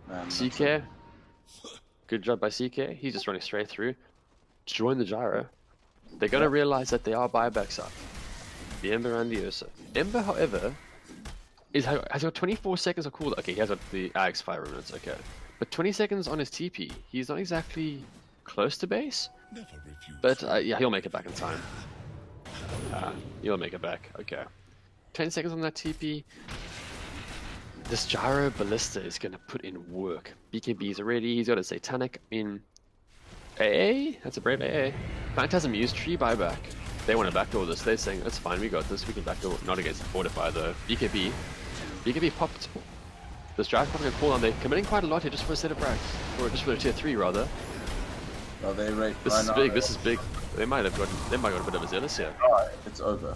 Man, CK. Good job by CK. He's just running straight through. Join the Gyro. They're gonna realize that there are buybacks up. The Ember and the Ursa. Ember, however, has got 24 seconds of cooldown. Okay, he has got the Axe 5 minutes. Okay, but 20 seconds on his TP. He's not exactly close to base, but yeah, he'll make it back in time. He'll make it back. Okay, 10 seconds on that TP. This Gyro Ballista is gonna put in work. BKB is ready. He's got a Satanic in AA. That's a brave AA. Phantasm used Tree buyback. They want to backdoor this. They're saying, that's fine, we got this. We can backdoor. Not against Fortify though. BKB popped. This Gyro's popping a cooldown. They're committing quite a lot here just for a set of racks. Or just for a tier 3 rather. Well, they rate this is big. This is big. They might have got a bit of a zealous here. Alright, it's over.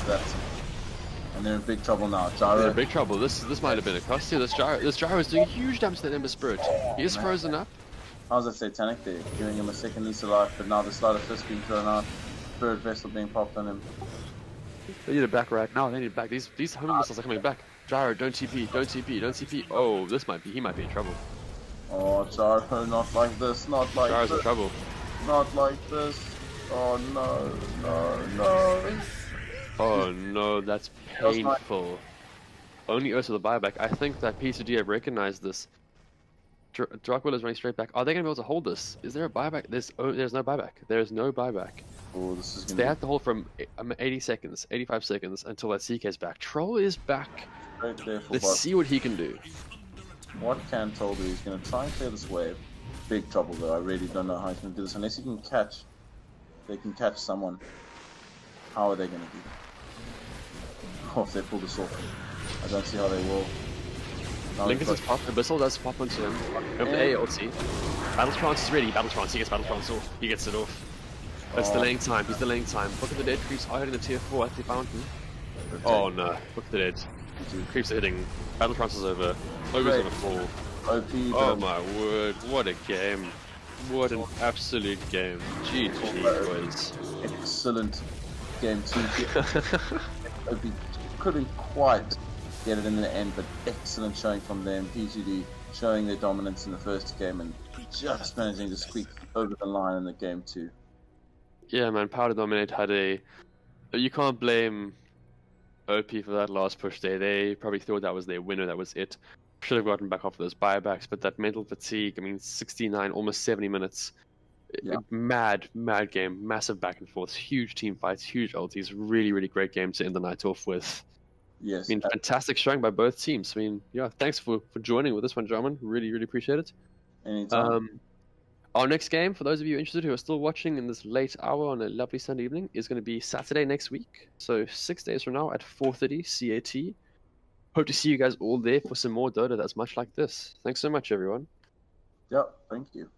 That's... And they're in big trouble now. Gyro. They're in big trouble. This might have been a cost here. This Gyro is doing huge damage to that Ember Spirit. He is frozen up. How's that Satanic there? Giving him a second lease of life, but now the Slider Fist being thrown out. Spirit Vessel being popped on him. They need a back rack now. They need back. These homing missiles are coming back. Gyro, don't TP. Oh, he might be in trouble. Oh, Gyro, not like this. Not like Gyro's this. in trouble. Not like this. Oh no. Oh no, that's painful. Only Ursa the buyback. I think that P2D have recognized this. Drakwill is running straight back. Are they going to be able to hold this? Is there a buyback? There's no buyback. There is no buyback. Oh, this is they have to hold from 80 seconds, 85 seconds until that CK is back. Troll is back. Right there for Let's see what he can do. What can Troll do? He's going to try and clear this wave. Big trouble though. I really don't know how he's going to do this unless he can catch. They can catch someone. How are they going to do that? Oh, if they pull this off, I don't see how they will. Lincoln's is pop, Abyssal does pop onto him. Over the A ulti. Battle Trance is ready, Battle Trance, he gets Battle Trance off. He gets it off. It's delaying time, he's delaying time. Look at the dead creeps are hitting the tier 4 at the fountain. Oh no, look at the dead. Creeps are hitting. Battle Trance is over. Ogre's gonna fall. OP, oh my word, what a game. What an absolute game. GG, boys. Excellent game 2. OP couldn't quite get it in the end, but excellent showing from them. PGD showing their dominance in the first game and just managing to squeak over the line in the game 2. Yeah, man, Power2Dominate had a... You can't blame OP for that last push there. They probably thought that was their winner, that was it. Should have gotten back off those buybacks, but that mental fatigue, I mean, 69, almost 70 minutes. Yeah. Mad game, massive back and forth, huge team fights, huge ultis, really great game to end the night off with. Yes. I mean, fantastic showing by both teams. I mean, yeah, thanks for joining with this one, gentlemen. Really appreciate it. Anytime. Our next game, for those of you interested who are still watching in this late hour on a lovely Sunday evening, is going to be Saturday next week. So 6 days from now at 4:30 CAT. Hope to see you guys all there for some more Dota that's much like this. Thanks so much, everyone. Yep, thank you.